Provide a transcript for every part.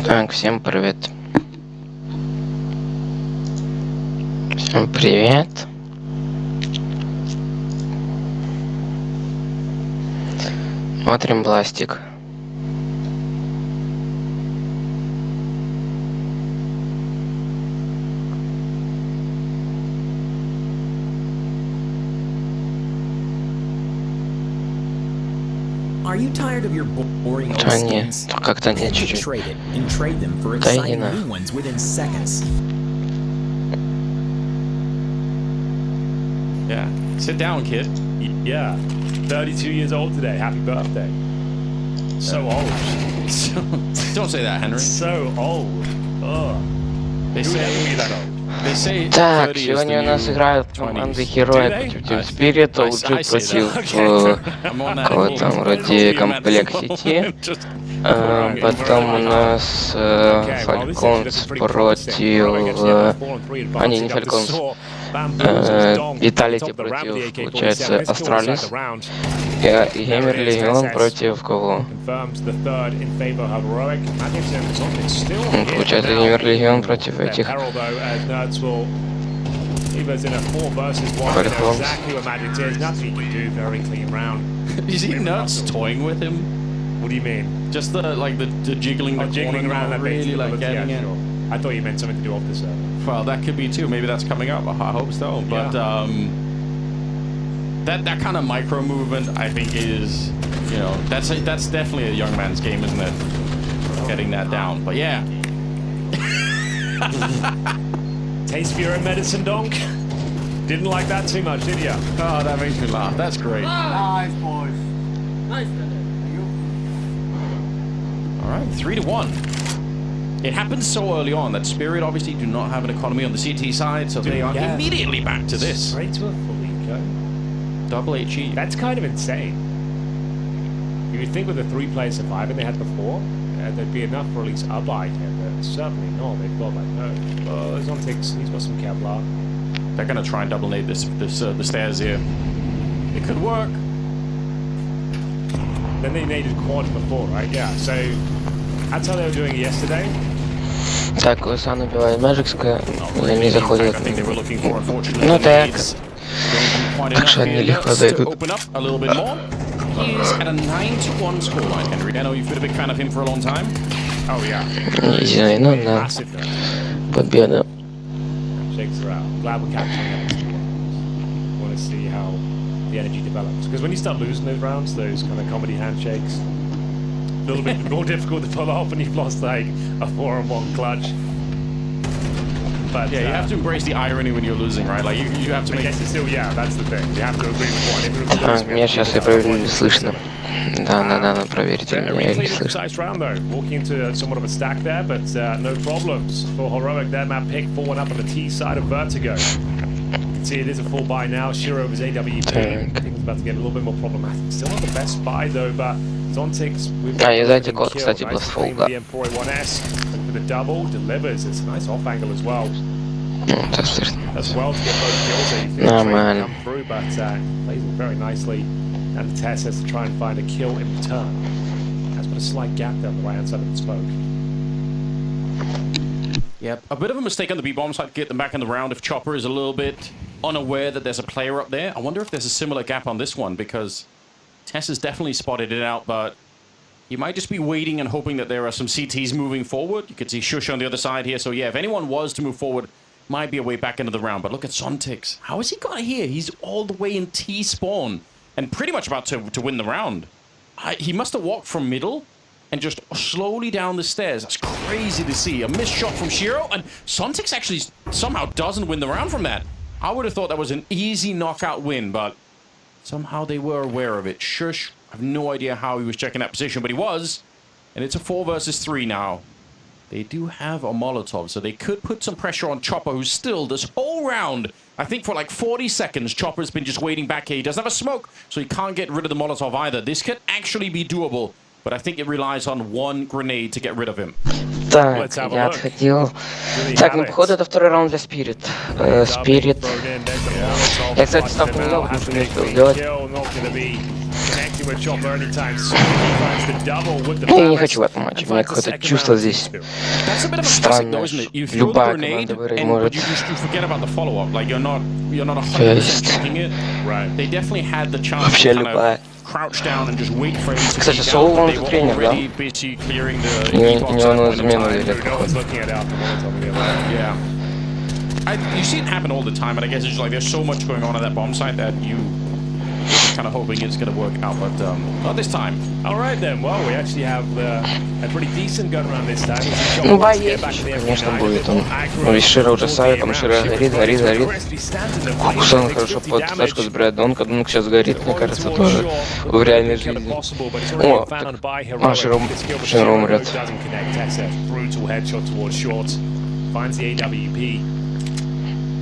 Так, всем привет. Всем привет. Смотрим Бластик. Are you tired of your boring old Да не, skins? как-то не Get чуть-чуть. traded and trade them for Да иди exciting на. new ones within seconds. Yeah. Sit down, kid. Yeah. 32 years old today. Happy birthday. So old. Don't say that, Henry. So old. Oh. They Who would ever be say that old? they say Так, 30 is сегодня у the нас new играют 20s. команды Героя против Team Spirit, I OG say против I'm on that кого level. там вроде Complexity. Just Потом у нас Falcons против... А не Falcons. Vitality против, получается, Астралис. И Геймер Легион против кого? Получается, Геймер Легион против этих. Falcons. Is he nuts toying with him? What do you mean? Just the jiggling the Jiggling around that really bit, like getting yeah, it. sure. I thought you meant something to do off the server. Well, that could be too. Maybe that's coming up. I hope so. But that kind of micro movement, I think, is, you know, that's definitely a young man's game, isn't it? Getting that down. But yeah. Taste for your own medicine, donk. Didn't like that too much, did ya? Oh, that makes me laugh. That's great. Nice, boys. Nice. All right, 3-1. It happens so early on that Spirit obviously do not have an economy on the CT side, so they are immediately back to this. Straight to a full eco. Double HE. That's kind of insane. You would think with the 3-player surviving they had before, there'd be enough for at least a buy here, but certainly not. They've got like, no. Oh, Zontix, he's got some Kevlar. They're going to try and double nade the stairs here. It could work. Then they needed quad before, right? Yeah, so that's how they were doing it yesterday. Так, Лусан убивает Мэджикска, и они заходят. Ну так. Так что они легко зайдут. He's at a 9-1 scoreline, Henry. I know you've been a big fan of him for a long time. Oh yeah. Easy, ну да. Победа. Shakes her out. Glad we're capturing it. Want to see how the energy develops. Because when you start losing those rounds, those kind of comedy handshakes, a little bit more difficult to pull off when you've lost like a 4-on-1 clutch. But yeah, you have to embrace the irony when you're losing, right? Like you have to make. Yes, still, yeah, that's the thing. You have to agree with one. Меня сейчас я проверю, не слышно. Да, проверьте, меня не слышно. Nice round though. Walking into somewhat of a stack there, but no problems for Heroic. Their map pick 4-1 up on the T side of Vertigo. You can see it is a full buy now. Shiro over AWP. I think it's about to get a little bit more problematic. Still not the best buy though, but Zontix with the код, кстати, Blastful, да. the M4A1S for the double delivers. It's a nice off angle as well. As well to get both kills. Нормально. Come through, but plays it very nicely. And the Tess has to try and find a kill in return. Has put a slight gap down the right hand side of the smoke. Yep, a bit of a mistake on the B-bomb side to get them back in the round if Chopper is a little bit unaware that there's a player up there. I wonder if there's a similar gap on this one, because Tess has definitely spotted it out, but he might just be waiting and hoping that there are some CTs moving forward. You could see Shush on the other side here, so yeah, if anyone was to move forward, might be a way back into the round. But look at Zontix. How has he got here? He's all the way in T-spawn and pretty much about to win the round. He must have walked from middle and just slowly down the stairs. That's crazy to see. A missed shot from Shiro, and Zontix actually somehow doesn't win the round from that. I would have thought that was an easy knockout win, but somehow they were aware of it. Shush, I have no idea how he was checking that position, but he was. And it's a 4 versus 3 now. They do have a Molotov, so they could put some pressure on Chopper, who's still, this whole round, I think for like 40 seconds, Chopper's been just waiting back here. He doesn't have a smoke, so he can't get rid of the Molotov either. This could actually be doable, but I think it relies on one grenade to get rid of him. Так, я отходил. Так, ну походу это второй раунд для Spirit. Spirit. Я, кстати, ставку не дал, потому что не успел сделать. connecting with Chopper anytime soon. He finds the double with the Я не balance хочу в этом and матче. У меня finds the какое-то second чувство round здесь too. That's a bit of a classic, странное. though, isn't it? You throw the Любая grenade, команда выиграть but может. you forget about the follow-up. Like you're not 100% есть. checking it. Right. They definitely had the chance Вообще to kind любая. of crouch down and just wait for him to Кстати, peek Соул out, but он they were тренер, да? already busy clearing the Не, E-box не at он that point in замену time. или No one's looking at it after Molotov. Yeah. You see it happen all the time, and I guess it's just like there's so much going on at that bomb site that you're kind of hoping it's going to work out, but not this time. All right then. Well, we actually have a pretty decent gun round this time. Ну, бой есть еще, конечно, будет он. Ну, и Шира уже ставит, там Шира горит. Кукусан хорошо под флешку забирает. Донка сейчас горит, мне кажется, тоже в реальной жизни. О, так. Шира умрет. Finds the AWP.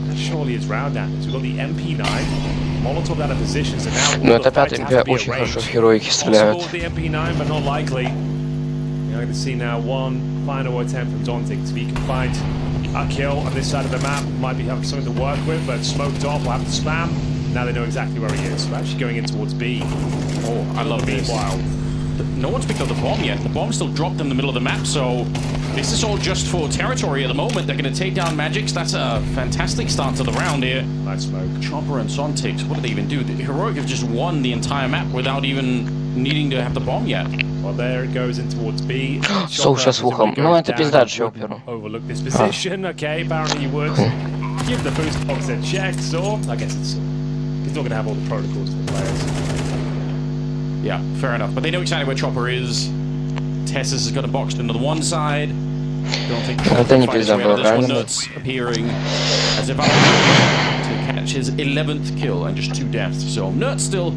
That surely is round damage. We've got the MP9. Molotov out of position, so now Ну, это пятый МП очень хорошо в героики стреляют. the MP9, but not likely. You're going to see now one final attempt from Zontic. If he can find a kill on this side of the map, might be having something to work with, but smoked off, will have to spam. Now they know exactly where he is. We're actually going in towards B. Oh, I love this. Meanwhile, No one's picked up the bomb yet. The bomb's still dropped in the middle of the map, so this is all just for territory at the moment. They're going to take down Magix. That's a fantastic start to the round here. nice smoke. Chopper and Sontix, what did they even do? The Heroic have just won the entire map without even needing to have the bomb yet. Well, there it goes in towards B. Соу сейчас в ухом. Ну, это пизда Чоперу. Overlook this position. Okay, apparently you would give the boost box a check, so I guess it's he's not going to have all the protocols for the players. Yeah, fair enough. But they know exactly where Chopper is. Tessus has got him boxed into the one side. Don't think Chopper Это не can find his пизда way было, out of this one. правильно? Nuts appearing as if to catch his 11th kill and just 2 deaths. So Nuts still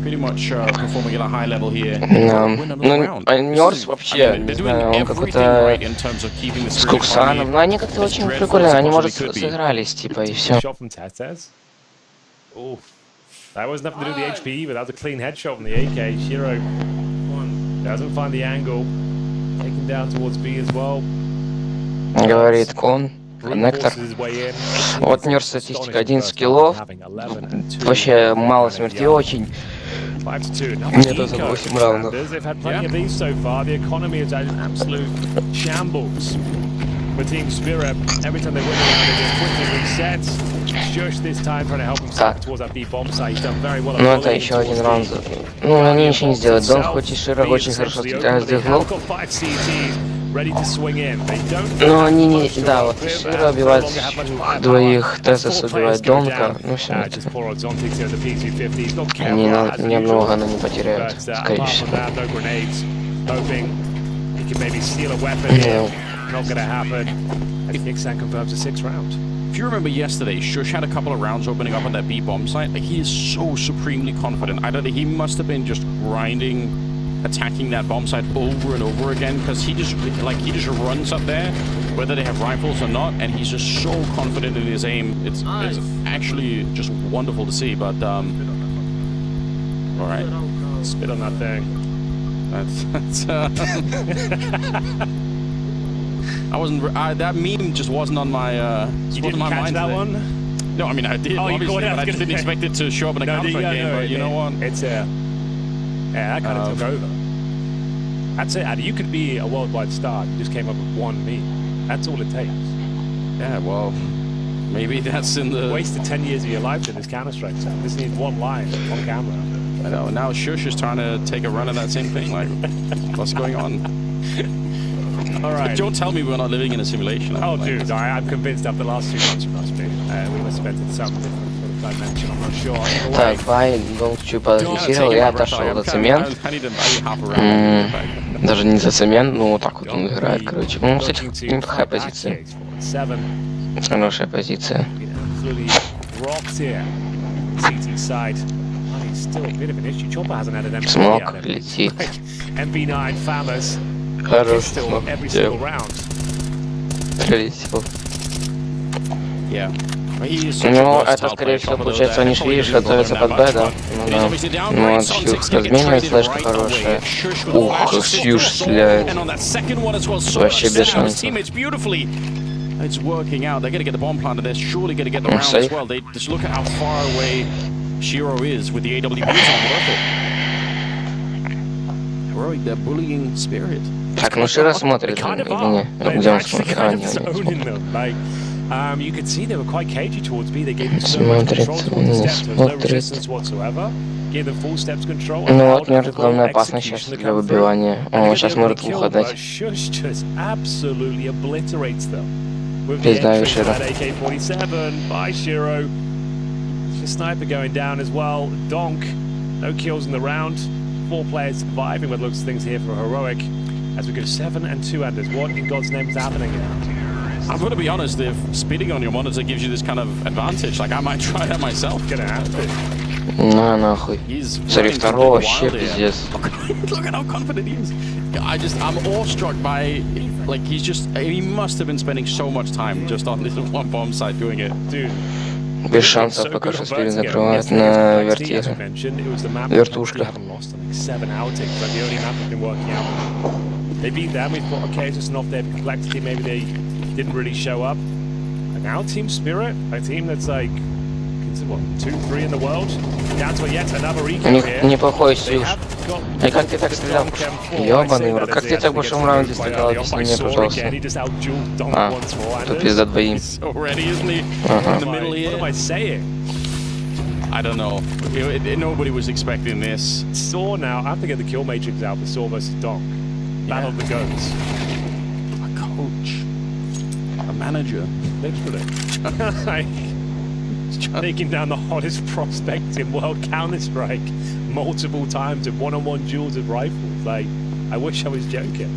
pretty much performing at a high level here. Ну, Нёрс вообще, не знаю, он какой-то с Куксаном. Но они как-то очень прикольно, они, может, сыгрались, типа, и все. Shot from Tessus. Oof. That was nothing to do with the HP, but that was a clean headshot from the AK. Shiro doesn't find the angle. Taken down towards B as well. Говорит Кон, коннектор. Вот Нёрс статистика, 11 киллов. Вообще мало смертей очень. 5-2. Нет, это 8 раундов. They've had plenty of these so far. The economy is an absolute shambles for Team Spirit. Every time they win around, they get quickly reset. Shush this time trying to help himself towards that B bomb site. He's done very well. Ну, это еще один раунд. Ну, они ничего не сделают. Дон хоть и Шира очень хорошо сделал. Но они не... Да, вот Шира убивает двоих, Тесс убивает Донка. Ну, все. Они немного, но не потеряют, скорее всего. If you remember yesterday, Shush had a couple of rounds opening up on that B bomb site. Like, he is so supremely confident. I don't know, he must have been just grinding, attacking that bomb site over and over again, because he just runs up there, whether they have rifles or not, and he's just so confident in his aim. It's actually just wonderful to see. But all right, spit on that thing. I wasn't. That meme just wasn't on my. You didn't my catch mind that today. one? No, I mean I did. Oh, obviously, but I just didn't expect it to show up in a Counter-Strike game. But you know what? It's yeah, that kind of took over. That's it. And you could be a worldwide star. You just came up with one meme. That's all it takes. Yeah, well, maybe that's in the. Wasted 10 years of your life in this Counter-Strike. So this needs one line on camera. I know. Now Shush is trying to take a run at that same thing. Like, what's going on? All right. Don't tell me we're not living in a simulation. Oh, dude, I'm convinced after the last 2 months you must be. We must have spent it some different sort of dimension. I'm not sure. Так, Бай Дон чуть подфиксировал, я отошел за цемент. Даже не за цемент, ну вот так вот он играет, короче. Ну, кстати, неплохая позиция. Хорошая позиция. Смог летит. Хороший смог. Прилетел. Ну, это, скорее всего, получается, они шли, готовятся под Б, да? Ну да. Ну, вот Сьюз разменивает, флешка хорошая. Ух, Сьюз стреляет. Вообще без шансов. It's working out. They're going to get the bomb planted. They're surely going to get the round as well. They just look at how far away Shiro is with the AWP. It's not worth it. Heroic, their bullying spirit. Так, ну Шира смотрит Kind of или are. не? They're Где он actually смотрит? kind А, of нет, он не zoning смотрит. them. Like, you could see they were quite cagey towards B. They gave them so much Смотрит, control towards the не steps. There was no смотрит. resistance whatsoever. Gave them full steps control. Ну allowed вот, может, full главная опасность execution сейчас to для come through. выбивания. And О, they сейчас get the может kill, двух but отдать. Shush just absolutely obliterates them. With the Пизда, entry Широ. of that AK-47 by Shiro. The sniper going down as well. Donk, no kills in the round. 4 players surviving, but looks things here for Heroic. As we go 7-2 unders. What in God's name is happening here? I'm going to be honest, if speeding on your monitor gives you this kind of advantage, like I might try that myself. Gonna have to. На, нахуй. He's Смотри, running второго completely вообще wild here. пиздец. Look at how confident he is. I'm awestruck by, like, he must have been spending so much time just on this one bomb site doing it. Dude. Без шансов пока что спереди закрывают на вертире. Вертушка. They beat them, we thought, okay, it's just an off their complexity, maybe they didn't really show up. And now Team Spirit, a team that's like, what, 2-3 in the world, down to yet another У eco них here. неплохой They сьюз. have got И как ты так стрелял? Ёбаный в рот, как ты так в большом раунде стрелял? Объясни мне, пожалуйста. А, тут пизда двоим. Already, isn't he? In the middle What here. am I saying? I don't know. Nobody was expecting this. Saw now, I have to get the kill matrix out for Saw versus Donk. Battle of the Goats. A coach. A manager. Literally. Taking down the hottest prospect in World Counter-Strike multiple times in one-on-one duels of rifles. Like, I wish I was joking.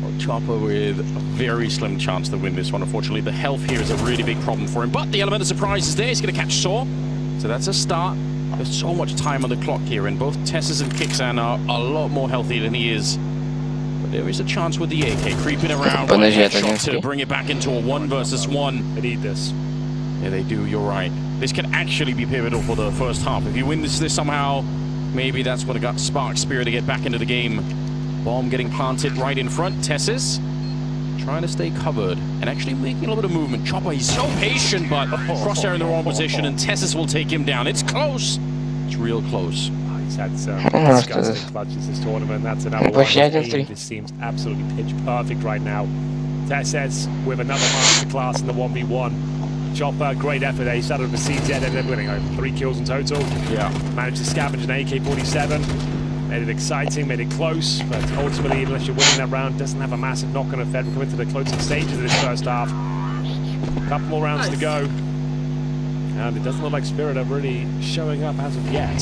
Well, Chopper with a very slim chance to win this one. Unfortunately, the health here is a really big problem for him. But the element of surprise is there. He's going to catch Saw. So that's a start. There's so much time on the clock here, and both Tessus and Kixan are a lot more healthy than he is. But there is a chance with the AK creeping around. One headshot to bring it back into a 1 versus 1. They need this. Yeah, they do. You're right. This can actually be pivotal for the first half. If you win this somehow, maybe that's what got sparked Spirit to get back into the game. Bomb getting planted right in front. Tessus trying to stay covered and actually making a little bit of movement. Chopper, he's so patient, but Crosshair in the wrong position, and Tessus will take him down. It's close. It's real close. Oh, he's had some disgusting clutches this tournament. That's another one. This seems absolutely pitch perfect right now. Tessus with another masterclass in the 1v1. Chopper, great effort there. He started with a CZ, ended up winning over 3 kills in total. Yeah. Managed to scavenge an AK-47. Made it exciting, made it close, but ultimately, unless you're winning that round, doesn't have a massive knock-on effect. We're coming to the closing stages of this first half. A couple more rounds to go. And it doesn't look like Spirit are really showing up as of yet.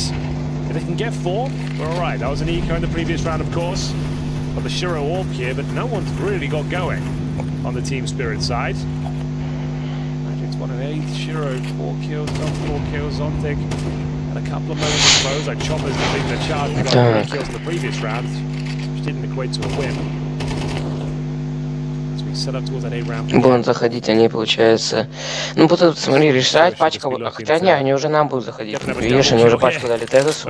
If they can get 4, we're all right. That was an eco in the previous round, of course. But the Shiro Orb here, but no one's really got going on the Team Spirit side. Magic's 1 and 8, Shiro 4 kills, Zontic 4 kills, Zontic. And a couple of moments of close, like Chopper's leading the charge. We got 3 kills in the previous round, which didn't equate to a win. As we set up towards that 8 round. Будут заходить, они, получается... Ну, будут, смотри, решать пачку... Хотя не, они уже нам будут заходить. Видишь, они уже пачку дали Тезусу.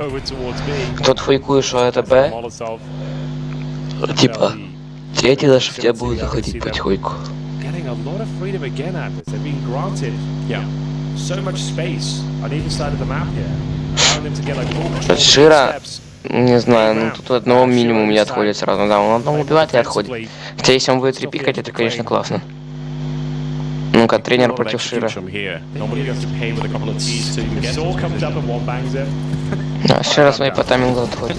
Тот фейкует, что это Б. Типа, эти даже в тебя будут заходить потихоньку. Getting a lot of freedom again at this. They've been granted so much space on either side of the map here. Allowing them to get like full control Шира, steps. не знаю, ну тут одного минимум не отходит сразу. Да, он одного убивает и отходит. Хотя если он будет репикать, это, конечно, классно. Ну-ка, тренер против Шира. Да, Шира свои по таймингу отходит.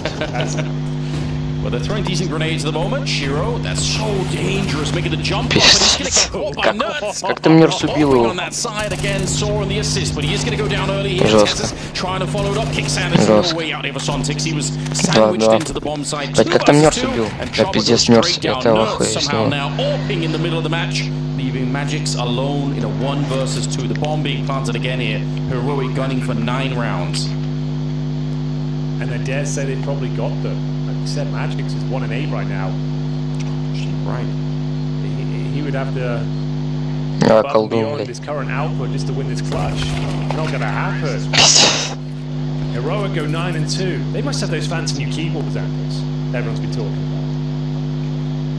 Well, they're throwing decent grenades at the moment. Shiro, that's so dangerous, making the jump. But he's going to get caught by nuts. Как ты мне разбил его? On that side again, Saw on the assist, but he is going to go down early here. Tessus trying to follow it up. Kixan is no way out here for Sontics. He was sandwiched into the bomb site. Блять, как там Мерс убил? Я пиздец Мерс, это охуеть с него. Now AWPing in the middle of the match, leaving Magics alone in a 1 versus 2. The bomb being planted again here. Heroic gunning for 9 rounds. And I dare say they probably got them. Like you said, Magix is 1 and 8 right now. Right. He would have to Колдун, beyond блядь. his current output just to win this clutch. Not gonna happen. Heroic go 9 and 2. They must have those fancy new keyboards, Anders. Everyone's been talking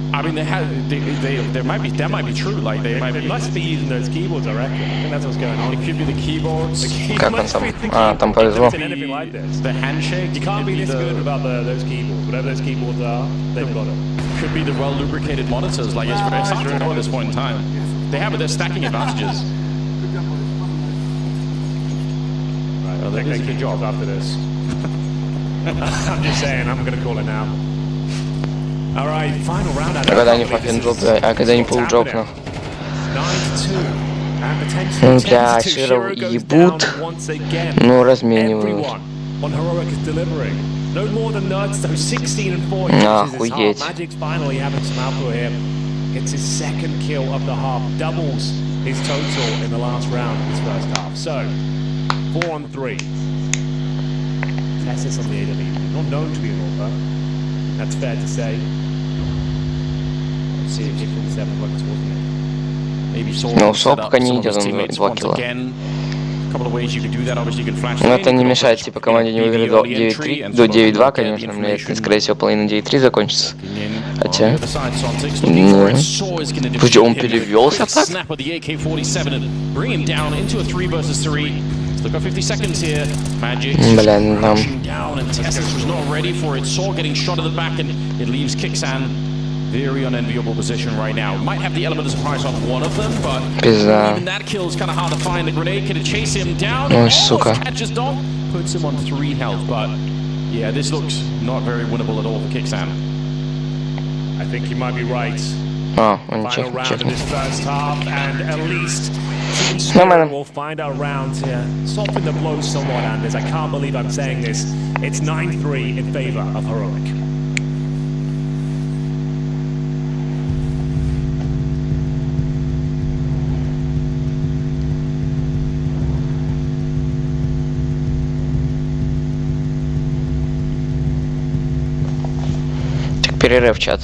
about. I mean, there might be true. Like they might They be. must be using those keyboards, I reckon. I think that's what's going on. It could be the keyboards, Как он там? А, там повезло. Anything like this. the handshake. You can't be could this the- good without those keyboards. Whatever those keyboards are, they've got it. Could be the well lubricated monitors. Like it's hard to know at this point in time. They have their stacking advantages. Good job, boys. Right, Well, I that think is they a good keep job. jobs after this. I'm just saying, I'm going to call it now. All right, final round. А когда они fucking дроп, а когда они пул дропну. 9-2. And potentially Бля, 10-2. Широ Shiro goes ебут. down once again. Ну, разменивают. Everyone on Heroic is delivering. No more than nuts, though 16 and 4 Nah, finishes his half. охуеть. Magic's finally having some output here. It's his second kill of the half, doubles his total in the last round of his first half. So, 4 on 3. Tessus on the AW, not known to be an author. That's fair to say. Let's see if he can step work towards it. Maybe Ну, set СОП up пока не some of идет, his он teammates 2 once килла. again. A couple of ways you could do that. Obviously, you can flash. Но in, это you не can мешает, also, типа, команде не you know, выиграть be до early entry 9-3, and до sort of 9-2, get the конечно, мне это, information скорее всего, половина 9-3 закончится. on Хотя... the other side. Sontics looking for it. Saw is going to Подожди, он defeat him with a перевелся quick так? snap of the AK-47 and bring him down into a 3 versus 3. Still got 50 seconds here. Magic Бля, ну там... pushing down, and Tessus was not ready for it. Saw getting shot in the back, and it leaves Kixan very unenviable position right now. Might have the element of surprise on one of them, but Пизда. even that kill is kind of hard to find. The grenade can chase him down. Ой, Almost сука. catches Dom, puts him on 3 health, but yeah, this looks not very winnable at all for Kixan. I think you might be right. А, он Final round of чекнул. this first half, and at least Team Нормально. Spirit will find our round to soften the blow somewhat, Anders. I can't believe I'm saying this. It's 9-3 in favor of Heroic. Так, перерыв, чат.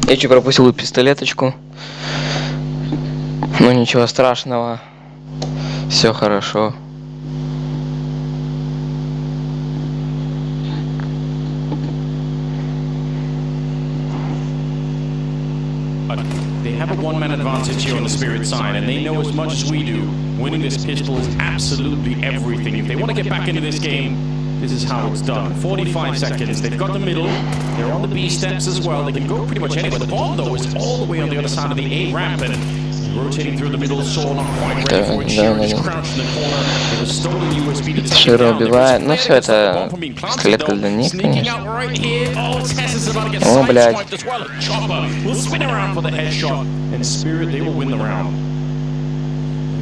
Я чуть пропустил пистолеточку. Но ничего страшного. Все хорошо. They have a one-man advantage here on the Spirit side, and they know as much as we do, winning this pistol is absolutely everything. If they want to get back into this game, this is how it's done. 45 seconds, they've got the middle, they're on the B steps as well, they can go pretty much anywhere. The bomb, though, is all the way on the other side of the A ramp, and rotating through the middle, Saw not quite ready for it. Shearer is crouched in the corner, it was stolen USB to take it Широ down. убивает. Ну все, это пистолетка для них, конечно. О, блядь. Will spin around for the headshot, and Spirit, they will win the round.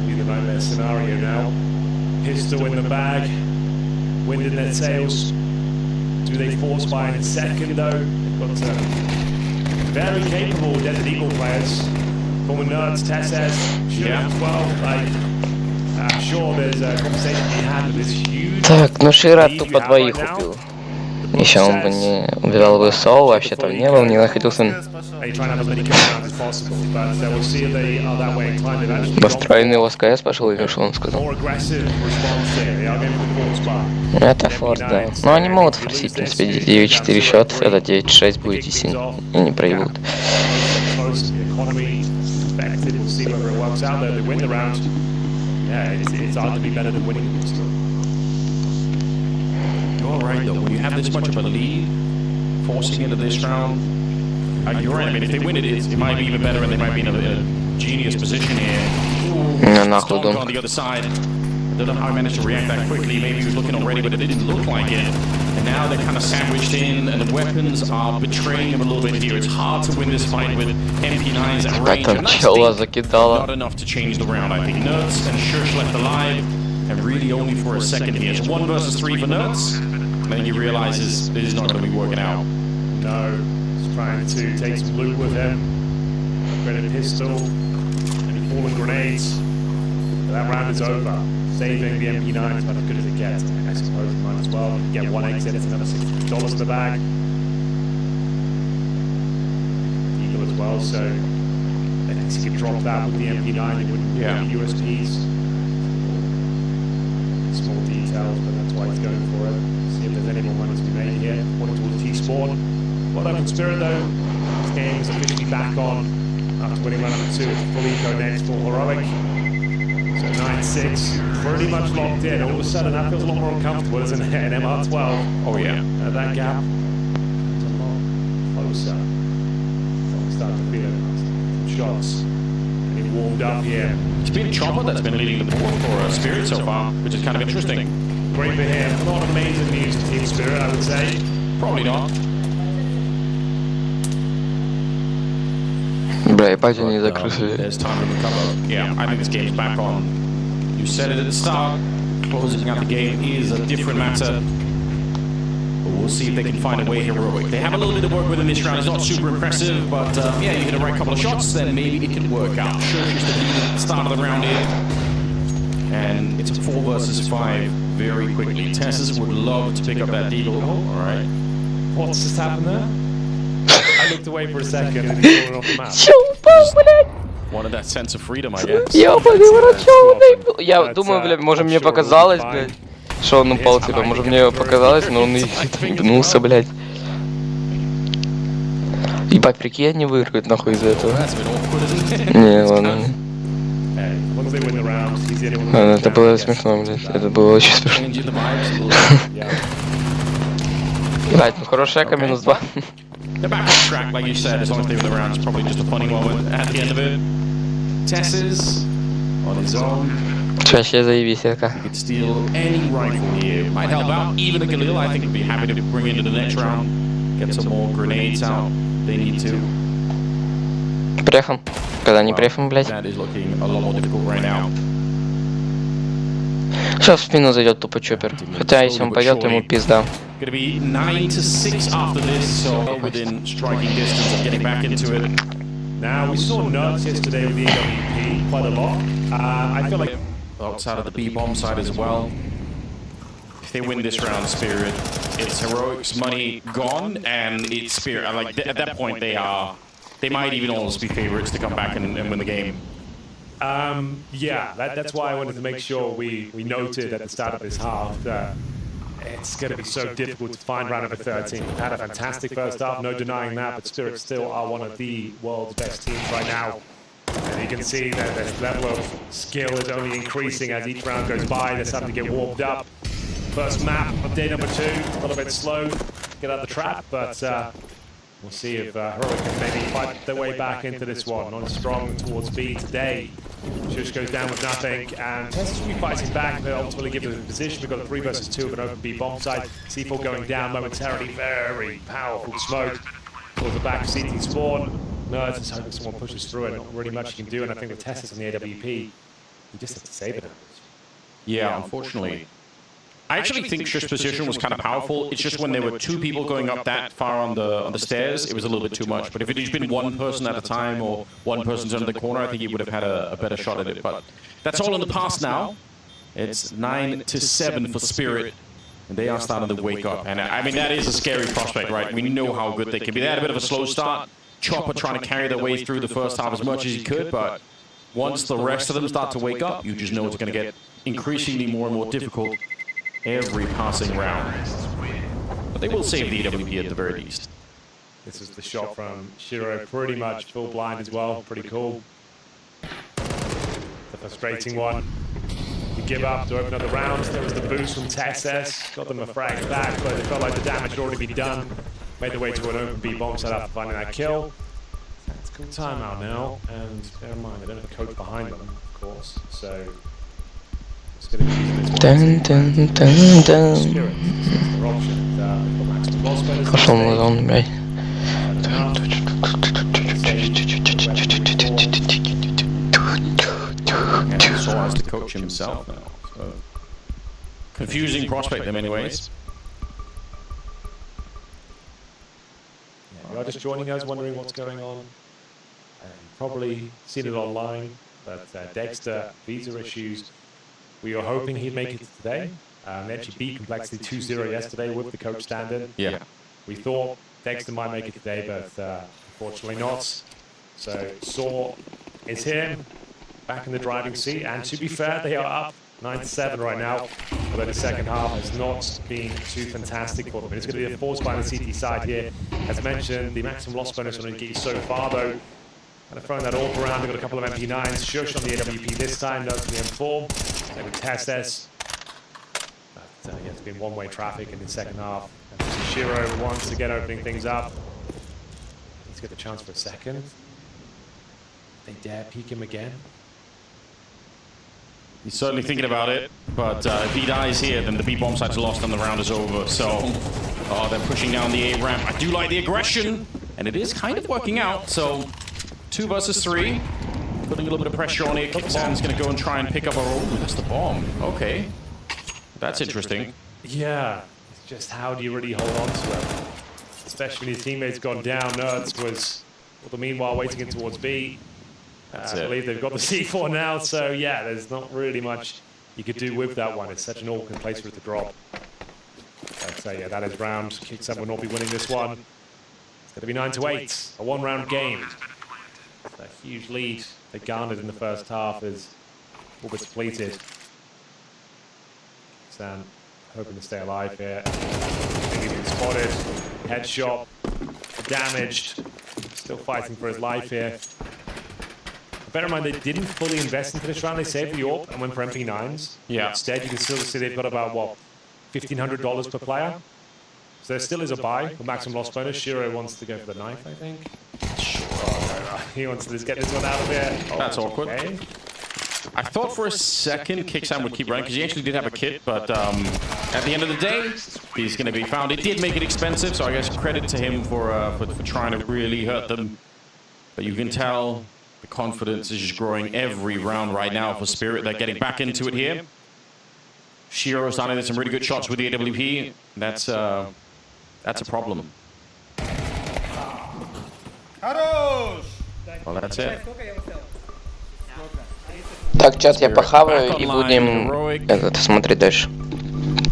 Maybe the nightmare scenario now. Pistol in the bag, wind in their sails. Do they force buy in second though? They've got very capable Desert Eagle players. Former nerds, Tesses, Yeah. 12. Like, I'm sure there's a conversation to be had with this huge. Так, ну Шира тупо двоих убил. Еще он бы не убивал бы Соу, вообще там не был, не находился. They try and have as many kills as possible, but we'll see if they are that way inclined. They've actually Настроенный в СКС пошел, или что он сказал? more aggressive response here. They are going for the force bar. Это форс, да. Но они могут форсить, в принципе, 9-4 счет, это 9-6 будет и не проебут. Close, the economy affected. We'll see whether it works out there. They win the round. Yeah, it's hard to be better than winning the pistol. You're right, though. When you have this much of a lead, forcing into this round, you're right. I mean, if they win it, it might be even better, and they might be in a genius position here. На нахуй Stonk дом. on the other side. I don't know how he managed to react that quickly. Maybe he was looking already, but it didn't look like it. And now they're kind of sandwiched in, and the weapons are betraying him a little bit here. It's hard to win this fight with MP9s at range. Там And that's пчела not закидала. enough to change the round. I think Nerds and Shush left alive, and really only for a second here. It's 1 versus 3 for Nerds. And then he realizes this is not going to be working out. No, he's trying to take some loot with him. Upgraded pistol, any fallen grenades. That round is over. Saving the MP9 is about as good as it gets. I suppose it might as well. You get one exit, it's another $60 in the bag. Eagle as well, so I guess you could drop that with the MP9. You wouldn't get any USPs. Small details, but that's why he's going for it. See if there's any more money to be made here. Pointing towards T-Spawn. Well done from Spirit though. This game is officially back on after winning round number 2. It's full eco next for Heroic. So 9-6, pretty much locked in. All of a sudden that feels a lot more uncomfortable, isn't it? An MR12. Oh, yeah. That gap is a lot closer. Don't start to feel it. Shots. Getting warmed up here. It's been Chopper that's been leading the board for Spirit so far, which is kind of interesting. Great for him. Not amazing news for Team Spirit, I would say. Probably not. Бля, ебать они закрыли. There's time to recover. Yeah, I think this game's back on. You said it at the start. Closing out the game is a different matter. But we'll see if they can find a way heroic. They have a little bit of work with in this round. It's not super impressive, but yeah, you hit the right couple of shots, then maybe it can work out. Sure, just the lead at the start of the round here. And it's a 4 versus 5 very quickly. Tessus would love to pick up that deagle. Oh, all right. What's just happened there? I looked away for a second and he fallen off the map. Чё упал, блядь? Wanted that sense of freedom, I guess. Ёбаный в рот, чё он ебал? Я думаю, блядь, может мне показалось, блядь, что он упал, типа, может мне показалось, но он и ебнулся, блядь. Ебать, прикинь, они выиграют нахуй из-за этого. That's a bit awkward, isn't it? Не, ладно. Hey, as long as they win the round, he's the only one who Это can было get смешно, блядь. that. Это было очень смешно. Changing the vibes a little bit. Yeah. Ебать, ну хорошая эко, минус 2. They're back on track, like you said, as long as they win the round. It's probably just a funny moment at the end of it. Tessus on his own. Вообще заебись эко. He could steal any rifle here. Might help out. Even a Galil, I think, would be happy to bring into the next round. Get some more grenades out. They need to. Префом. Когда не префом, блядь. That is looking a lot more difficult right now. Сейчас в спину зайдет тупо чоппер. Хотя если он пойдет, ему пизда. Going to be 9-6 after this, so within striking distance of getting back into it. Now, we saw Nuts yesterday with the EWP quite a lot. I feel like Outside of the B-bomb side as well. If they win this round, Spirit, it's Heroic's money gone, and it's Spirit. Like at that point, they are they might even almost be favorites to come back and win the game. Yeah, that's why I wanted to make sure we noted at the start of this half that it's going to be so difficult to find round number 13. We've had a fantastic first half, no denying that, but Spirit still are one of the world's best teams right now. And you can see that this level of skill is only increasing as each round goes by. They're starting to get warmed up. First map of day number 2, a little bit slow, get out of the trap, but we'll see if Heroic can maybe fight their way back into this one. Not strong towards B today. Shush goes down with nothing, and Tess will be fighting back. They'll ultimately give them a position. We've got a 3 versus 2 of an open B bomb side. C4 going down momentarily. Very powerful smoke. Towards the back of CT spawn. No, it's just hoping someone pushes through it. Not really much you can do, and I think with Tess on the AWP, you just have to save it. Yeah, unfortunately. I actually think Shush's position was kind of powerful. It's just when there were 2 people going up that far on the stairs, it was a little bit too much. But if it had been 1 person at a time or 1 person's under the corner, I think he would have had a better shot at it. But that's all in the past now. It's 9-7 for Spirit, and they are starting to wake up. And I mean, that is a scary prospect, right? We know how good they can be. They had a bit of a slow start. Chopper trying to carry their way through the first half as much as he could, but once the rest of them start to wake up, you just know it's going to get increasingly more and more difficult every passing round. But they will save the AWP at the very least. This is the shot from Shiro, pretty much full blind as well, pretty cool. The frustrating one. To give up to open up the rounds. There was the boost from Texas, got them a frag back, but it felt like the damage had already been done. Made their way to an open B bomb set after finding that kill. It's a cool timeout now, and bear in mind, they don't have a coach behind them, of course, so it's going to be using this one. Spirit, their option. They've got maximum loss bonus. Пошел на зону, блядь. Yeah, so as to coach himself now. So. Confusing prospect in many ways. You are just joining us, wondering what's going on. Probably seen it online, but Dexter, visa issues. We were hoping he'd make it today. They actually beat Complexity 2-0 yesterday with the coach stand-in. Yeah. We thought Dexter might make it today, but unfortunately not. So Saw is here, back in the driving seat, and to be fair, they are up 9-7 right now. Although the second half has not been too fantastic for them. It's going to be a force by the CT side here. As mentioned, the maximum loss bonus will only get you so far, though. Kind of throwing that all around. They've got a couple of MP9s. Shush on the AWP this time, no from the M4. Same with Testes. But yeah, it's been one-way traffic in the second half. And Shiro once again opening things up. Let's get the chance for a second. They dare peek him again. He's certainly thinking about it, but if he dies here, then the B bomb site's lost and the round is over. So, they're pushing down the A ramp. I do like the aggression, and it is kind of working out. So, 2 versus 3, putting a little bit of pressure on it. Kicksan's going to go and try and pick up a roll. That's the bomb. Okay, that's interesting. Yeah, it's just how do you really hold on to him, especially when your teammate's gone down. Nerds was, well, the meanwhile waiting in towards B. I believe they've got the C4 now, so yeah, there's not really much you could do with that one. It's such an awkward place for it to drop. So yeah, that is round. Kicksan will not be winning this one. It's going to be 9-8, a 1-round game. It's a huge lead they garnered in the first half is all but depleted. Kicksan hoping to stay alive here. I think he's been spotted. Headshot. Damaged. Still fighting for his life here. Bear in mind, they didn't fully invest into this round. They saved the AWP and went for MP9s. Yeah. Instead, you can still see they've got about, what, $1,500 per player? So there still is a buy for maximum loss bonus. Shiro wants to go for the knife, I think. He wants to just get this one out of here. Oh, that's awkward. Okay. I thought for a second Kicksan would keep running because he actually did have a kit, but at the end of the day, he's going to be found. It did make it expensive, so I guess credit to him for trying to really hurt them. But you can tell the confidence is just growing every round right now for Spirit. They're getting back into it here. Shiro starting with some really good shots with the AWP. That's a problem. Well, that's it. Так, чат, я похаваю и будем смотреть дальше.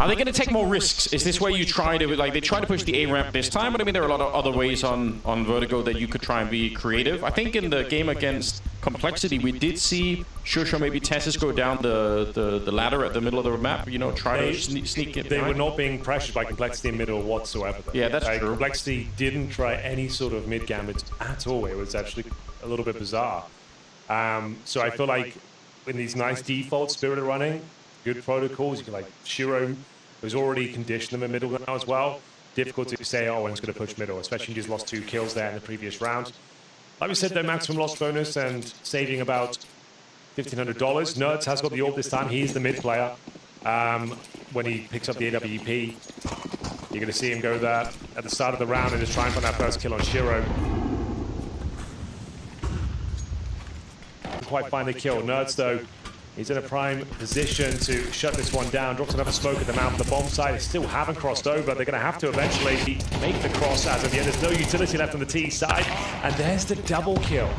Are they going to take more risks? Is this where you try to, like, they try to push the A ramp this time, but I mean, there are a lot of other ways on Vertigo that you could try and be creative. I think in the game against Complexity, we did see Shush or maybe Tessus go down the ladder at the middle of the map, you know, try to sneak it. They were not being pressured by Complexity in middle whatsoever, though. Yeah, that's true. Complexity didn't try any sort of mid gambit at all. It was actually a little bit bizarre. So I feel like in these nice default Spirit are running, good protocols, you can like Shiro was already conditioned them in middle now as well. Difficult to say, oh, one's going to push middle, especially if he's lost 2 kills there in the previous round. Like we said, their maximum loss bonus and saving about $1,500. Nerds has got the orb this time. He's the mid player. When he picks up the AWP, you're going to see him go there at the start of the round and just try and find that first kill on Shiro. Didn't quite find the kill. Nerds, though, he's in a prime position to shut this one down. Drops another smoke at the mouth of the bomb site. They still haven't crossed over. They're going to have to eventually make the cross as of yet. There's no utility left on the T side. And there's the double kill.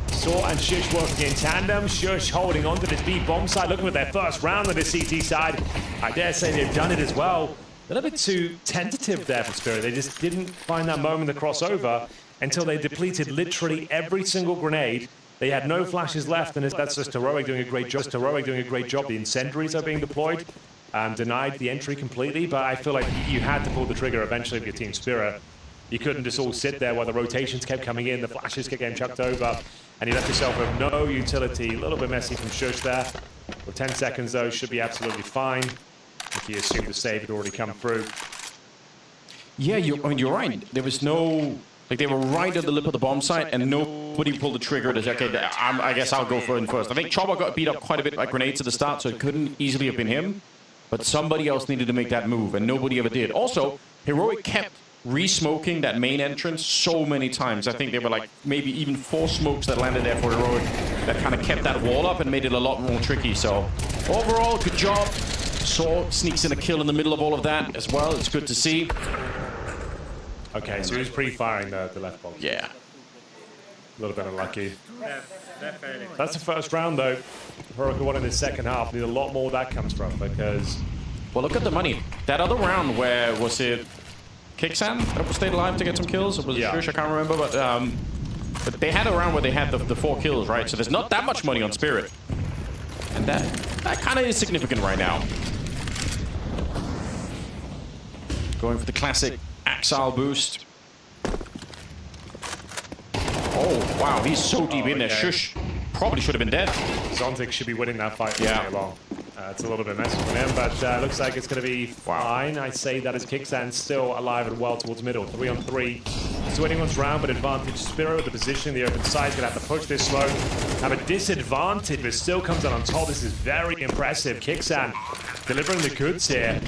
Saw and Shush working in tandem. Shush holding on to this B bomb side, looking at their first round on the CT side. I dare say they've done it as well. A little bit too tentative there for Spirit. They just didn't find that moment to cross over until they depleted literally every single grenade. They had no flashes left, and that's just Heroic doing a great job. The incendiaries are being deployed, denied the entry completely, but I feel like you had to pull the trigger eventually with your Team Spirit. You couldn't just all sit there while the rotations kept coming in, the flashes kept getting chucked over, and you left yourself with no utility. A little bit messy from Shush there. With 10 seconds, though, should be absolutely fine. I think he assumed the save had already come through. Yeah, you're right. There was no... Like, they were right at the lip of the bomb site, and nobody pulled the trigger to say, okay, I guess I'll go for it first. I think Chopper got beat up quite a bit by grenades at the start, so it couldn't easily have been him. But somebody else needed to make that move, and nobody ever did. Also, Heroic kept re-smoking that main entrance so many times. I think there were like maybe even 4 smokes that landed there for Heroic that kind of kept that wall up and made it a lot more tricky. So, overall, good job. Saw sneaks in a kill in the middle of all of that as well. It's good to see. Okay, so he was pre-firing the left box. Yeah. A little bit unlucky. That's the first round, though. Heroic won in the second half. Need a lot more that comes from, because... Well, look at the money. That other round where, was it Kicksan that stayed alive to get some kills? Or was it Shush? I can't remember, but they had a round where they had the 4 kills, right? So there's not that much money on Spirit. And that kind of is significant right now. Going for the classic Axile boost. Oh, wow, he's so deep in there. Shush probably should have been dead. Zontic should be winning that fight all day long. It's a little bit messy for him, but looks like it's going to be fine. I say that as Kicksan still alive and well towards middle. 3-on-3. So anyone's round, but advantage Spirit with the position in the open side. Going to have to push this slow. Have a disadvantage, but still comes out on top. This is very impressive. Kicksan delivering the goods here.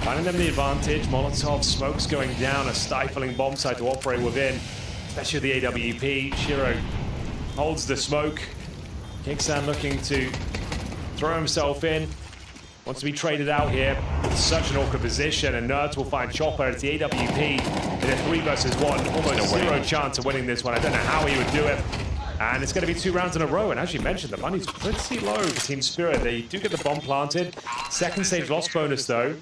Finding them the advantage. Molotov smokes going down. A stifling bomb site to operate within. Especially the AWP. Shiro holds the smoke. Kicksan looking to throw himself in. Wants to be traded out here. It's such an awkward position, and Nerds will find Chopper. It's the AWP in a 3 versus 1. Almost zero chance of winning this one. I don't know how he would do it. And it's going to be 2 rounds in a row. And as you mentioned, the money's pretty low for Team Spirit. They do get the bomb planted. Second stage loss bonus, though.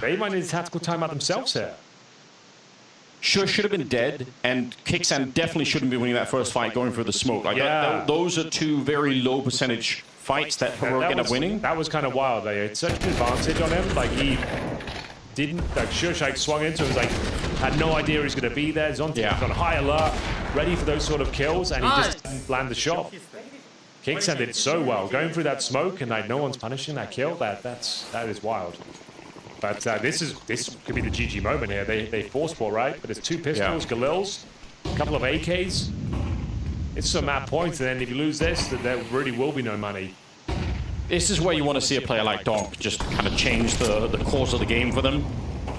They might need a tactical timeout themselves here. Sure, should have been dead, and Kicksan definitely shouldn't be winning that first fight going for the smoke. Like those are 2 very low percentage fights that Heroic end up winning. That was kind of wild. They had such an advantage on him. Like, he didn't, like, Shushite swung into him, like, had no idea he was going to be there. Zontic was on high alert, ready for those sort of kills, and he just didn't land the shot. Kicksan did so well, going through that smoke, and like, no one's punishing that kill. That is wild. But this could be the GG moment here. They force ball, right? But it's 2 pistols, Galils, a couple of AKs. It's some map points, and then if you lose this, there really will be no money. This is where you want to see a player like Donk just kind of change the course of the game for them.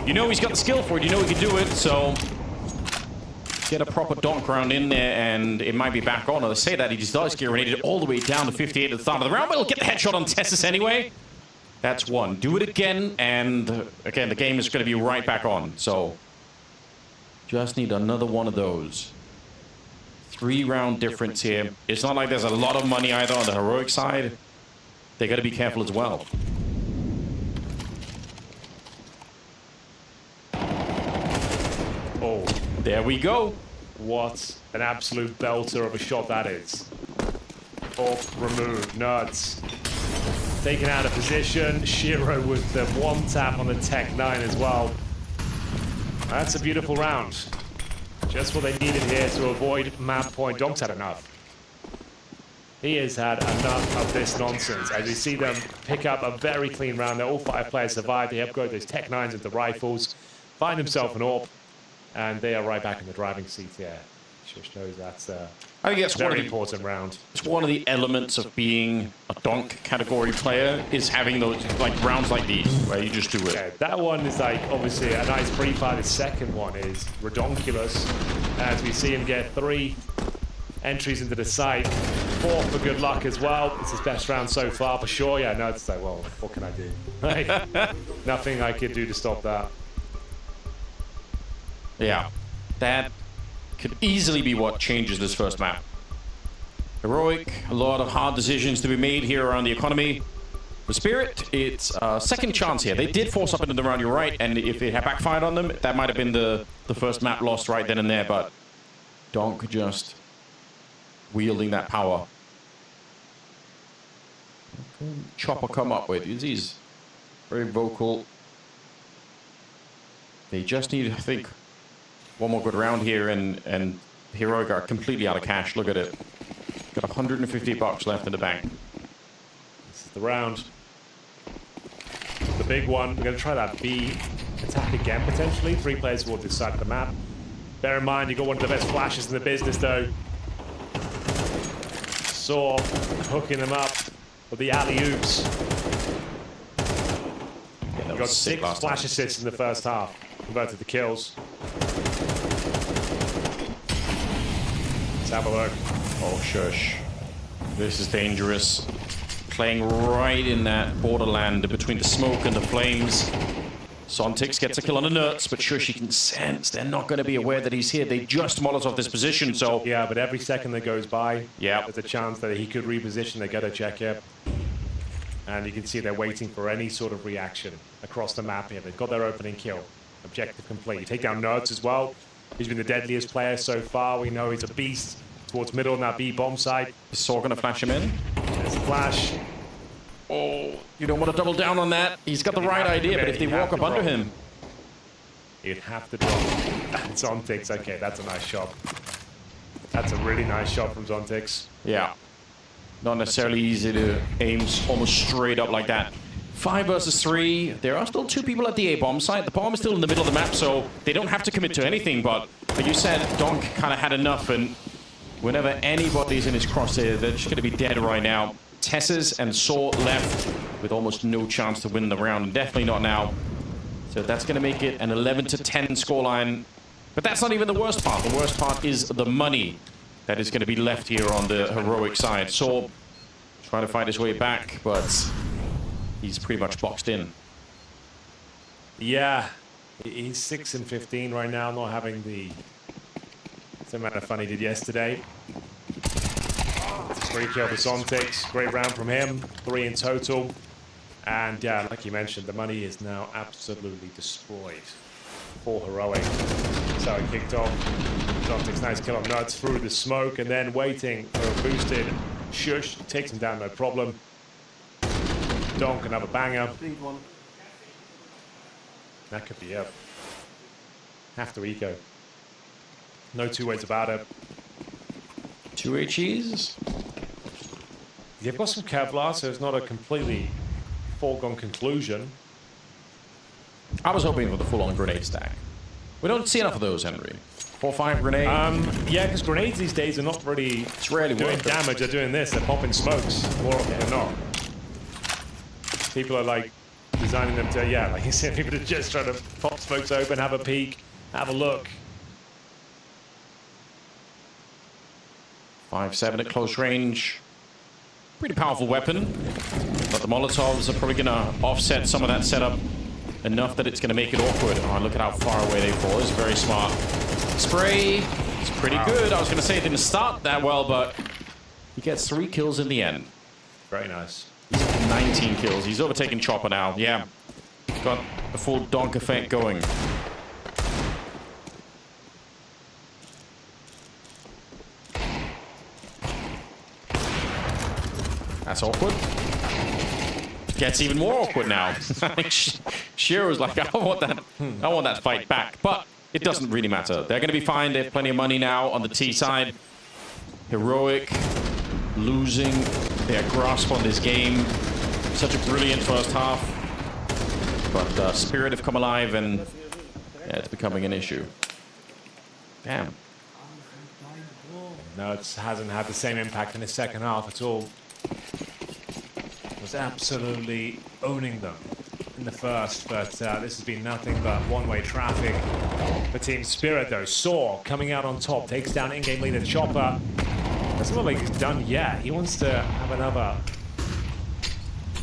You know he's got the skill for it, you know he can do it, so get a proper Donk round in there, and it might be back on. Or they say that he just does get grenaded all the way down to 58 at the start of the round, but he'll get the headshot on Tessus anyway. That's 1. Do it again, and again, the game is going to be right back on. So just need another one of those. 3-round difference here. It's not like there's a lot of money either on the Heroic side. They got to be careful as well. Oh, There we go. what an absolute belter of a shot that is. Up, removed, nuts. Taken out of position. Shiro with the one tap on the Tech 9 as well. That's a beautiful round. Just what they needed here to avoid map point. Donk's had enough. He has had enough of this nonsense. As you see them pick up a very clean round. All 5 players survived. They upgrade those Tech 9s into rifles. Find himself an AWP. And they are right back in the driving seat here. Just knows that's I think that's a very one of the, important round. it's one of the elements of being a donk category player is having those like rounds like these where you just do it. Yeah, that one is like obviously a nice free fire. The second one is redonkulous. As we see him get 3 entries into the site. 4 for good luck as well. It's his best round so far for sure. Yeah, no, it's like, well, what can I do? Like, nothing I could do to stop that. Yeah, that could easily be what changes this first map. Heroic, a lot of hard decisions to be made here around the economy. The Spirit, it's a second chance here. They did force up into the round, you're right, and if it had backfired on them, that might have been the first map lost right then and there, but Donk just wielding that power. Chopper come up with, he's very vocal. They just need, I think, one more good round here, and Heroic are completely out of cash. Look at it. Got $150 left in the bank. This is the round. The big one. We're going to try that B attack again, potentially. 3 players towards this side of the map. Bear in mind, you've got one of the best flashes in the business, though. Saw hooking them up with the alley-oops. Yeah, Got 6 flash assists in the first half. Converted to kills. Let's have a look. Oh, shush. This is dangerous. Playing right in that borderland between the smoke and the flames. Zontix gets a kill on the nuts, but shush, he can sense they're not going to be aware that he's here. They just Molotov this position, so... Yeah, but every second that goes by, yeah, there's a chance that he could reposition. They got to check it. And you can see they're waiting for any sort of reaction across the map here. They've got their opening kill. Objective complete. You take down Nerds as well. He's been the deadliest player so far. We know he's a beast towards middle on that B bomb site. Is Saw going to flash him in? There's a flash. Oh, you don't want to double down on that. He's got the right idea, but if they walk up under him... You'd have to drop. Zontix. Okay, that's a nice shot. That's a really nice shot from Zontix. Yeah. Not necessarily easy to aim almost straight up like that. 5 versus 3. There are still 2 people at the A-bomb site. The bomb is still in the middle of the map, so they don't have to commit to anything. But like you said, Donk kind of had enough, and whenever anybody's in his crosshair, they're just going to be dead right now. Tesses and Saw left with almost no chance to win the round, and definitely not now. So that's going to make it an 11-10 scoreline. But that's not even the worst part. The worst part is the money that is going to be left here on the Heroic side. Saw trying to fight his way back, but he's pretty much boxed in. Yeah, he's 6 and 15 right now, not having the same amount of fun he did yesterday. It's a great kill for Zontix, great round from him, 3 in total. And yeah, like you mentioned, the money is now absolutely destroyed for Heroic. So he kicked off. Zontix, nice kill on Nuts through the smoke, and then waiting for a boosted Shush, takes him down no problem. Donk, another banger. That could be it. Have to eco. No 2 ways about it. 2 HEs? You've got some Kevlar, so it's not a completely foregone conclusion. I was hoping for the full-on grenade stack. We don't see enough of those, Henry. 4-5 grenade. Yeah, because grenades these days are not really rarely doing damage. They're doing this. They're popping smokes more often than not. People are like designing them to, yeah, like you said, people are just trying to pop smokes open, have a peek, have a look. 5-7 at close range. Pretty powerful weapon. But the Molotovs are probably going to offset some of that setup enough that it's going to make it awkward. Oh, look at how far away they fall. It's very smart. Spray. It's pretty good. I was going to say it didn't start that well, but he gets 3 kills in the end. Very nice. He's up to 19 kills. He's overtaken Chopper now. Yeah. Got the full Donk effect going. That's awkward. Gets even more awkward now. Shiro's like, I want that fight back. But it doesn't really matter. They're going to be fine. They have plenty of money now on the T side. Heroic losing their grasp on this game. Such a brilliant first half. But Spirit have come alive, and yeah, it's becoming an issue. Damn. No, it hasn't had the same impact in the second half at all. Was absolutely owning them in the first, but this has been nothing but one-way traffic for Team Spirit, though. Saw coming out on top, takes down in-game leader Chopper. Doesn't look like he's done yet. He wants to have another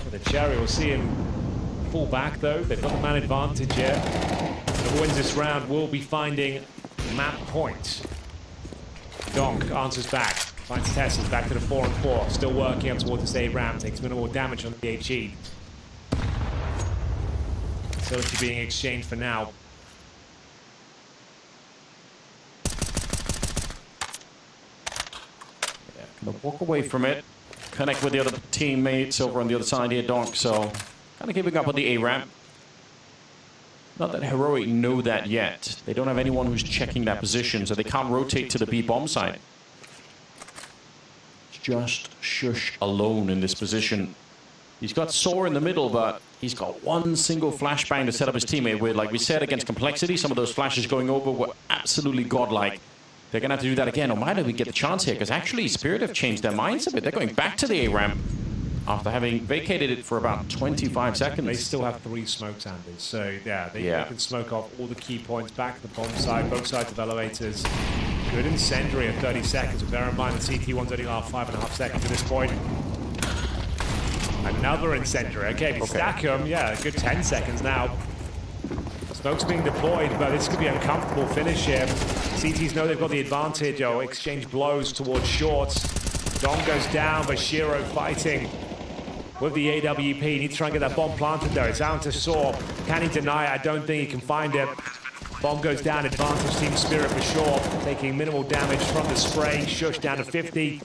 with a cherry. We'll see him fall back, though. They've got the man advantage here. Whoever wins this round will be finding map points. Donk answers back. Finds Teslas back to the 4 and 4. Still working up towards this A ramp. Takes minimal damage on the HE. Facility being exchanged for now. Yeah, gonna walk away from it. Connect with the other teammates over on the other side here, Donk. So kind of giving up on the A ramp. Not that Heroic know that yet. They don't have anyone who's checking that position, so they can't rotate to the B bomb side. Just Shush alone in this position. He's got Saw in the middle, but he's got one single flashbang to set up his teammate with. Like we said, against Complexity, some of those flashes going over were absolutely godlike. They're going to have to do that again, or might we get the chance here? Because actually, Spirit have changed their minds a bit. They're going back to the A ramp after having vacated it for about 25 seconds. They still have 3 smokes, Anders. So yeah, they can smoke off all the key points back to the bomb side, both sides of elevators. Good incendiary at 30 seconds, but bear in mind the CT1's only last 5.5 seconds at this point. Another incendiary. Okay, if you stack them, yeah, a good 10 seconds now. Smoke's being deployed, but this could be a comfortable finish here. CTs know they've got the advantage. Oh, exchange blows towards shorts. Dom goes down, but Shiro fighting with the AWP. Needs to try and get that bomb planted though. It's down to Saw. Can he deny it? I don't think he can find it. Bomb goes down, advantage Team Spirit for sure. Taking minimal damage from the spray. Shush down to 50.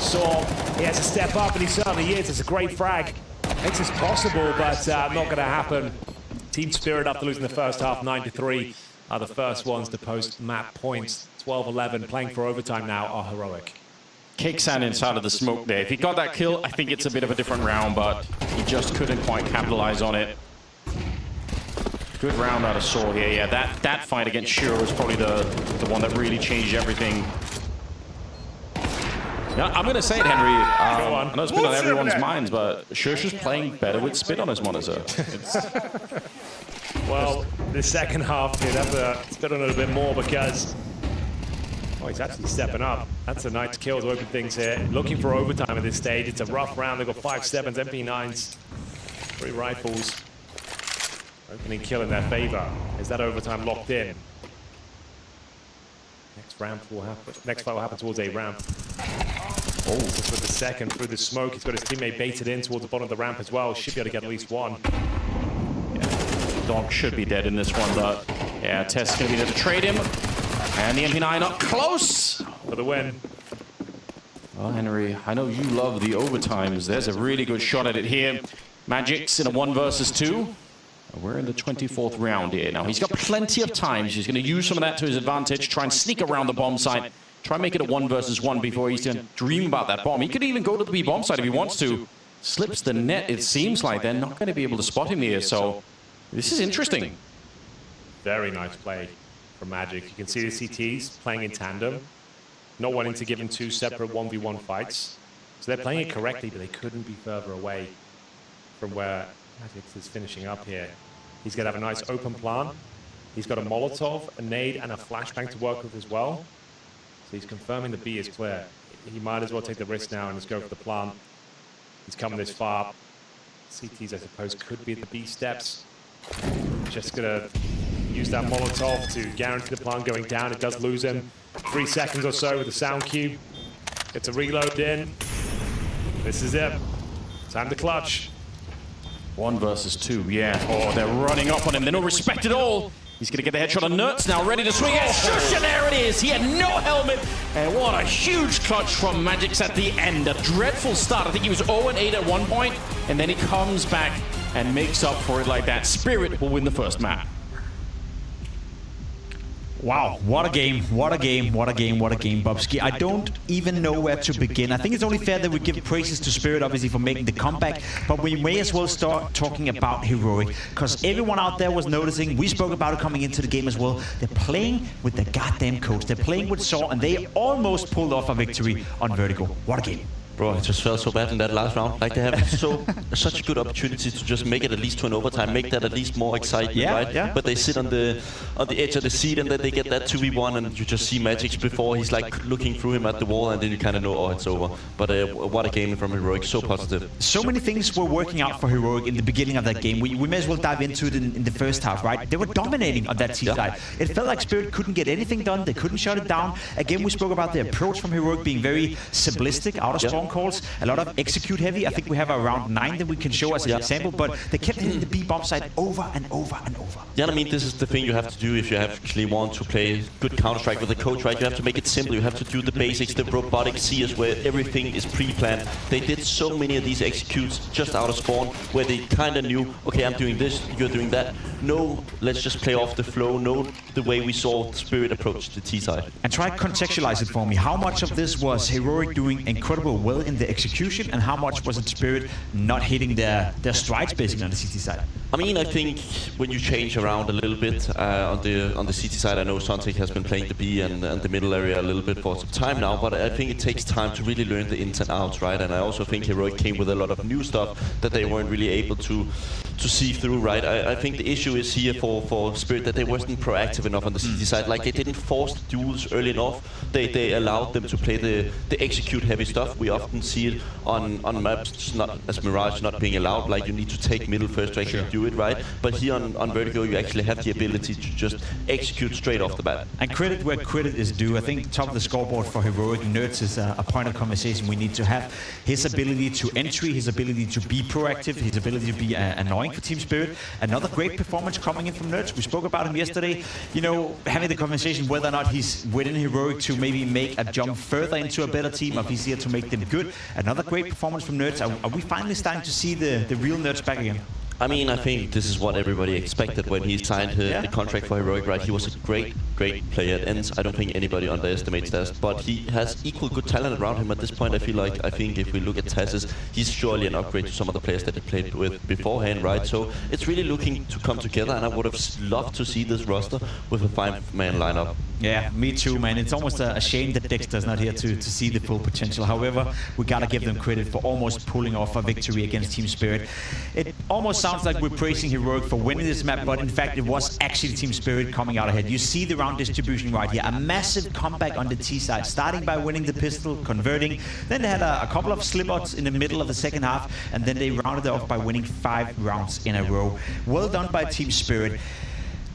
Saw, he has to step up, and he certainly is. It's a great frag. Makes this possible, but not going to happen. Team Spirit, after losing the first half 9-3, are the first ones to post map points. 12-11, playing for overtime now, are Heroic. Kixan inside of the smoke there. If he got that kill, I think it's a bit of a different round, but he just couldn't quite capitalize on it. Good round out of Saw here. Yeah, that fight against Shiro was probably the one that really changed everything. Yeah, I'm going to say it, Henry. I know it's been on everyone's minds, but Shush is playing better with Spit on his monitor. Well, the second half did have to spit on it a bit more because he's actually stepping up. That's a nice kill to open things here. Looking for overtime at this stage. It's a rough round. They've got 5.7s, MP9s, 3 rifles. Opening kill in their favor. Is that overtime locked in? Next fight will happen towards A ramp. Oh, just with the second through the smoke. He's got his teammate baited in towards the bottom of the ramp as well. Should be able to get at least one. Yeah, Donk should be dead in this one, but yeah, Tess is going to be there to trade him. And the MP9 up close for the win. Well, Henry, I know you love the overtimes. There's a really good shot at it here. Magic's in a 1 versus 2. We're in the 24th round here. Now, he's got plenty of time. He's going to use some of that to his advantage, try and sneak around the bomb site, try and make it a 1 versus 1 before he's going to dream about that bomb. He could even go to the B bomb site if he wants to. Slips the net, it seems like. They're not going to be able to spot him here, so this is interesting. Very nice play from Magic. You can see the CTs playing in tandem, not wanting to give him 2 separate 1v1 fights. So they're playing it correctly, but they couldn't be further away from where Magic is finishing up here. He's going to have a nice open plan. He's got a Molotov, a nade, and a flashbang to work with as well. So he's confirming the B is clear. He might as well take the risk now and just go for the plan. He's coming this far. CTs, I suppose, could be at the B steps. Just going to use that Molotov to guarantee the plan going down. It does lose him. 3 seconds or so with the sound cue. Gets a reload in. This is it. Time to clutch. 1 versus 2, yeah. Oh, they're running up on him. They're no respect at all. He's going to get the headshot on Nertz now, ready to swing it. Shush, and there it is. He had no helmet. And what a huge clutch from Magix at the end. A dreadful start. I think he was 0-8 at one point, and then he comes back and makes up for it like that. Spirit will win the first map. Wow, what a game, what a game, what a game, what a game, Bobski. I don't even know where to begin. I think it's only fair that we give praises to Spirit, obviously, for making the comeback, but we may as well start talking about Heroic, because everyone out there was noticing, we spoke about it coming into the game as well, they're playing with the goddamn coach, they're playing with Saw, and they almost pulled off a victory on Vertigo. What a game. Bro, I just felt so bad in that last round. Like, they have such a good opportunity to just make it at least to an overtime, make that at least more exciting, right? Yeah. But they sit on the edge of the seat, and then they get that 2v1, and you just see Magix before he's like looking through him at the wall, and then you kind of know, oh, it's over. But what a game from Heroic, so positive. So many things were working out for Heroic in the beginning of that game. We may as well dive into it in the first half, right? They were dominating on that T side. It felt like Spirit couldn't get anything done. They couldn't shut it down. Again, we spoke about the approach from Heroic being very simplistic, out of strong calls, a lot of execute heavy. I think we have around 9 that we can show as an example, but they kept hitting the B bomb side over and over and over. Yeah, I mean, this is the thing you have to do if you actually want to play good Counter-Strike with a coach, right? You have to make it simple. You have to do the basics, the robotic CS where everything is pre-planned. They did so many of these executes just out of spawn where they kind of knew, okay, I'm doing this, you're doing that. No, let's just play off the flow. No, the way we saw Spirit approach the T side. And try to contextualize it for me. How much of this was Heroic doing incredible well in the execution, and how much was it Spirit not hitting their strides basically on the CT side? I mean, I think when you change around a little bit on the CT side, I know Sontic has been playing the B and the middle area a little bit for some time now, but I think it takes time to really learn the ins and outs, right? And I also think Heroic came with a lot of new stuff that they weren't really able to see through, right? I think the issue is here for Spirit that they wasn't proactive enough on the CT side. Like, they didn't force the duels early enough. They allowed them to play the execute heavy stuff. We often see it on maps, not as Mirage not being allowed. Like, you need to take middle first to actually do it, right? But here on Vertigo, you actually have the ability to just execute straight off the bat. And credit where credit is due. I think top of the scoreboard for Heroic, Nertz is a point of conversation we need to have. His ability to entry, his ability to be proactive, his ability to be annoying for Team Spirit. Another great performance coming in from Nertz. We spoke about him yesterday. You know, having the conversation whether or not he's within Heroic to maybe make a jump further into a better team, or if he's here to make them good. Another great performance from Nertz. Are we finally starting to see the real Nertz back again? I mean, I think this is what everybody expected when he signed the contract for Heroic, right? He was a great player at ends. I don't think anybody underestimates that, but he has equal good talent around him at this point. I think if we look at TaZ's, he's surely an upgrade to some of the players that he played with beforehand, right? So it's really looking to come together, and I would have loved to see this roster with a 5-man lineup. Yeah, me too, man. It's almost a shame that Dexter's not here to see the full potential. However, we gotta give them credit for almost pulling off a victory against Team Spirit. It almost sounds like we're praising Heroic for winning this map, but in fact, it was actually Team Spirit coming out ahead. You see the round distribution right here. A massive comeback on the T side, starting by winning the pistol, converting. Then they had a couple of slip-outs in the middle of the second half, and then they rounded it off by winning 5 rounds in a row. Well done by Team Spirit.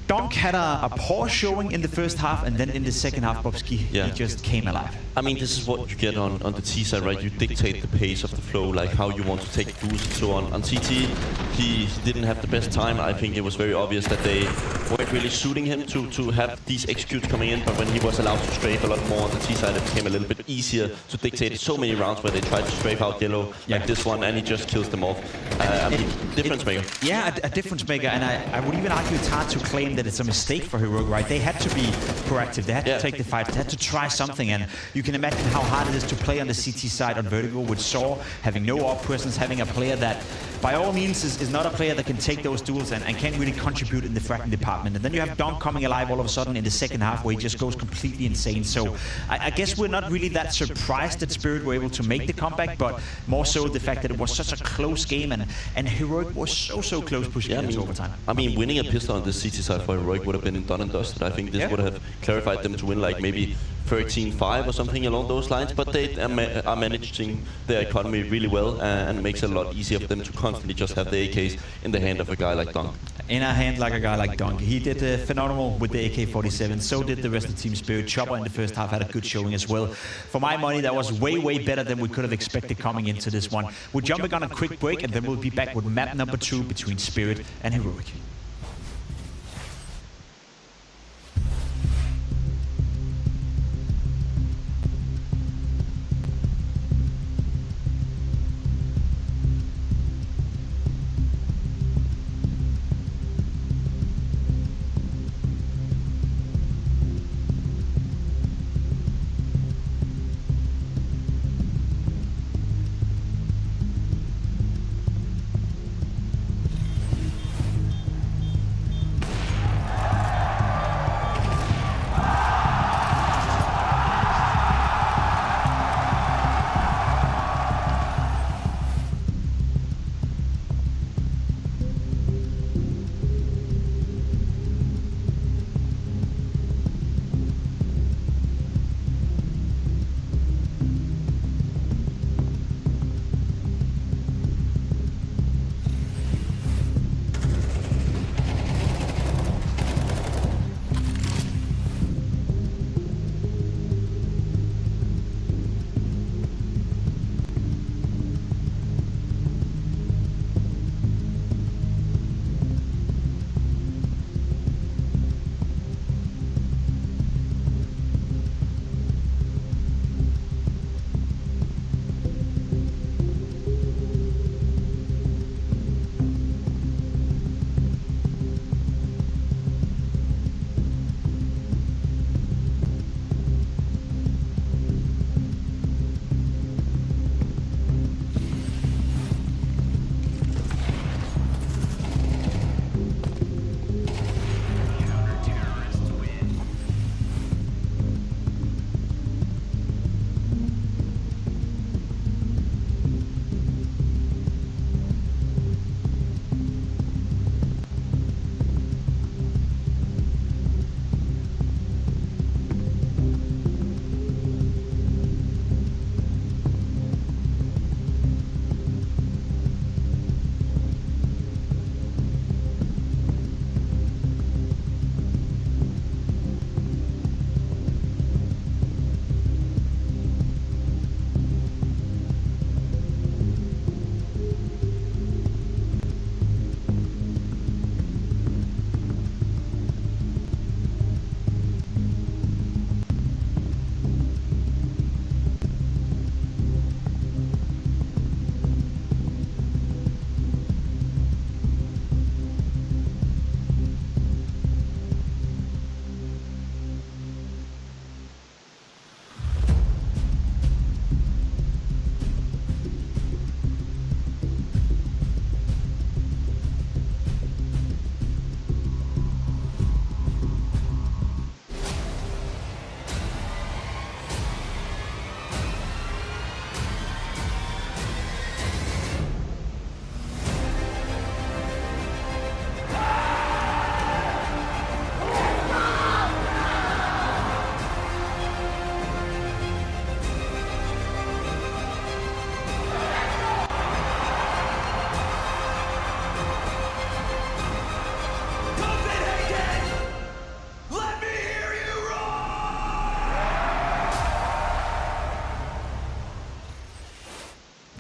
Donk had a poor showing in the first half, and then in the second half, Bobski, he just came alive. I mean, this is what you get on the T side, right? You dictate the pace of the flow, like how you want to take duels and so on. On CT, he didn't have the best time. I think it was very obvious that they weren't really suiting him to have these executes coming in, but when he was allowed to strafe a lot more on the T side, it became a little bit easier to dictate so many rounds where they tried to strafe out yellow like this one, and he just kills them off. I mean, difference maker. Yeah, a difference maker, and I would even argue it's hard to claim that it's a mistake for Heroic, right? They had to be proactive, they had to take the fight, they had to try something, and you can imagine how hard it is to play on the CT side on Vertigo with Saw having no off presence, having a player that by all means is not a player that can take those duels and can't really contribute in the fracking department. And then you have Donk coming alive all of a sudden in the second half where he just goes completely insane. So I guess we're not really that surprised that Spirit were able to make the comeback, but more so the fact that it was such a close game and Heroic was so close pushing it into overtime. I mean, winning a pistol on the CT side for Heroic would have been done and dusted. I think this would have clarified them to win like maybe 13-5 or something along those lines, but they are managing their economy really well and makes it a lot easier for them to constantly just have the AKs in the hand of a guy like Donk. In a hand like a guy like Donk. He did phenomenal with the AK-47, so did the rest of Team Spirit. Chopper in the first half had a good showing as well. For my money, that was way better than we could have expected coming into this one. We're jumping on a quick break, and then we'll be back with map number 2 between Spirit and Heroic.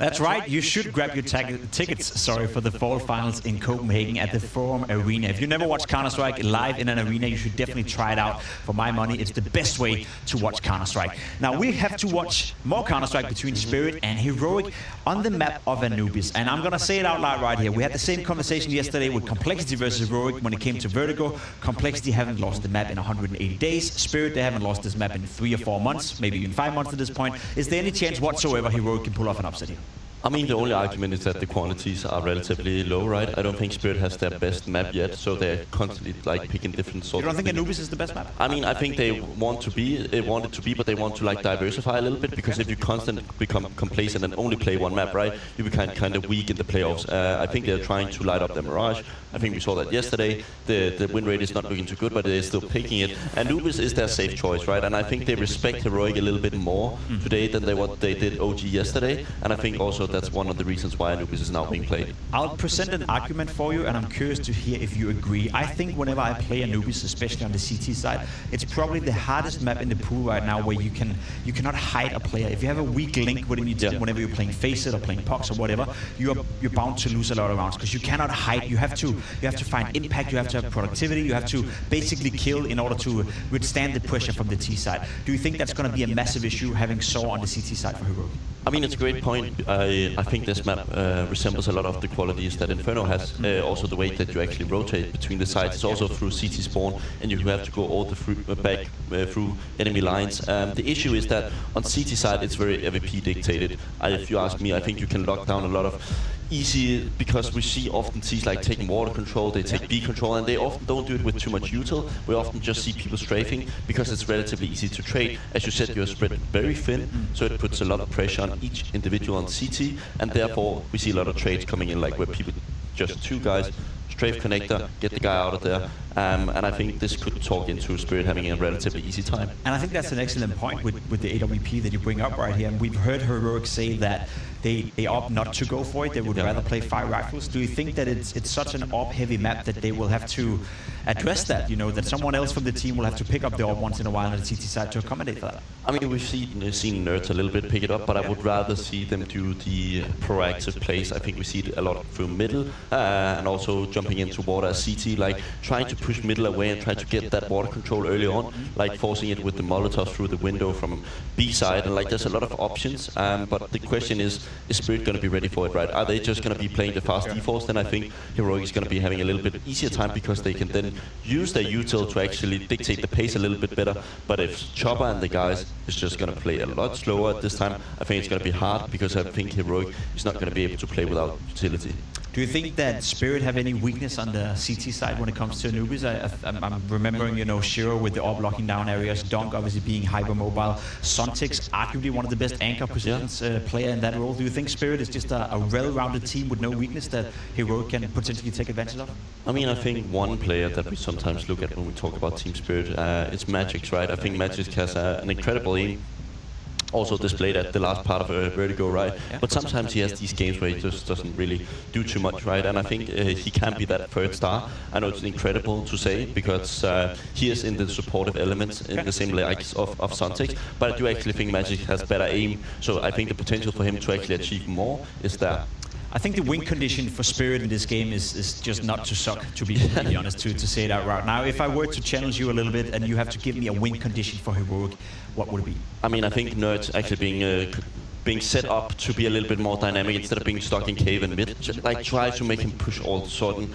That's right. You should grab your tickets, for the fall finals in Copenhagen at the Forum Arena. If you never watched Counter-Strike live in an arena, you should definitely try it out. For my money, it's the best way to watch Counter-Strike. Now, we have to watch more Counter-Strike between Spirit and Heroic on the map of Anubis. And I'm going to say it out loud right here. We had the same conversation yesterday with Complexity versus Heroic when it came to Vertigo. Complexity haven't lost the map in 180 days. Spirit, they haven't lost this map in 3 or 4 months, maybe even 5 months at this point. Is there any chance whatsoever Heroic can pull off an upset here? I mean, the only argument is that the quantities are relatively low, right? I don't think Spirit has their best map yet, so they're constantly like picking different sorts. You don't think Anubis is the best map? I mean, I think they want it to be, but they want to like diversify a little bit, because if you constantly become complacent and only play one map, right, you become kind of weak in the playoffs. I think they're trying to light up their Mirage. I think we saw that yesterday. The win rate is not looking too good, but they're still picking it. Anubis is their safe choice, right? And I think they respect Heroic a little bit more today than what they did OG yesterday. And I think also that's one of the reasons why Anubis is now being played. I'll present an argument for you, and I'm curious to hear if you agree. I think whenever I play Anubis, especially on the CT side, it's probably the hardest map in the pool right now, where you cannot hide a player. If you have a weak link within your team, whenever you're playing Faceit or playing Pox or whatever, you're bound to lose a lot of rounds, because you cannot hide. You have to find impact. You have to have productivity. You have to basically kill in order to withstand the pressure from the T side. Do you think that's going to be a massive issue having Saw on the CT side for Heroic? I mean, it's a great point. I think this map resembles a lot of the qualities that Inferno has. Also, the way that you actually rotate between the sides is also through CT spawn, and you have to go all the back through enemy lines. The issue is that on CT side, it's very AVP dictated. If you ask me, I think you can lock down a lot of easy, because we see often T's like taking water control, they take B control, and they often don't do it with too much util. We often just see people strafing, because it's relatively easy to trade. As you said, you're spread very thin, so it puts a lot of pressure on each individual on CT, and therefore we see a lot of trades coming in, like where people, just 2 guys, strafe connector, get the guy out of there. And I think this could talk into Spirit having a relatively easy time. And I think that's an excellent point with the AWP that you bring up right here. And we've heard Heroic say that they opt not to go for it. They would rather play 5 rifles. Do you think that it's such an AWP-heavy map that they will have to address that? You know, that someone else from the team will have to pick up the AWP once in a while on the CT side to accommodate for that? I mean, we've seen Nerds a little bit pick it up, but I would rather see them do the proactive plays. I think we see it a lot through middle, and also jumping into water as CT, like trying to push middle away and try to get that water control early on, like forcing it with the Molotov through the window from B side, and like there's a lot of options. But the question is Spirit going to be ready for it, right? Are they just going to be playing the fast defaults? Then I think Heroic is going to be having a little bit easier time, because they can then use their util to actually dictate the pace a little bit better. But if Chopper and the guys is just going to play a lot slower at this time, I think it's going to be hard, because I think Heroic is not going to be able to play without utility. Do you think that Spirit have any weakness on the CT side when it comes to Anubis? I'm remembering, you know, Shiro with the AWP locking down areas, Dunk obviously being hypermobile, Sontix arguably one of the best anchor positions player in that role. Do you think Spirit is just a well-rounded team with no weakness that Heroic can potentially take advantage of? I mean, I think one player that we sometimes look at when we talk about Team Spirit, it's Magix, right? I think Magix has an incredible aim. Also displayed at the last part of Vertigo, right? But sometimes he has these games where he just doesn't really do too much, right? And I think he can be that 3rd star. I know it's incredible to say, because he is in the supportive elements in the same likes of Sontix, but I do actually think Magix has better aim, so I think the potential for him to actually achieve more is there. I think the win condition for Spirit in this game is just not to suck, to be completely honest, to say that right now. If I were to challenge you a little bit and you have to give me a win condition for Heroic, what would it be? I mean, I think Nerds actually being set up to be a little bit more dynamic instead of being stuck in cave and mid. Just, like, try to make him push all of a sudden,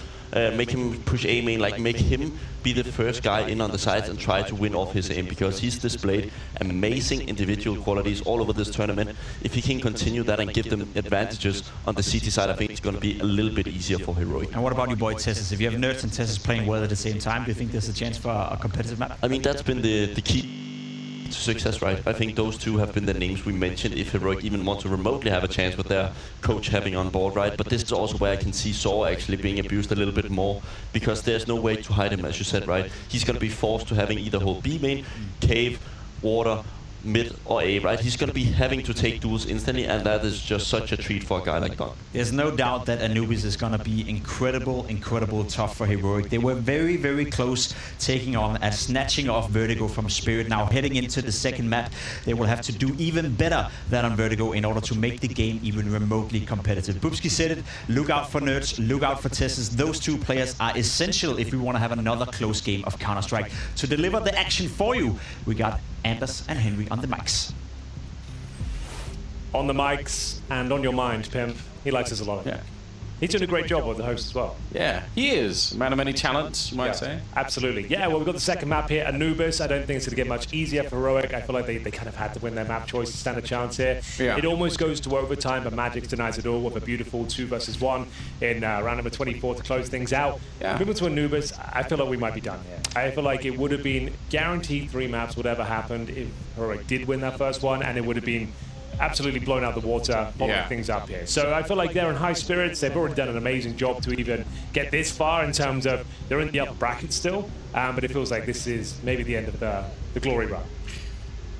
make him push A main, like make him be the first guy in on the sides and try to win off his aim, because he's displayed amazing individual qualities all over this tournament. If he can continue that and give them advantages on the CT side, I think it's going to be a little bit easier for Heroic. And what about you, boy, Tessus? If you have Nerds and Tessus playing well at the same time, do you think there's a chance for a competitive map? I mean, that's been the key to success, right? I think those two have been the names we mentioned if Heroic even want to remotely have a chance with their coach having on board, right? But this is also where I can see Saw actually being abused a little bit more, because there's no way to hide him, as you said, right? He's going to be forced to having either hold B main, cave, water, mid or A, right? He's going to be having to take duels instantly, and that is just such a treat for a guy like Doc. There's no doubt that Anubis is going to be incredible tough for Heroic. They were very close taking on and snatching off Vertigo from Spirit. Now heading into the second map, they will have to do even better than on Vertigo in order to make the game even remotely competitive. Bubsky said it, look out for Nerds, look out for Tessus. Those two players are essential if we want to have another close game of Counter-Strike. To deliver the action for you, we got Anders and Henry on the mics. On the mics and on your mind, Pimp. He likes us a lot. Yeah. He's doing a great job with the host as well. Yeah, he is. Man of many talents, you might say. Absolutely. Yeah, well, we've got the second map here, Anubis. I don't think it's going to get much easier for Heroic. I feel like they kind of had to win their map choice to stand a chance here. Yeah. It almost goes to overtime, but Magic denies it all with a beautiful 2 versus 1 in round number 24 to close things out. Yeah. Moving to Anubis, I feel like we might be done here. I feel like it would have been guaranteed 3 maps, whatever happened, if Heroic did win that first one, and it would have been absolutely blown out the water, following things up here. So I feel like they're in high spirits. They've already done an amazing job to even get this far in terms of they're in the upper bracket still, but it feels like this is maybe the end of the glory run.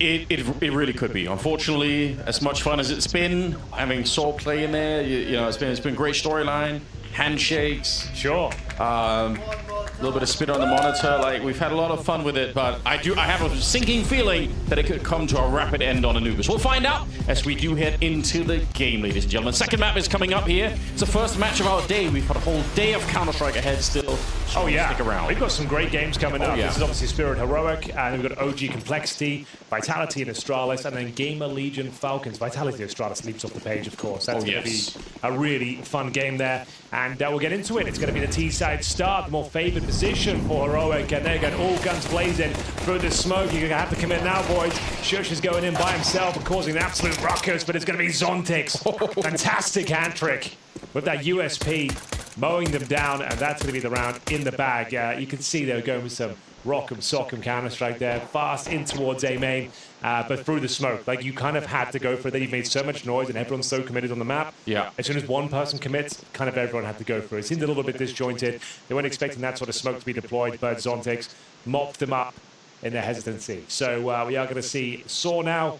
It really could be. Unfortunately, as much fun as it's been, having Saw play in there, you know, it's been great storyline, handshakes. Sure. A little bit of spit on the monitor. Like, we've had a lot of fun with it, but I have a sinking feeling that it could come to a rapid end on Anubis. We'll find out as we do head into the game, ladies and gentlemen. Second map is coming up here. It's the first match of our day. We've got a whole day of Counter-Strike ahead still. So stick around. We've got some great games coming up. Yeah. This is obviously Spirit Heroic, and we've got OG Complexity, Vitality and Astralis, and then Gamer Legion Falcons. Vitality and Astralis leaps off the page, of course. That's going to be a really fun game there. And we'll get into it. It's going to be the T-side start, the more favored position for Heroic, and they're going all guns blazing through the smoke. You're going to have to commit now, boys. Shush is going in by himself and causing an absolute ruckus, but it's going to be Zontix. Fantastic hand trick with that USP, mowing them down, and that's going to be the round in the bag. You can see they're going with some rock'em sock'em Counter-Strike there, fast in towards A main, but through the smoke. Like, you kind of had to go for it. You've made so much noise and everyone's so committed on the map. Yeah. As soon as one person commits, kind of everyone had to go for it. It seemed a little bit disjointed. They weren't expecting that sort of smoke to be deployed, but Zontix mopped them up in their hesitancy. So we are going to see Saw now,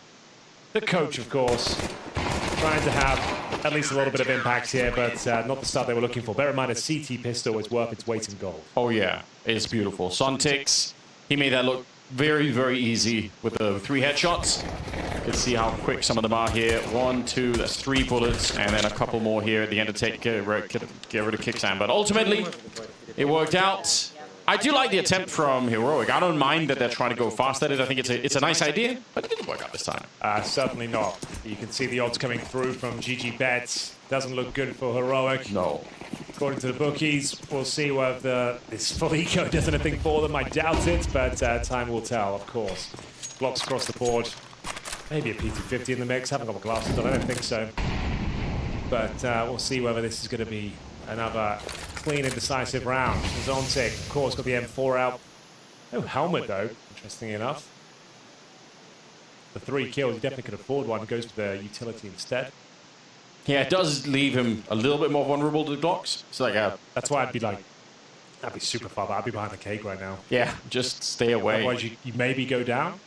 the coach, of course, trying to have at least a little bit of impact here, but not the start they were looking for. Bear in mind, a CT pistol is worth its weight in gold. Oh yeah, it's beautiful. Zontix, he made that look very easy with the 3 headshots. You can see how quick some of them are here. 1, 2, that's 3 bullets, and then a couple more here at the end to get rid of Kickstand. But ultimately, it worked out. I do like the attempt from Heroic. I don't mind that they're trying to go fast at it. I think it's a nice idea, but it didn't work out this time. Certainly not. You can see the odds coming through from GG Doesn't look good for Heroic. No. According to the bookies, we'll see whether this full eco does anything for them. I doubt it, but time will tell, of course. Blocks across the board. Maybe a PT50 in the mix. Haven't got my glasses on, I don't think so. But we'll see whether this is going to be another clean and decisive round. Zontix, of course, got the M4 out. No helmet, though, interestingly enough. The 3 kills, he definitely could afford one. Goes for the utility instead. Yeah, it does leave him a little bit more vulnerable to the Glocks. It's like a... That's why I'd be like, that'd be super far, but I'd be behind the cake right now. Yeah, just stay away. Otherwise, you maybe go down,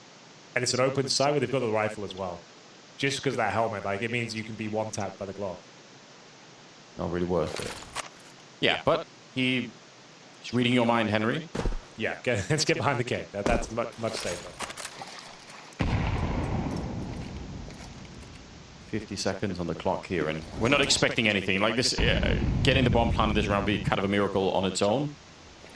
and it's an open sight where they've got the rifle as well. Just because of that helmet, like, it means you can be one-tapped by the Glock. Not really worth it. Yeah, but he's reading your mind, Henry. Yeah, let's get behind the cake. That's much safer. 50 seconds on the clock here, and we're not expecting anything like this. Getting the bomb planted this round would be kind of a miracle on its own.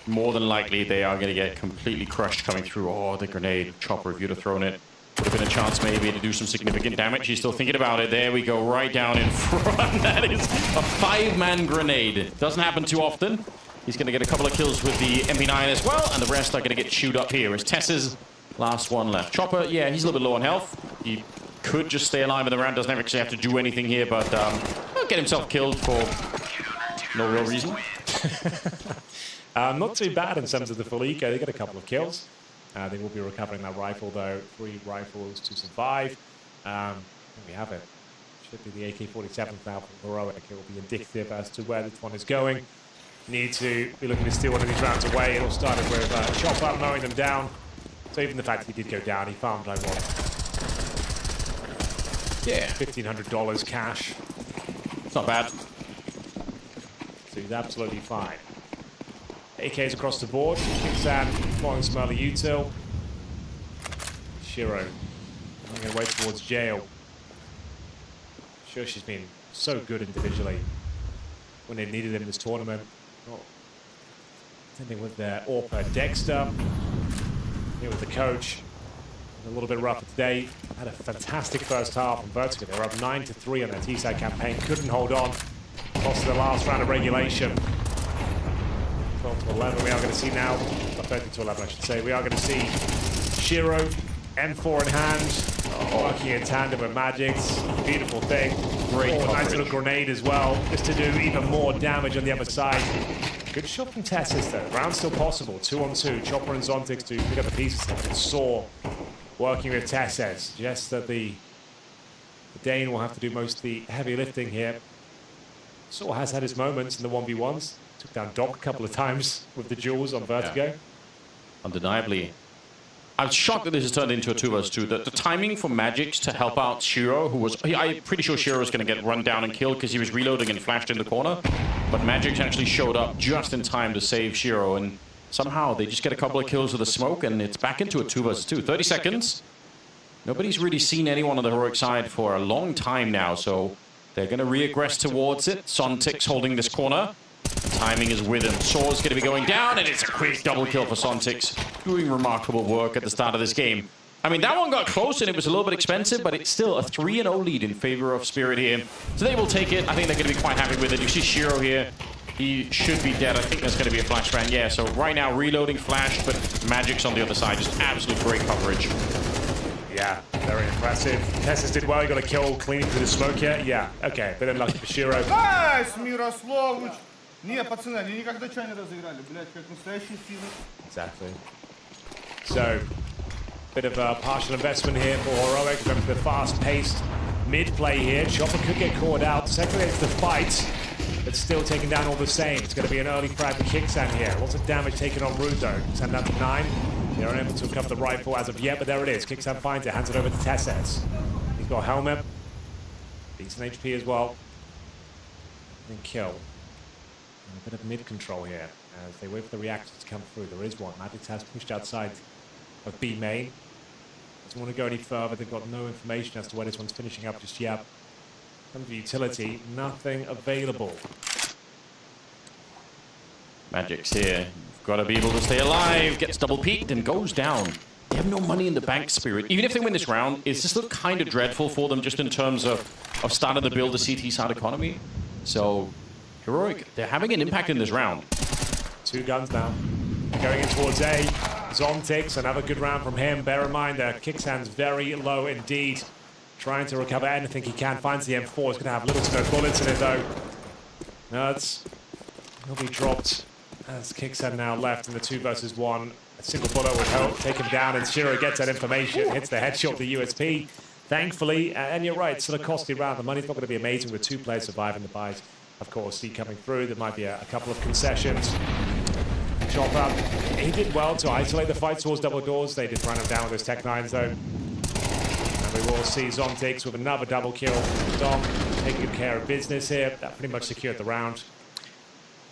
More than likely, they are going to get completely crushed coming through. Oh, the grenade chopper, if you'd have thrown it, would have been a chance maybe to do some significant damage. He's still thinking about it. There we go, right down in front. That is a 5-man grenade. Doesn't happen too often. He's going to get a couple of kills with the MP9 as well, and the rest are going to get chewed up here. As Tess's last one left. Chopper, yeah, he's a little bit low on health. He could just stay alive in the round. Doesn't actually have to do anything here, but he'll get himself killed for no real reason. Not too bad in terms of the full eco. They got a couple of kills. They will be recovering that rifle, though. 3 rifles to survive. There we have it. Should be the AK-47 now for Heroic. It will be indicative as to where this one is going. Need to be looking to steal one of these rounds away. It all started with Chopper mowing them down. So even the fact that he did go down, he farmed like one. Yeah. $1,500 cash. It's not bad. So he's absolutely fine. AKs across the board. Kicksan flying some early util. Shiro running away towards jail. Sure, she's been so good individually when they needed him in this tournament. Same thing with their Orpa Dexter. Here with the coach. A little bit rougher today. Had a fantastic first half from Vertigo. They were up 9-3 on their T-side campaign. Couldn't hold on. Lost to the last round of regulation. 12-11. We are going to see now, or 13-11 I should say. We are going to see Shiro, M4 in hand, working in tandem with Magix. Beautiful thing. Great nice little grenade as well, just to do even more damage on the other side. Good shot from Tessis though. Round's still possible. 2-on-2. Chopper and Zontix to pick up the pieces. And Saw working with Tessis. Just that the Dane will have to do most of the heavy lifting here. Saw has had his moments in the 1v1s. Took down Doc a couple of times with the duels on Vertigo. Yeah. Undeniably. I'm shocked that this has turned into a 2v2. The timing for Magix to help out Shiro, who was... I'm pretty sure Shiro was going to get run down and killed because he was reloading and flashed in the corner. But Magix actually showed up just in time to save Shiro. And somehow they just get a couple of kills with the smoke and it's back into a 2v2. 30 seconds. Nobody's really seen anyone on the heroic side for a long time now. So they're going to re-aggress towards it. Sontix holding this corner. Timing is with him. Saw's going to be going down, and it's a quick double kill for Sontix. Doing remarkable work at the start of this game. I mean, that one got close, and it was a little bit expensive, but it's still a 3-0 lead in favor of Spirit here. So they will take it. I think they're going to be quite happy with it. You see Shiro here. He should be dead. I think there's going to be a flashbang. Yeah, so right now, reloading, flash, but Magic's on the other side. Just absolute great coverage. Yeah, very impressive. Tessis did well. He got a kill cleaning through the smoke here. Yeah, okay. But then lucky for Shiro. Nice, Miroslavovic! Не, пацаны, они никогда чай не разыграли, блядь, как настоящие финны. Exactly. So, bit of a partial investment here for Heroic. Going for the fast-paced mid-play here. Chopper could get caught out. Second, it's the fight, but still taken down all the same. It's going to be an early frag for Kicksan here. Lots of damage taken on Root, though. Kicksan down to 9. They're unable to recover the rifle as of yet, but there it is. Kicksan finds it, hands it over to Tesses. He's got a helmet. Decent HP as well. And kill. And a bit of mid-control here as they wait for the reactors to come through. There is one. Magix has pushed outside of B main. Doesn't want to go any further. They've got no information as to where this one's finishing up just yet. Come to utility, nothing available. Magic's here. You've got to be able to stay alive. Gets double peaked and goes down. They have no money in the bank, Spirit. Even if they win this round, it's just look kind of dreadful for them just in terms of starting to build a CT side economy. So... Heroic, they're having an impact in this round. 2 guns now. Going in towards A. Zontix, another good round from him. Bear in mind that Kicksan's very low indeed. Trying to recover anything he can. Finds the M4. It's going to have little to no bullets in it though. Nuts. He'll be dropped as Kicksan now left in the 2 versus 1. A single bullet would help take him down, and Shiro gets that information. Hits the headshot of the USP. Thankfully, and you're right, it's sort of costly round. The money's not going to be amazing with 2 players surviving the buys. Of course, C coming through. There might be a couple of concessions. Chop up. He did well to isolate the fight towards double doors. They did run him down with those Tech 9s, though. And we will see Zontix with another double kill. Dom taking good care of business here. That pretty much secured the round.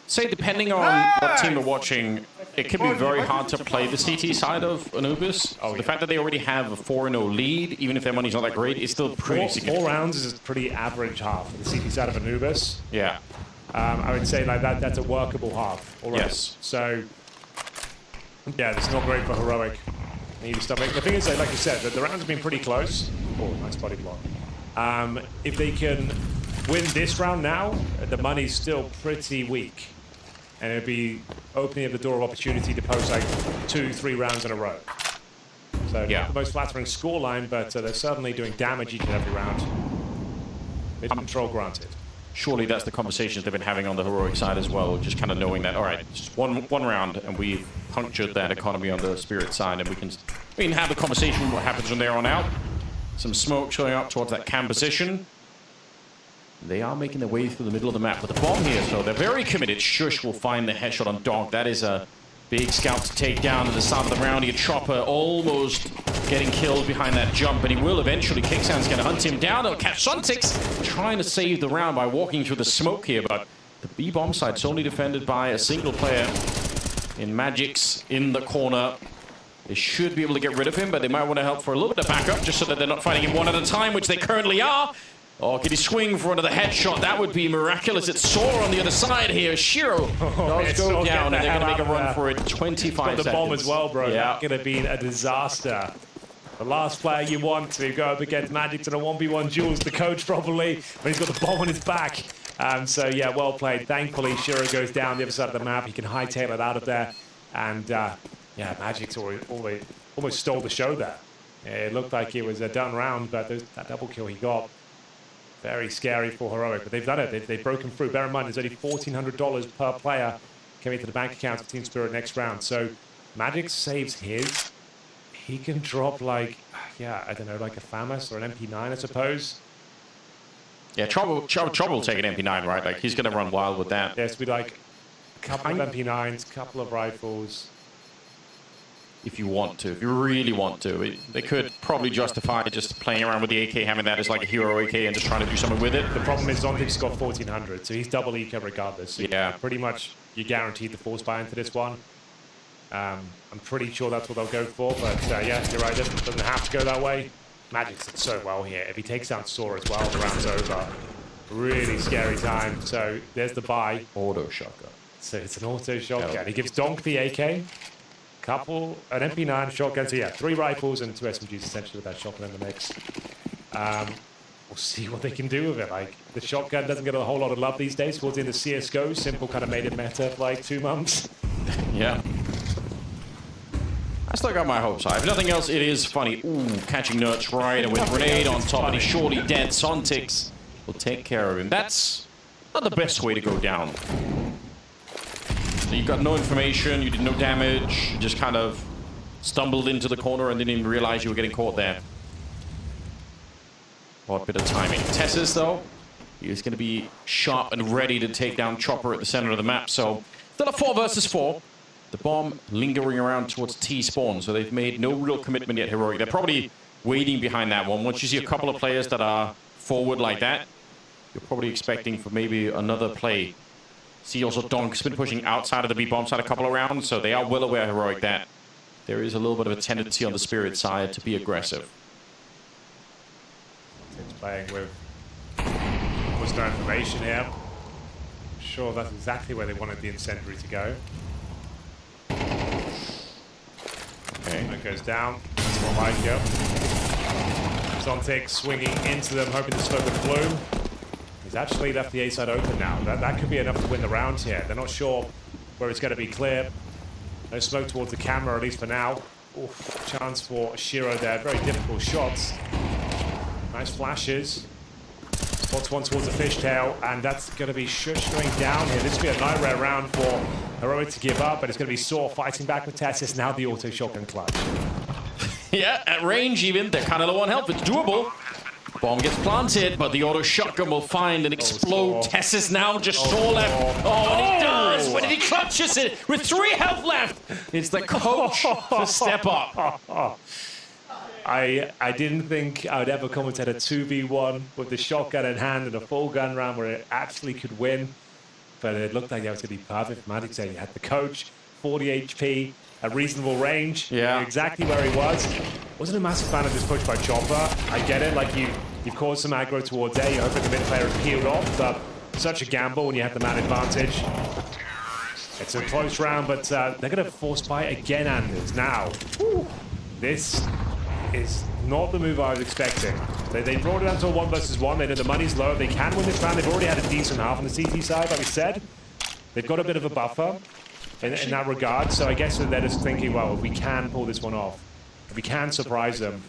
Say, depending on what team you're watching, it can be very hard to play the CT side of Anubis. The fact that they already have a 4-0 lead, even if their money's not that great, is still pretty significant. 4 rounds is a pretty average half for the CT side of Anubis. Yeah. I would say like that's a workable half already. Yes. So, yeah, it's not great for Heroic. They need to stop it. The thing is, like you said, the rounds have been pretty close. Oh, nice body block. If they can win this round now, the money's still pretty weak. And it'd be opening up the door of opportunity to post like 2-3 rounds in a row. So not the most flattering scoreline, but they're certainly doing damage each and every round. Mid control granted. Surely that's the conversations they've been having on the Heroic side as well, just kind of knowing that, all right, just one round, and we've punctured that economy on the Spirit side, and we can have the conversation what happens from there on out. Some smoke showing up towards that cam position. They are making their way through the middle of the map with the bomb here, so they're very committed. Shush will find the headshot on Dog. That is a big scout to take down at the start of the round. Your Chopper almost getting killed behind that jump, and he will eventually. Kicksound's going to hunt him down. They'll catch Sontix trying to save the round by walking through the smoke here, but the B-bomb site's only defended by a single player in Magix in the corner. They should be able to get rid of him, but they might want to help for a little bit of backup, just so that they're not fighting him one at a time, which they currently are. Oh, can he swing for another headshot? That would be miraculous. It's Sora on the other side here. Shiro does go down, and they're going to make a run for it. 25 seconds. The bomb as well, bro. Yeah. That could have been a disaster. The last player you want to go up against Magix in a 1v1 duels, the coach probably, but he's got the bomb on his back. So, yeah, well played. Thankfully, Shiro goes down the other side of the map. He can hightail it out of there. And, yeah, Magix almost stole the show there. It looked like it was a done round, but that double kill he got, very scary for Heroic. But they've done it. They've broken through. Bear in mind, there's only $1,400 per player coming to the bank account of Team Spirit next round. So Magix saves his. He can drop like, yeah, I don't know, like a FAMAS or an MP9, I suppose. Yeah, Trouble will take an MP9, right? Like, he's going to run wild with that. Yes, be like a couple of MP9s, a couple of rifles. If you want to, if you really want to. They could probably justify just playing around with the AK, having that as like a hero AK and just trying to do something with it. The problem is Zontix's got 1,400, so he's double eco regardless. So yeah. Pretty much you're guaranteed the force buy into this one. I'm pretty sure that's what they'll go for, but yeah, you're right, it doesn't have to go that way. Magix did so well here. If he takes down Sora as well, the round's over. Really scary time. So there's the buy. Auto shotgun. So it's an auto shotgun. He gives Donk the AK. An MP9 shotgun, so yeah, 3 rifles and 2 SMGs essentially with that shotgun in the mix. We'll see what they can do with it. Like, the shotgun doesn't get a whole lot of love these days. Towards the end of CSGO, Simple kind of made it meta for like 2 months. Yeah. I still got my hopes high. If nothing else, it is funny. Ooh, catching Nurch right, and with grenade on top, and he's surely dead. Sontix will take care of him. That's not the best way to go down. So you got no information, you did no damage, you just kind of stumbled into the corner and didn't even realize you were getting caught there. What bit of timing. Tessus, though, he is going to be sharp and ready to take down Chopper at the center of the map. So still a 4 versus 4. The bomb lingering around towards T spawn, so they've made no real commitment yet, Heroic. They're probably waiting behind that one. Once you see a couple of players that are forward like that, you're probably expecting for maybe another play. See also Donk's been pushing outside of the B-bomb side a couple of rounds, so they are well aware, Heroic, that there is a little bit of a tendency on the Spirit side to be aggressive. It's playing with almost no information here. I'm sure that's exactly where they wanted the incendiary to go. Okay. That goes down. That's more like it. Zontix swinging into them, hoping to smoke with Bloom. He's actually left the A side open now. That could be enough to win the round here. They're not sure where it's going to be clear. No smoke towards the camera, at least for now. Oof, chance for Shiro there. Very difficult shots. Nice flashes. Spots one towards the fishtail, and that's going to be Shush going down here. This will be a nightmare round for Heroic to give up, but it's going to be Saw fighting back with Tessus. Now the auto shotgun clutch. Yeah, at range even, they're kind of low on health. It's doable. Bomb gets planted, but the auto shotgun will find and explode. Tessus now just Saw left. Oh, and he does! When he clutches it with 3 health left! It's the coach to step up. I didn't think I would ever commentate a 2v1 with the shotgun in hand and a full gun round where it actually could win. But it looked like that was going to be perfect. Magix said he had the coach, 40 HP, a reasonable range. Yeah. Exactly where he was. Wasn't a massive fan of this push by Chopper. I get it, like you've caused some aggro towards A. You're hoping the mid player is peeled off, but such a gamble when you have the man advantage. It's a close round, but they're going to force buy again, Anders. Now, this is not the move I was expecting. They brought it down to a 1 versus 1. They know the money's low. They can win this round. They've already had a decent half on the CT side, like we said. They've got a bit of a buffer in that regard. So I guess they're just thinking, well, if we can pull this one off, if we can surprise them,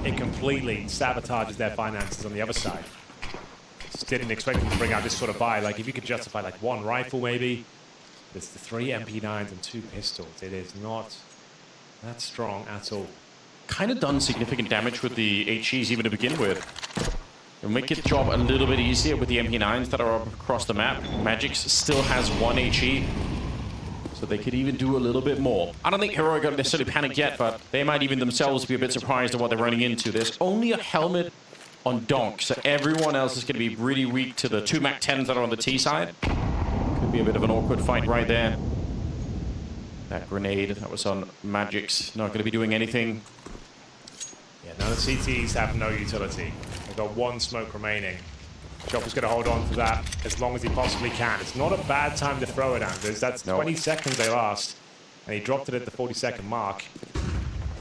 it completely sabotages their finances on the other side. Just didn't expect them to bring out this sort of buy. Like, if you could justify like 1 rifle maybe, there's the 3 MP9s and 2 pistols. It is not that strong at all. Kind of done significant damage with the HEs even to begin with. It'll make the job a little bit easier with the MP9s that are up across the map. Magix still has 1 HE. So they could even do a little bit more. I don't think Heroic are necessarily panicked yet, but they might even themselves be a bit surprised at what they're running into. There's only a helmet on Donk, so everyone else is going to be really weak to the 2 Mac 10s that are on the T side. Could be a bit of an awkward fight right there. That grenade that was on Magic's not going to be doing anything. Yeah, none of the CTs have no utility. They've got 1 smoke remaining. Chopper's going to hold on to that as long as he possibly can. It's not a bad time to throw it, Anders. That's 20 seconds they last. And he dropped it at the 40-second mark.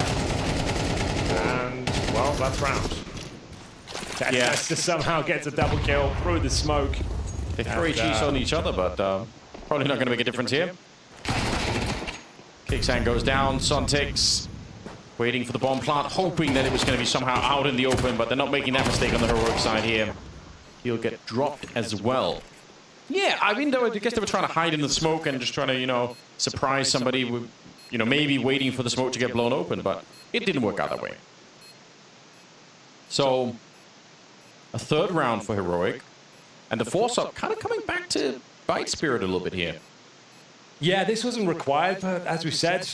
And, well, that's round. That's to somehow get a double kill through the smoke. They throw cheese on each other, but probably not going to make a difference here. Kicksand goes down. Sontics waiting for the bomb plant, hoping that it was going to be somehow out in the open, but they're not making that mistake on the Heroic side here. He'll get dropped as well. Yeah, I mean, I guess they were trying to hide in the smoke and just trying to, you know, surprise somebody with, you know, maybe waiting for the smoke to get blown open, but it didn't work out that way. So, a 3rd round for Heroic, and the force-up kind of coming back to bite Spirit a little bit here. Yeah, this wasn't required, but as we said,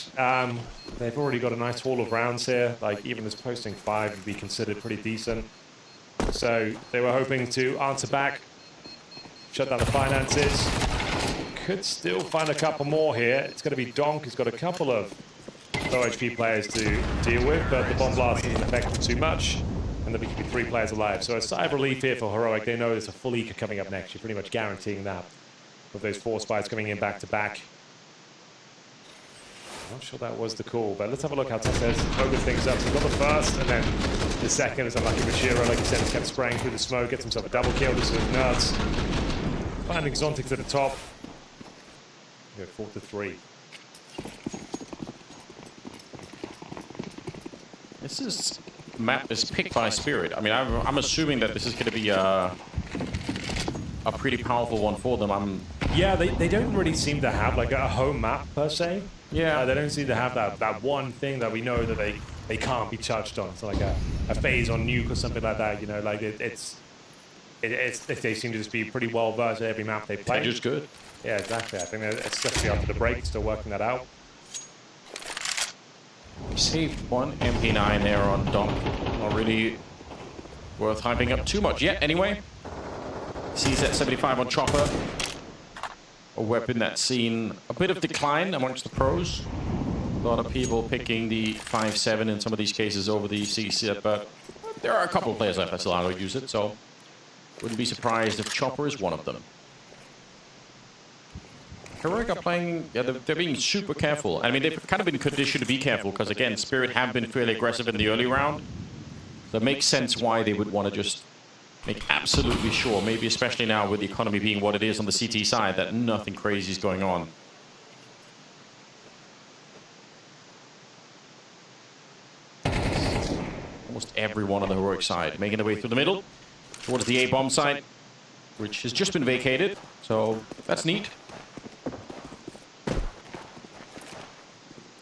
they've already got a nice haul of rounds here. Like, even as posting 5 would be considered pretty decent. So they were hoping to answer back, shut down the finances. Could still find a couple more here. It's going to be Donk, who's got a couple of low HP players to deal with, but the bomb blast doesn't affect them too much. And there'll be 3 players alive. So a sigh of relief here for Heroic. They know there's a full eco coming up next. You're pretty much guaranteeing that with those 4 spies coming in back to back. Not sure that was the call, but let's have a look how Tess open things up. So we've got the first, and then the second is unlucky Bashiro. Like you said, he's kept spraying through the smoke, gets himself a double kill. This is nuts. Finding Zontic to the top. Go 4-3. This map is picked by Spirit. I mean, I'm assuming that this is going to be a pretty powerful one for them. Yeah, they don't really seem to have like a home map per se. Yeah, they don't seem to have that one thing that we know that they can't be touched on. It's like a phase on nuke or something like that. You know, like they seem to just be pretty well versed at every map they play. They're just good. Yeah, exactly. I think especially after the break, still working that out. Saved 1 MP9 there on Donk. Not really worth hyping up too much yet. Anyway, CZ 75 on Chopper. A weapon that's seen a bit of decline amongst the pros. A lot of people picking the 5.7 in some of these cases over the CZ, but there are a couple of players left that still know how to use it, so wouldn't be surprised if Chopper is one of them. Heroic are playing, yeah, they're being super careful. I mean, they've kind of been conditioned to be careful because, again, Spirit have been fairly aggressive in the early round. So it makes sense why they would want to just make absolutely sure, maybe especially now with the economy being what it is on the CT side, that nothing crazy is going on. Almost everyone on the Heroic side making their way through the middle towards the A-bomb site, which has just been vacated, so that's neat.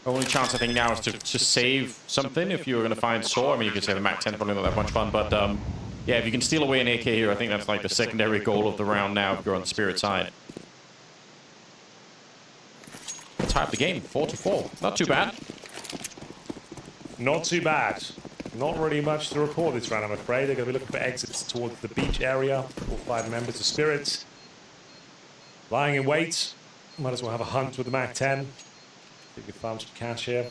Only chance I think now is to save something if you're going to find Saw. I mean, you can save a Mac 10, probably not that much fun, but yeah, if you can steal away an AK here, I think that's like the secondary goal of the round now if you're on the Spirit side. Tie up the game, 4-4. Not too bad. Not too bad. Not really much to report this round, I'm afraid. They're going to be looking for exits towards the beach area. All 5 members of Spirits lying in wait. Might as well have a hunt with the Mac 10. You can farm some cash here.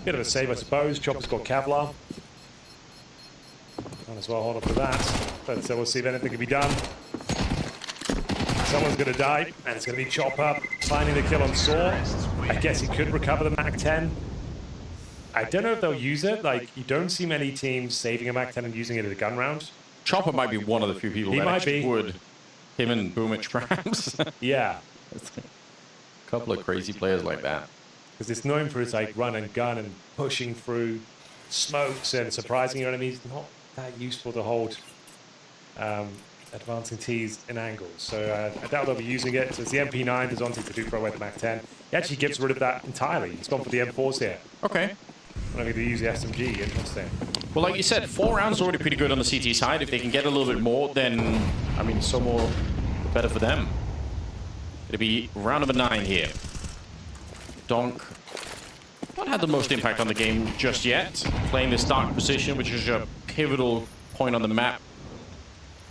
Bit of a save, I suppose. Chopper's got Kevlar. Might as well hold on to that. But we'll see if anything can be done. Someone's going to die, and it's going to be Chopper finding the kill on Saw. I guess he could recover the Mac 10. I don't know if they'll use it. Like, you don't see many teams saving a Mac 10 and using it as a gun round. Chopper might be one of the few people that actually would. Him and Boomich, perhaps. Yeah. A couple of crazy players like that. Because it's known for its like run and gun and pushing through smokes and surprising your enemies. Not that useful to hold advancing T's in angles. So I doubt they'll be using it. So it's the MP9 to Zontic to do throw away the Mac 10. He actually gets rid of that entirely. He's gone for the M4s here. Okay. I'm going to use the SMG. Interesting. Well, like you said, 4 rounds is already pretty good on the CT side. If they can get a little bit more, then, I mean, so more the better for them. It'll be round number 9 here. Donk not had the most impact on the game just yet. Playing this dark position, which is a pivotal point on the map.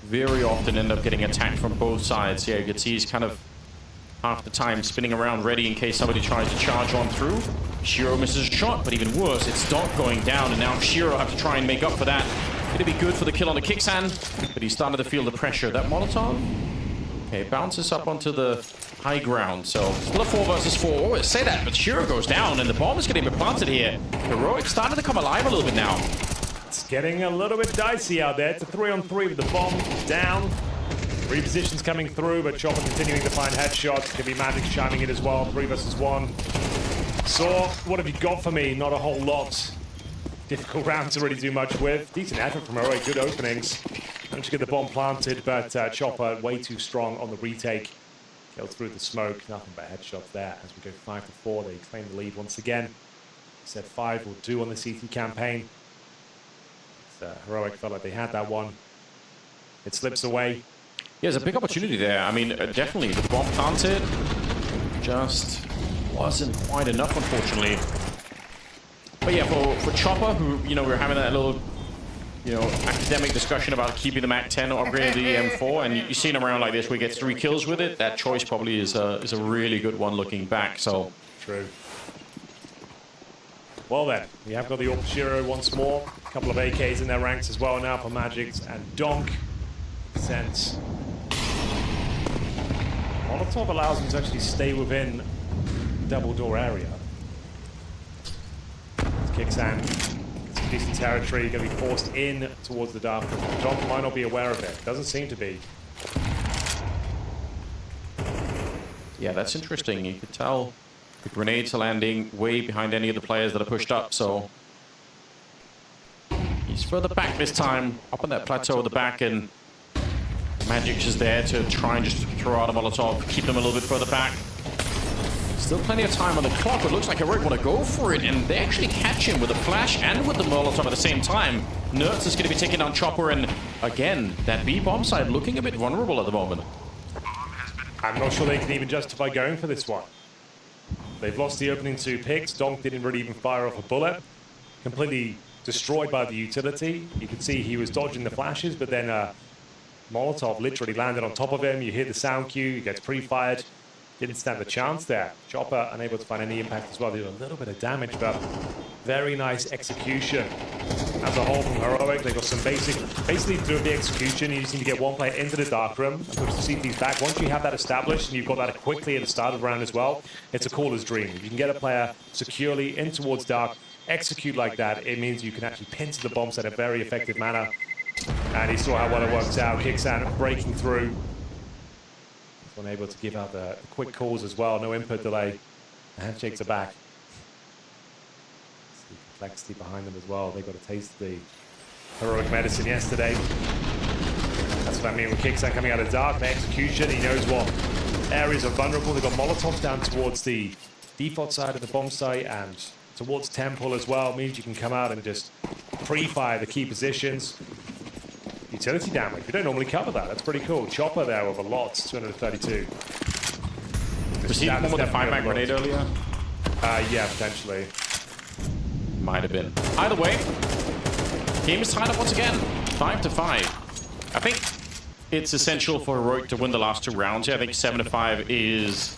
Very often end up getting attacked from both sides. Yeah, you can see he's kind of half the time spinning around ready in case somebody tries to charge on through. Shiro misses a shot, but even worse, it's Donk going down, and now Shiro have to try and make up for that. It'd be good for the kill on the kickstand, but he's starting to feel the pressure. That Molotov, okay, bounces up onto the high ground, so still a 4 versus 4. Oh, say that, but Shiro goes down, and the bomb is getting planted here. Heroic starting to come alive a little bit now. It's getting a little bit dicey out there. It's a 3-on-3 with the bomb down. Repositions coming through, but Chopper continuing to find headshots. Could be Magic chiming in as well. 3 versus 1. So, what have you got for me? Not a whole lot. Difficult round to really do much with. Decent effort from Heroic, good openings. Managed to get the bomb planted, but Chopper way too strong on the retake. Killed through the smoke, nothing but headshots there. As we go 5-4, they claim the lead once again. Said 5 will do on the CT campaign. Heroic felt like they had that one. It slips away. Yeah, there's a big opportunity there. I mean, definitely the bomb planted just wasn't quite enough, unfortunately. But yeah, for Chopper, who, you know, we were having that little, you know, academic discussion about keeping the Mac 10 or upgrading the M4, and you see him around like this where he gets 3 kills with it. That choice probably is a really good one looking back. So true. Well then, we have got the Orc Shiro once more. A couple of AKs in their ranks as well now for Magics and Donk. Sense. Molotov allows them to actually stay within double door area. Kicksand. Some decent territory, going to be forced in towards the dark room. Donk might not be aware of it. Doesn't seem to be. yeah, that's interesting. You could tell the grenades are landing way behind any of the players that are pushed up, so he's further back this time, up on that plateau at the back, and Magic's is there to try and just throw out a Molotov, keep them a little bit further back. Still plenty of time on the clock, but it looks like Heroic want to go for it, and they actually catch him with a flash and with the Molotov at the same time. Nerds is going to be taking down Chopper, and again, that B bomb side looking a bit vulnerable at the moment. I'm not sure they can even justify going for this one. They've lost the opening 2 picks. Donk didn't really even fire off a bullet. Completely destroyed by the utility. You can see he was dodging the flashes, but then Molotov literally landed on top of him. You hear the sound cue, he gets pre-fired. Didn't stand a chance there. Chopper unable to find any impact as well. They do a little bit of damage, but very nice execution. As a whole from Heroic, they got some basically through the execution, you just need to get one player into the darkroom and push the CTs back. Once you have that established, and you've got that quickly at the start of the round as well, it's a caller's dream. If you can get a player securely in towards dark, execute like that, it means you can actually pin to the bomb set in a very effective manner. And he saw how well it works out. Kickstand breaking through. Unable to give out the quick calls as well. No input delay. The handshakes are back. See the complexity behind them as well. They got a taste of the heroic medicine yesterday. That's what I mean with Kickstand coming out of dark. The execution, he knows what areas are vulnerable. They've got Molotovs down towards the default side of the bomb site and towards Temple as well. It means you can come out and just pre-fire the key positions. Utility damage. We don't normally cover that. That's pretty cool. Chopper there with a lot. 232. Was he the one with the 5-mag grenade earlier? Yeah, potentially. Might have been. Either way, game is tied up once again. 5-5. I think it's essential for Heroic to win the last 2 rounds here. I think 7-5 is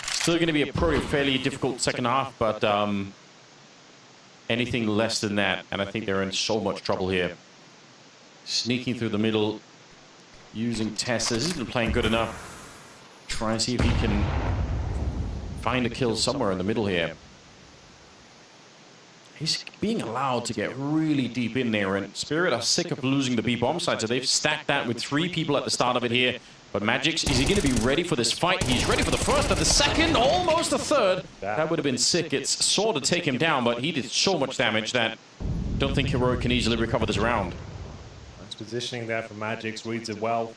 still going to be a pretty fairly difficult second half, but anything less than that, and I think they're in so much trouble here. Sneaking through the middle, using Teslas. He's been playing good enough. Try and see if he can find a kill somewhere in the middle here. He's being allowed to get really deep in there, and Spirit are sick of losing the B-bomb side, so they've stacked that with 3 people at the start of it here. But Magic's, is he going to be ready for this fight? He's ready for the first, and the second, almost the third. That would have been sick. It's sort of take him down, but he did so much damage that I don't think Heroic can easily recover this round. Positioning there for Magic's reads it well.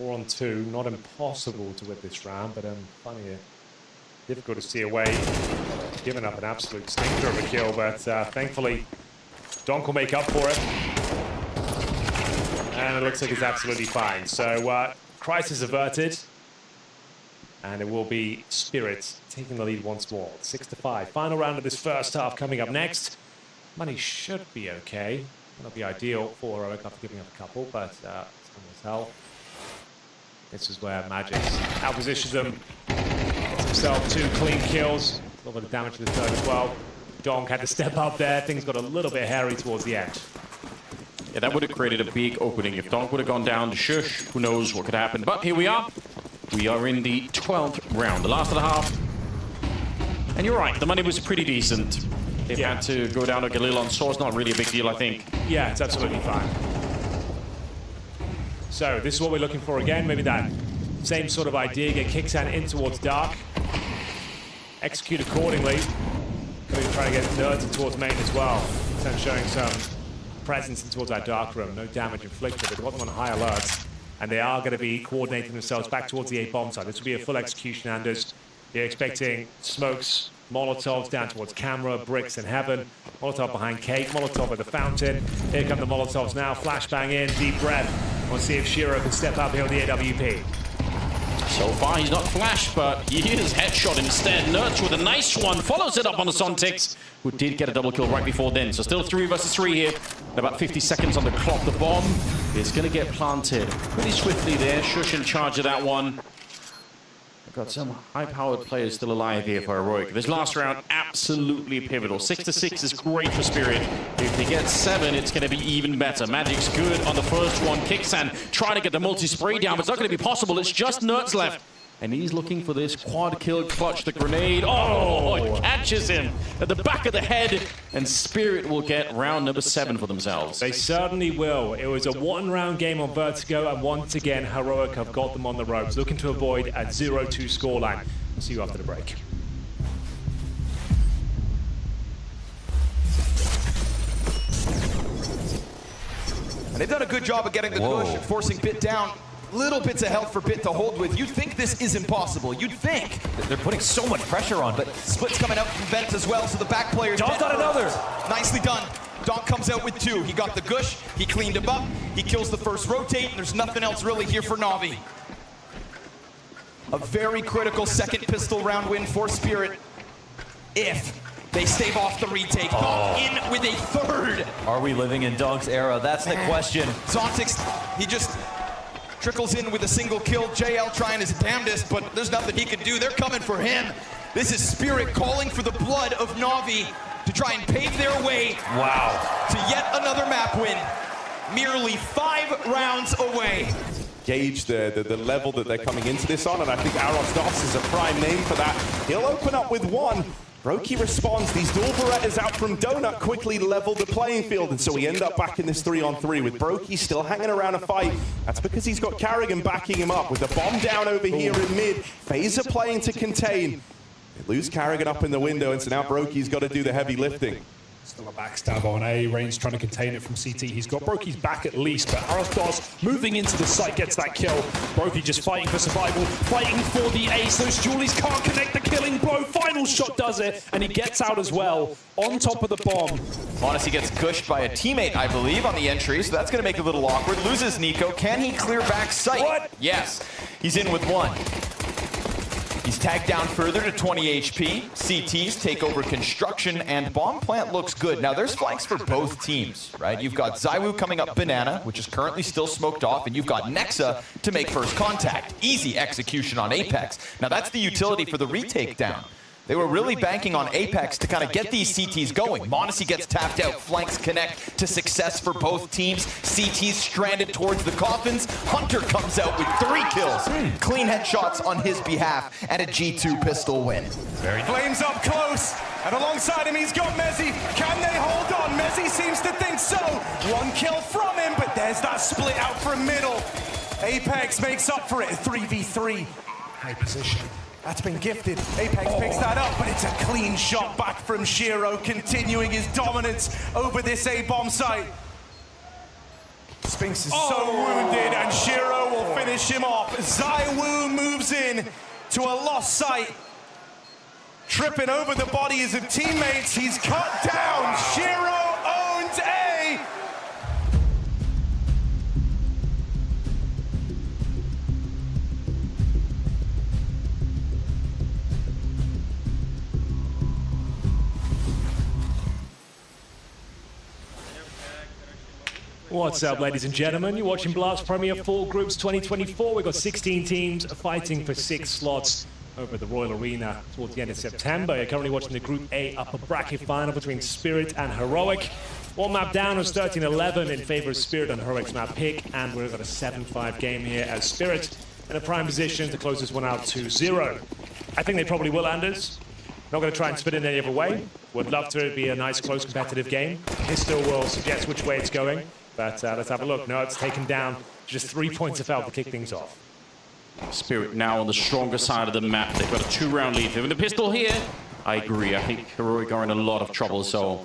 4-on-2, not impossible to win this round, but funny, difficult to see away. Giving up an absolute stinker of a kill, but thankfully Donk will make up for it. And it looks like it's absolutely fine. So Crisis averted. And it will be Spirit taking the lead once more. 6-5. Final round of this first half coming up next. Money should be okay. Not be ideal for Heroic after giving up a couple, but it's going to tell. This is where Magic outpositions them. Gets himself 2 clean kills. A little bit of damage to the third as well. Donk had to step up there. Things got a little bit hairy towards the end. Yeah, that would have created a big opening. If Donk would have gone down to Shush, who knows what could happen. But here we are. We are in the 12th round, the last of the half. And you're right, the money was pretty decent. They've had to go down to Galil on Source, not really a big deal, I think. Yeah, it's absolutely fine. So, this is what we're looking for again. Maybe that same sort of idea. Get Kicksan in towards Dark. Execute accordingly. Maybe try to get Nerds in towards main as well. Kicksan showing some presence in towards that Dark room. No damage inflicted, but it wasn't on high alerts. And they are going to be coordinating themselves back towards the A-bomb side. This will be a full execution, Anders. You're expecting smokes, Molotovs down towards camera, bricks in heaven. Molotov behind Cake, Molotov at the fountain. Here come the Molotovs now. Flashbang in, deep breath. We'll see if Shiro can step up here with the AWP. So far, he's not flashed, but he is headshot instead. Nerds with a nice one, follows it up on the Sontics, who did get a double kill right before then. So still 3 versus 3 here. And about 50 seconds on the clock. The bomb is going to get planted pretty swiftly there. Shush in charge of that one. I've got some high-powered players still alive here for Heroic. This last round, absolutely pivotal. 6-6 is great for Spirit. If they get 7, it's going to be even better. Magic's good on the first one. Kicksan trying to get the multi-spray down, but it's not going to be possible. It's just Nerds left. And he's looking for this quad kill, clutch the grenade. Oh, it catches him at the back of the head. And Spirit will get round number 7 for themselves. They certainly will. It was a 1-round game on Vertigo, and once again, Heroic have got them on the ropes, looking to avoid a 0-2 scoreline. We'll see you after the break. And they've done a good job of getting the push and forcing Bit down. Little bits of health for Bit to hold with. You'd think this is impossible. You'd think. They're putting so much pressure on, but Split's coming out from Vent as well, so the back players... Donk got another. Nicely done. Donk comes out with 2. He got the gush, he cleaned him up, he kills the first rotate, and there's nothing else really here for Na'Vi. A very critical second pistol round win for Spirit. If they stave off the retake. Donk in with a 3rd. Are we living in Donk's era? That's the question. Zontix, he just trickles in with a single kill. JL trying his damnedest, but there's nothing he can do. They're coming for him. This is Spirit calling for the blood of Na'Vi to try and pave their way to yet another map win. Merely 5 rounds away. Gauge the level that they're coming into this on, and I think Aros Doss is a prime name for that. He'll open up with 1. Brokey responds. These dual Berettas out from Donut quickly leveled the playing field, and so we end up back in this 3-on-3 with Brokey still hanging around a fight. That's because he's got Carrigan backing him up with the bomb down over here in mid. Phaser playing to contain. They lose Carrigan up in the window, and so now Brokey's got to do the heavy lifting. Still a backstab on A. Rain's trying to contain it from CT. He's got Brokey's back at least, but Arastos moving into the site gets that kill. Brokey just fighting for survival, fighting for the ace. Those Julies can't connect the killing blow. Final shot does it, and he gets out as well on top of the bomb. Odyssey gets gushed by a teammate, I believe, on the entry, so that's going to make it a little awkward. Loses Nico. Can he clear back sight? What? Yes. He's in with 1. He's tagged down further to 20 HP. CTs take over construction, and bomb plant looks good. Now, there's flanks for both teams, right? You've got Zywoo coming up Banana, which is currently still smoked off, and you've got Nexa to make first contact. Easy execution on Apex. Now, that's the utility for the retake down. They were really banking on Apex to kind of get these CTs going. Monacy gets tapped out, flanks connect to success for both teams. CTs stranded towards the coffins. Hunter comes out with 3 kills. Clean headshots on his behalf and a G2 pistol win. Flames up close, and alongside him he's got Mezzy. Can they hold on? Mezzy seems to think so. 1 kill from him, but there's that split out from middle. Apex makes up for it, 3v3. High position. That's been gifted. Apex picks that up, but it's a clean shot back from Shiro, continuing his dominance over this A-bomb site. Spinks is so wounded, and Shiro will finish him off. Zywoo moves in to a lost site. Tripping over the bodies of teammates, he's cut down. Shiro owns A. What's up, ladies and gentlemen? You're watching Blast Premier Fall Groups 2024. We've got 16 teams fighting for 6 slots over at the Royal Arena towards the end of September. You're currently watching the Group A upper bracket final between Spirit and Heroic. One map down was 13-11 in favor of Spirit on Heroic's map pick, and we've got a 7-5 game here as Spirit in a prime position to close this one out 2-0. I think they probably will, Anders. Not going to try and spit it any other way. Would love to be a nice, close, competitive game. Histo will suggest which way it's going, but let's have a look. No, it's taken down just 3 points of health to kick things off. Spirit now on the stronger side of the map. They've got a 2-round lead. With the pistol here, I agree. I think Heroic are in a lot of trouble, so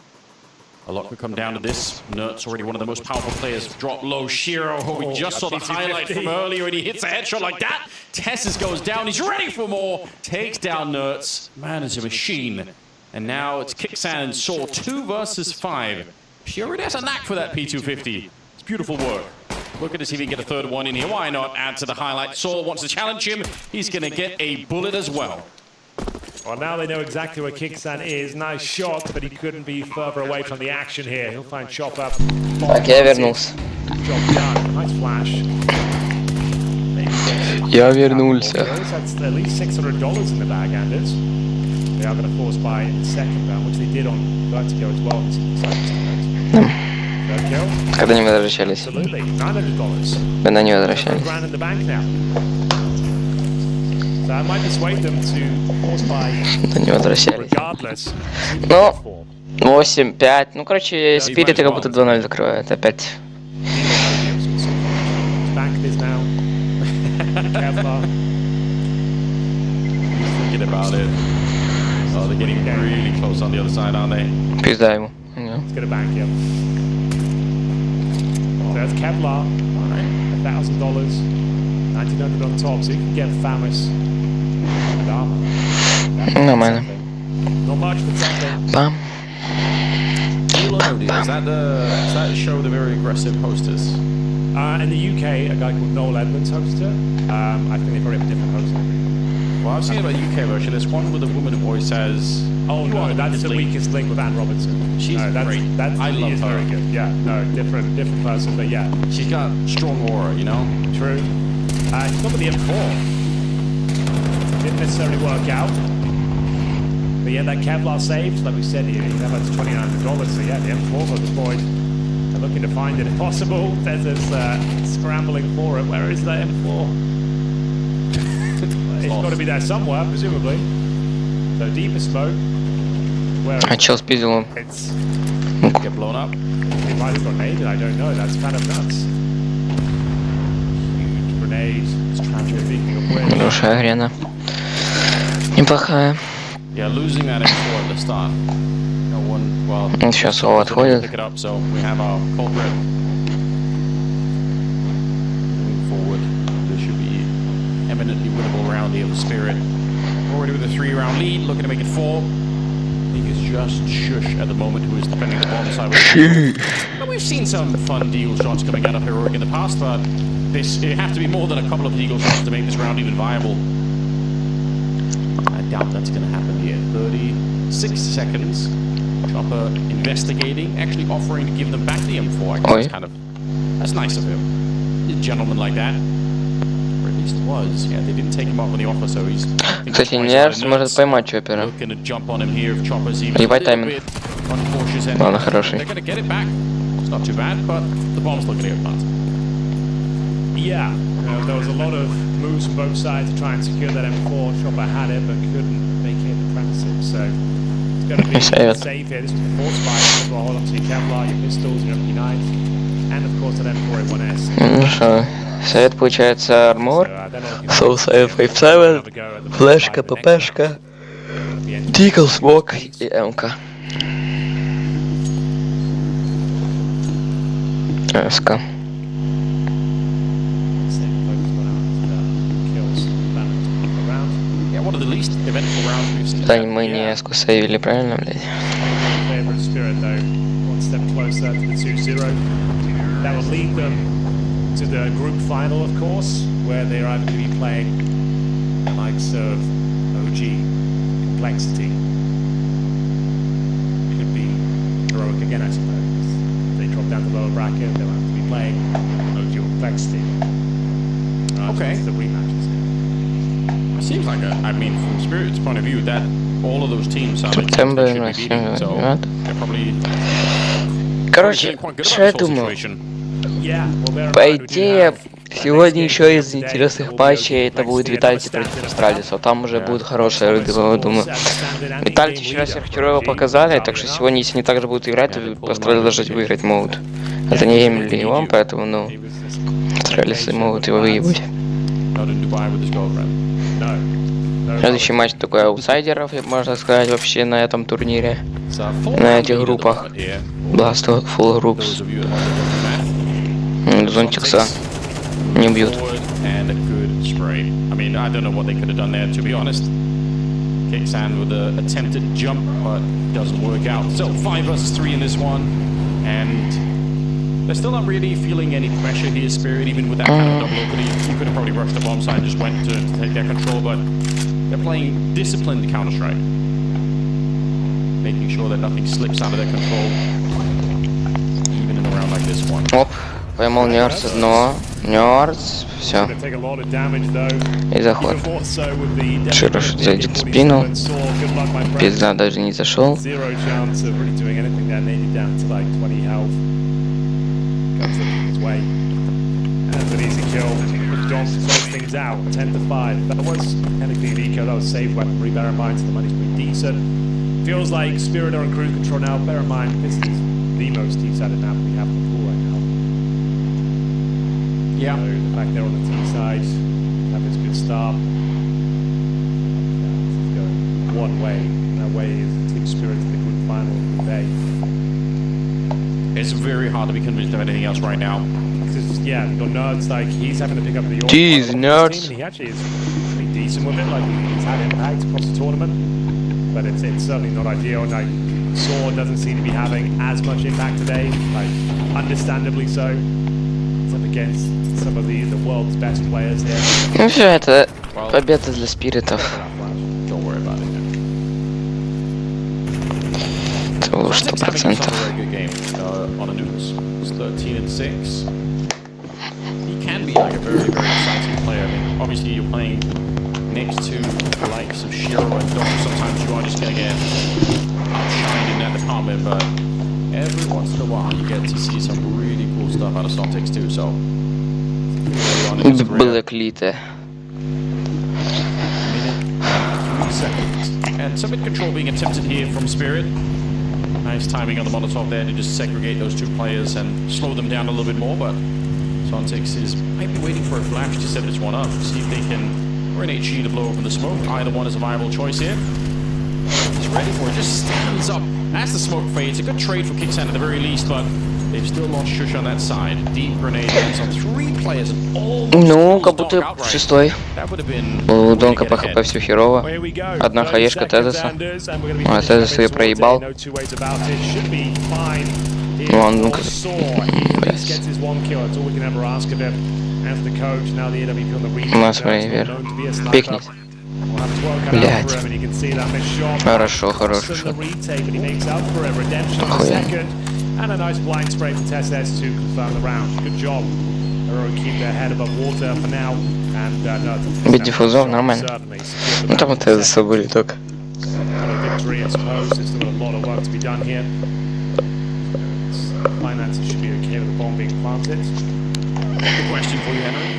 a lot could come down to this. Nert's already one of the most powerful players. Drop low. Shiro, who we just saw the highlight from earlier, and he hits a headshot like that. Tessus goes down. He's ready for more. Takes down Nert's. Man is a machine. And now it's Kixan and Saw 2 versus 5. She already has a knack for that P250. It's beautiful work. Looking to see if he can get a third one in here. Why not add to the highlight? Saul wants to challenge him. He's going to get a bullet as well. Well, now they know exactly where Kixan is. Nice shot, but he couldn't be further away from the action here. He'll find Chop up. Так, я вернулся. Job done. Nice flash. Я вернулся. That's at least $600 in the bag, Anders. They are going to force buy in the second round, which they did on Vertigo as well. Когда не возвращались. Absolutely, $900. Когда не возвращались. $1,000 in the bank now. So I might persuade them to force buy Не возвращались. regardless. Ну, 8-5. Ну, короче, Спириты как будто 2-0 закрывают. Опять. Bank this now. Kevlar. Thinking about it. Oh, they're getting really close on the other side, aren't they? Пизда ему. Let's get a bank, yeah. So that's Kevlar. $1,000. $1,900 on top, so you can get Famous and armor. Нормально. Not much, but something. Бам. Does that show the very aggressive hostess? In the UK, a guy called Noel Edmonds hosts it. I think they probably have a different host. Well, I've seen about the UK version. There's one with a woman who always says, "Oh no, that's the weakest link with Anne Robertson." She's great. I love her. Very good. Yeah, no, different person, but yeah, she's got strong aura, you know. True. She's got with the M4. Didn't necessarily work out. But yeah, that Kevlar saved, like we said, you have up to $2,900. So yeah, the M4 got deployed. They're looking to find it if possible. There's scrambling for it. Where is that M4? It's got to be there somewhere, presumably. So deeper smoke. Where А чел спиздил он? it's Get blown up. it might have grenaded, I don't know. That's kind of nuts. Huge grenade. It's tragic. Speaking of which, Хорошая арена. Неплохая. Yeah, losing that M4 at the start. No one, well, Сейчас Ол отходит. pick it up, so we have our culprit. Moving forward, there should be eminently winnable round here for Spirit. Already with a 3-round lead, looking to make it 4. I think it's just Shush at the moment who is defending the bottom side. But we've seen some fun deagle shots coming out of Heroic in the past, but it have to be more than a couple of deagle shots to make this round even viable. I doubt that's going to happen here. 36 seconds. Chopper investigating, actually offering to give them back the M4. I guess that's nice of him. He's a gentleman like that. Or at least was. Yeah, they didn't take him up on the offer, so he's... Кстати, Нерс может поймать Чоппера. Looking to jump on him here if Chopper's even Ебать a little тайминг. bit uncautious. And Ладно, хороший. they're going to get it back. It's not too bad, but the bomb's looking to get planted. yeah, there was a lot of moves from both sides to try and secure that M4. Chopper had it, but couldn't vacate the premises. So it's going to be Save it. safe here. This was the force buy as well. Hold on to your Kevlar, your pistols, your MP9s, and of course that M4A1S. Ну что, совет получается армор, Soul Save 5-7, флешка, ППшка, Deagle Smoke и МК. СК. Yeah, one of the least eventful rounds we've seen. Да, мы не СК сейвили, правильно, блядь? Favorite Spirit though, one step closer to the 2-0. That will lead them to the group final, of course, where they're either going to be playing the likes of OG, Complexity. Could be Heroic again, I suppose. If they drop down to lower bracket, they'll have to be playing no dual complexity. Okay. The rematches. It seems like I mean, from Spirit's point of view, that all of those teams are like September teams they should be beating, so they're probably Короче, quite good что я about this whole думаю? situation. Yeah, well, bear in По mind, we do идее, have сегодня еще из интересных матчей это будет Витальти против Астралиса. Там уже будет хорошая игра, думаю. Витальти вчера сверхгероя показали, так что сегодня, если они также будут играть, то Астралис должны выиграть могут. Это не Эмили и он, поэтому, ну, Астралисы могут его выебать. Not in Dubai with his girlfriend. Следующий матч такой аутсайдеров, можно сказать, вообще на этом турнире. На этих группах. Blast Full Groups. Зонтикса не бьют. And a good spray. I mean, I don't know what they could have done there, to be honest. Kicksand with an attempted jump, but doesn't work out. So 5 versus 3 in this one, and they're still not really feeling any pressure here, Spirit, even with that kind of double opening. You could have probably rushed the bomb side and just went to take their control, but they're playing disciplined Counter-Strike, making sure that nothing slips out of their control, even in a round like this one. Оп, поймал Нёрдс одного. Нёрдс, все. И заход. Широш зайдет в спину. Пизда даже не зашел. Things out 10 to 5. That was technically an eco, that was save weaponry. Bear in mind, so the money's pretty decent. Feels like Spirit are in cruise control now. Bear in mind, this is the most T-sided map we have in the pool right now. Yeah. So the fact they're on the T side, have this good start. This is going one way, and that way is Team Spirit to the group final of the day. It's very hard to be convinced of anything else right now. Yeah, you've got Nerds, like, he's having to pick up the Jeez, Nerds. team, and he actually is pretty decent with it, like, he's had impact across the tournament, but it's certainly not ideal, and, like, Sword doesn't seem to be having as much impact today, like, understandably so. It's up against some of the world's best players here. Ну все, это победа для спиритов. Don't worry about it. Это было 100%. On a news. It's 13-6. He can be like a very, very exciting player. I mean, obviously you're playing next to the likes of Shiro and Dom. Sometimes you are just going to get outshined in that department, but every once in a while you get to see some really cool stuff out of Stomtex too. So Блэклиты. Minute and 3 seconds. And some mid control being attempted here from Spirit. Nice timing on the Molotov there to just segregate those two players and slow them down a little bit more, but Sontex might be waiting for a flash to set this one up, see if they can, or an HE to blow open the smoke. Either one is a viable choice here. He's ready for it, just stands up as the smoke fades. A good trade for Kicksand at the very least, but they've still lost Shush on that side. Deep grenade lands on 3 players and almost Ну, как будто шестой. That would have been У Донка по хп все херово. Одна хаешка Тезиса. А Тезис ее проебал. Ну, он, ну, блядь. На своей вверх. Пикнись. Блядь. Хорошо, хорошо. Охуенно. And a nice blind spray from TSS to confirm the round. Good job. Hero keep their head above water for now. And no, Без диффузов нормально. Ну там вот это собой только. Victory, I suppose. There's still a lot of work to be done here. Finances should be okay with the bomb being planted. Good question for you, Henry.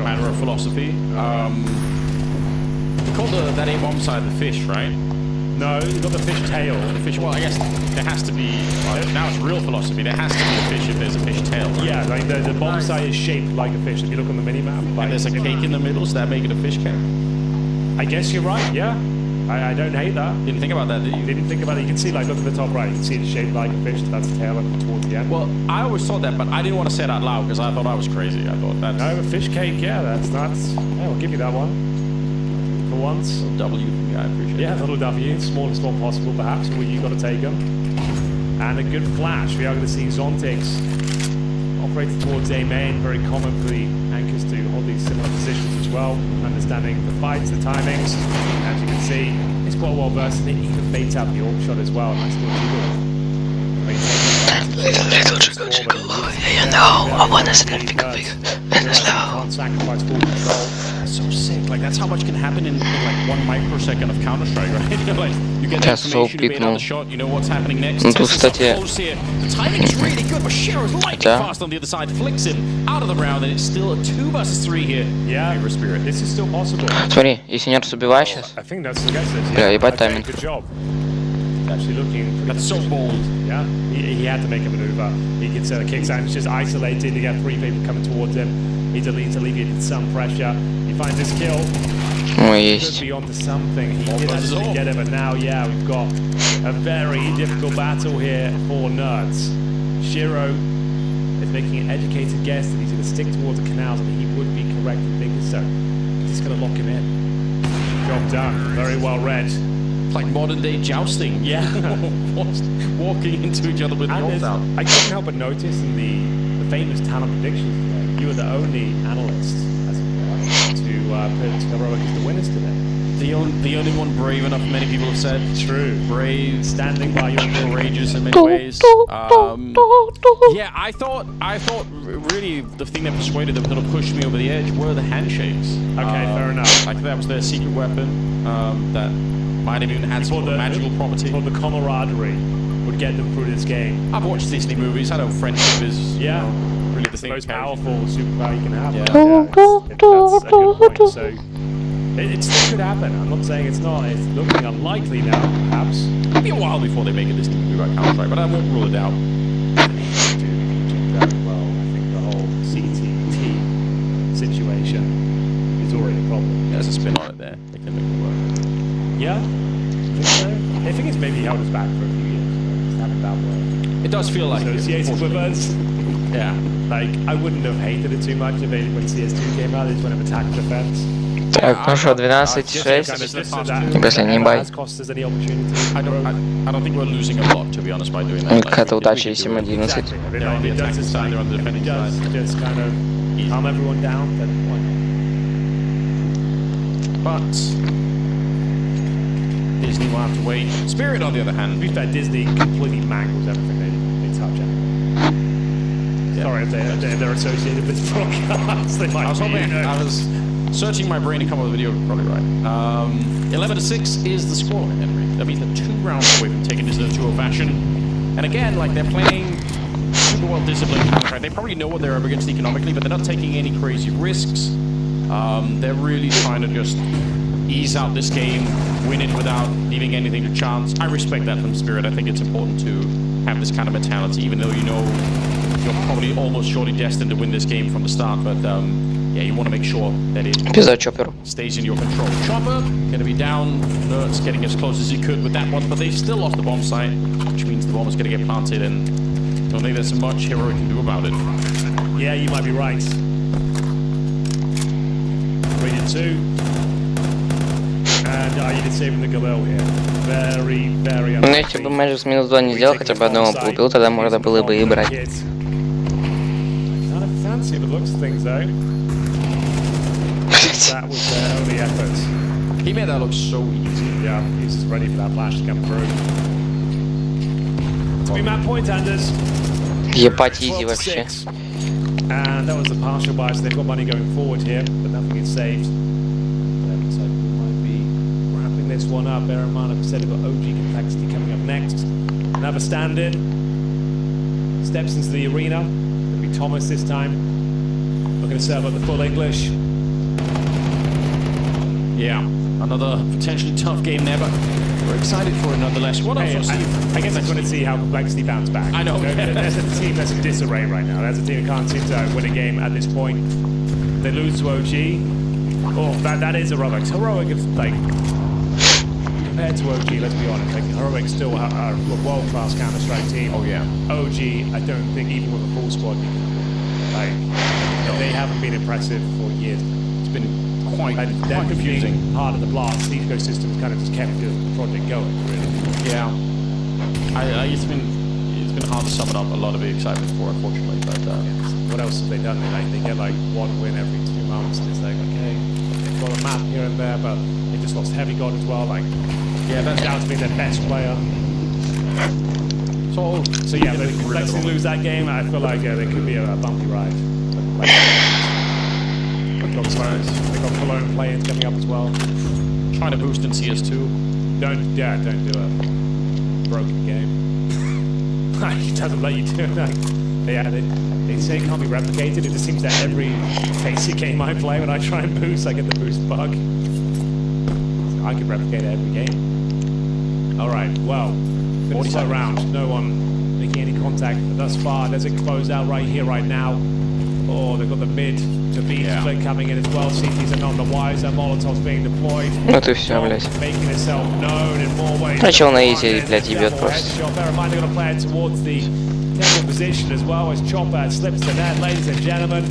Matter of philosophy. You called that A-bomb side the fish, right? No, you've got the fish tail. The fish, well, I guess there has to be, now it's real philosophy, there has to be a fish if there's a fish tail. Right? Yeah, like the bomb site is shaped like a fish. If you look on the mini-map. Like, and there's a cake in the middle, so that make it a fish cake? I guess you're right, yeah. I don't hate that. Didn't think about that, did you? Didn't think about it. You can see, like, look at the top right. You can see it's shaped like a fish. That's the tail towards the end. Well, I always thought that, but I didn't want to say it out loud because I thought I was crazy. I thought that's... No, a fish cake, yeah, that's nuts. Yeah, we'll give you that one. For once. A W, yeah, I appreciate it. Yeah, a little W, small as small possible perhaps, but you got to take them. And a good flash. We are going to see Zontix operating towards A main, very common for the anchors to hold these similar positions as well, understanding the fights, the timings. As you can see, it's quite well versed, and it even baits out the AWP shot as well. Nice little jiggle. Little jiggle jiggle. You know, I wanna see them pick up in the slow. Sacrifice full control. So sick. Like that's how much can happen in like 1 microsecond of Counter-Strike, right? Like you get the information, you bait out the shot, you know what's happening next. Ну тут, кстати, The timing is really good, but Shero's lightning fast on the other side, flicks him out of the round, and it's still a 2 versus 3 here. Yeah, Favor Spirit. this is still possible. смотри, если Нерс убивает сейчас. I think that's against it. Бля, ебать тайминг. Good job. Actually looking. That's so bold. Yeah, he had to make a maneuver. He gets kicks out. It's just isolated. He got 3 people coming towards him. He's alleviated some pressure. He finds his kill. Ой, есть. Could be onto something. He did actually get it, but now, yeah, we've got a very difficult battle here for Nerds. Shiro is making an educated guess that he's going to stick towards the canals, and he would be correct in thinking so. He's just going to lock him in. Job done. Very well read. It's like modern day jousting. Yeah. Walking into each other with the ults out. I couldn't help but notice in the famous talent predictions today, you were the only analyst, as it were, to put Heroic as the winners today. The only one brave enough, many people have said. True. Brave, Standing by your courageous in many ways. Yeah, I thought really the thing that persuaded them to push me over the edge were the handshakes. Okay, fair enough. Like that was their secret weapon that might have even had some magical property. Or the camaraderie would get them through this game. I've watched Disney movies. I know friendship is really the it's the thing most powerful superpower you can have. Yeah. That's a good point. So it still could happen. I'm not saying it's not. It's looking unlikely now, perhaps. It'll be a while before they make a Disney movie about Counter-Strike, but I won't rule it out. Do very well. I think the whole CTT situation is already a problem. There's a spin on it there. They can make it work. Yeah, I think so. I think it's maybe held us back for a few years. Just having that work. It does feel like Associated with us. Yeah. Like, I wouldn't have hated it too much if they, when CS2 came out, they just went of attack defense. Так, ну что, 12-6. Если не бай. I don't think we're losing a lot, to be honest, by doing that. Какая-то удача, если мы 11. They're on the attacking side, they're on the defending side. Just kind of calm everyone down, then But Disney will have to wait. Spirit, on the other hand. To be fair, Disney completely mangles everything they touch at. Sorry if they're associated with this broadcast. They might I was hoping, I was searching my brain to come up with a video, probably right. 11-6 is the score, Henry. That means they're 2 rounds away from taking this in a 2-0 fashion. And again, like they're playing super well disciplined Counter-Strike. They probably know what they're up against economically, but they're not taking any crazy risks. They're really trying to just ease out this game, win it without leaving anything to chance. I respect that from Spirit. I think it's important to have this kind of mentality, even though you know you're probably almost surely destined to win this game from the start. But yeah, you want to make sure that it stays in your control. Chopper going to be down. Nerds getting as close as he could with that one, but they've still lost the bomb site, which means the bomb is going to get planted, and I don't think there's much Heroic can do about it. Yeah, you might be right. 3-2. And you did saving the Galil here. Very, very Ну, если бы Мэджикс минус 2 не сделал, хотя бы одного бы убил, тогда можно было бы и брать. Kind of fancy the looks of things, though. That was their only effort. He made that look so easy. Yeah, he's just ready for that flash to come through. To be map point, Anders. Ебать, изи вообще. And that was the partial buy, so they've got money going forward here, but nothing is saved. So we might be wrapping this one up. Bear in mind, I've said we've got OG Complexity coming up next. Another stand-in. Steps into the arena. It'll be Thomas this time. Looking to serve up the full English. Yeah, another potentially tough game there, but we're excited for it nonetheless. What else? I guess I just want to see how Complexity bounce back. I know. There's a team that's in disarray right now. There's a team that can't seem to win a game at this point. They lose to OG. Oh, that is Heroic. Heroic is like, compared to OG, let's be honest, like Heroic still are a world-class Counter-Strike team. Oh yeah. OG, I don't think even with a full squad, you can like, they haven't been impressive for years. It's been quite confusing. Part of the Blast ecosystem kind of just kept the project going, really. Yeah. It's been hard to sum it up. A lot of the excitement for, unfortunately. But what else have they done? They get like 1 win every 2 months, and it's like, okay, they've got a map here and there, but they just lost Heavy God as well. Like, yeah, that's down to be their best player. So yeah, if Lexington lose that game, I feel like there could be a bumpy ride. They got Cologne playing coming up as well. Trying to boost in CS2. Don't do a broken game. It doesn't let you do that. They say it can't be replicated. It just seems that every basic game I play, when I try and boost, I get the boost bug. I can replicate it every game. All right, well, 40 round. No one making any contact thus far. There's a closeout right here, right now. Oh, they've got the mid to B split coming in as well. CTs are none the wiser. Molotovs being deployed. Ну ты все, блядь. Making itself known in more ways. Начал на изи, блядь, ебет просто. Bear in mind, they're going to play it towards the table position as well as Chopper slips to net, ladies and gentlemen.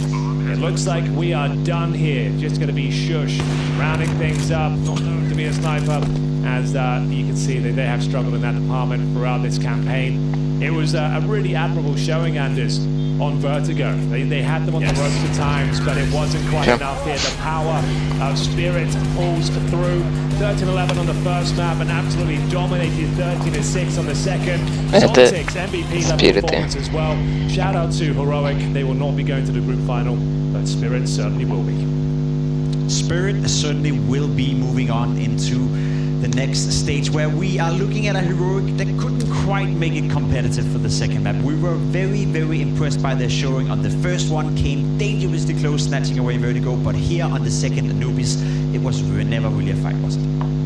It looks like we are done here. Just going to be Shush rounding things up. Not known to be a sniper, as you can see that they have struggled in that department throughout this campaign. It was a really admirable showing, Anders, on Vertigo. They had them on the ropes at times, but it wasn't quite enough here. The power of Spirit pulls through. 13-11 on the first map and absolutely dominated 13-6 on the second. Sontics MVP level performance as well. Shout out to Heroic. They will not be going to the group final, but Spirit certainly will be. Spirit certainly will be moving on into the next stage, where we are looking at a Heroic that couldn't quite make it competitive for the second map. We were very, very impressed by their showing on the first one, came dangerously close, snatching away Vertigo, but here on the second, Anubis, it was never really a fight, was it?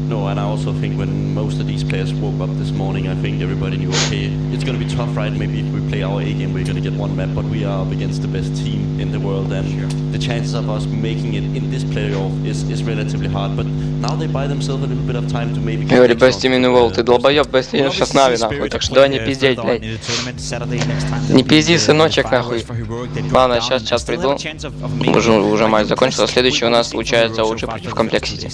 No, and I also think when most of these players woke up this morning, I think everybody knew, okay, it's going to be tough, right? Maybe if we play our A game, we're going to get one map, but we are up against the best team in the world, and the chances of us making it in this playoff is relatively hard. But now they buy themselves a little bit of time to maybe... Я говорю, best team in the world, ты долбоёб, best team сейчас с Нави, нахуй, так что давай не пиздеть, блядь. Не пизди, сыночек, нахуй. Ладно, сейчас приду. Уже матч закончился, следующий у нас получается лучше против Комплексити.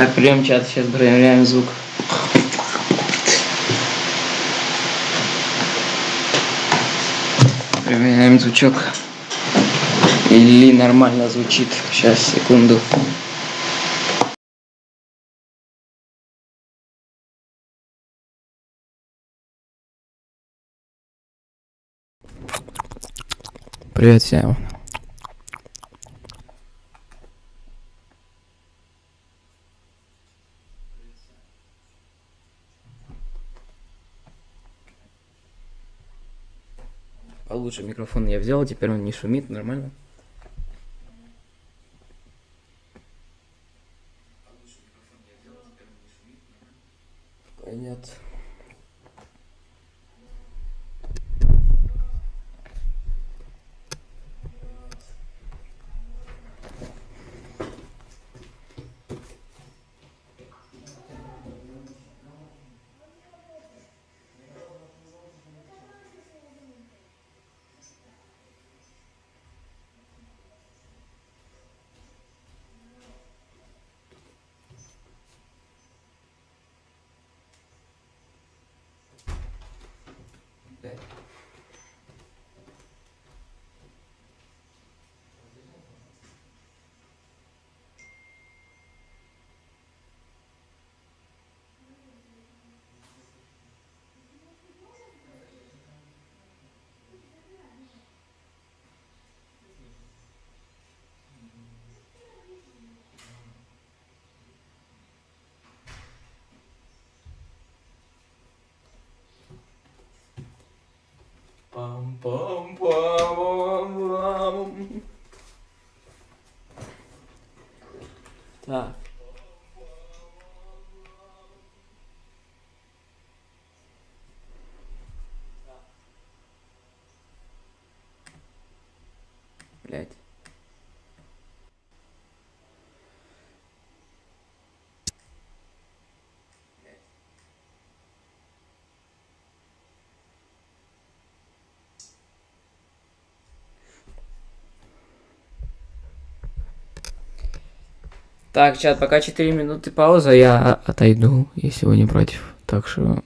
Так, прием чат, сейчас проверяем звук. Проверяем звучок. Или нормально звучит. Сейчас, секунду. Привет всем. Получше микрофон я взял, теперь он не шумит, нормально. Понятно. Пам-пам-пам-пам. Так. Блять. Так, чат, пока 4 минуты пауза, я отойду, если вы не против. Так что...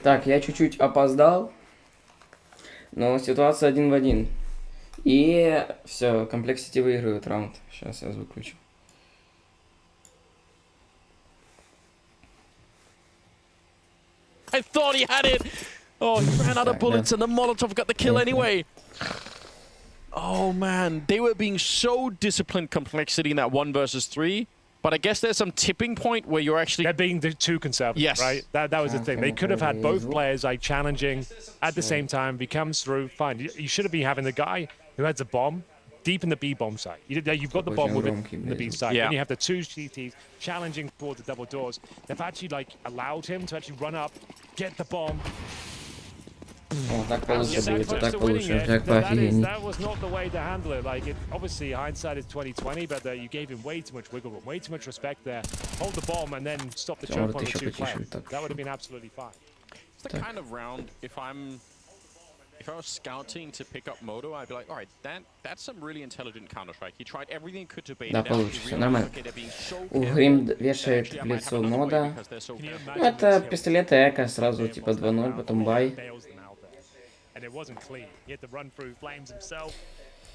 Так, я чуть-чуть опоздал, но ситуация 1 в 1. И все, Complexity выигрывает раунд. Сейчас я выключу. I thought he had it. Oh, he ran out of bullets and the Molotov got the kill anyway. Oh man, they were being so disciplined, Complexity, in that 1 versus 3. But I guess there's some tipping point where you're actually... They're being too conservative, yes. right? That was the thing. They could have had both players like challenging at the same time. If he comes through, fine. You should have been having the guy who has a bomb deep in the B bomb site. You've got the bomb within the B site. Yeah. Then you have the 2 CTs challenging towards the double doors. They've actually like allowed him to actually run up, get the bomb. О, так получше будет, так получше, как поофигенней. That was not the way to handle it. Like, obviously, hindsight is 20/20, but you gave him way too much wiggle room, way too much respect there. Hold the bomb and then stop the choke point with 2 players. That would have been absolutely fine. It's the kind of round, if I was scouting to pick up Moto, I'd be like, all right, that's some really intelligent Counter-Strike. He tried everything he could to bait Да, it out. получше, все нормально. Грим вешает в лицо мода. Ну, это пистолет эко, сразу типа 2-0, потом бай. And it wasn't clean. He had to run through flames himself,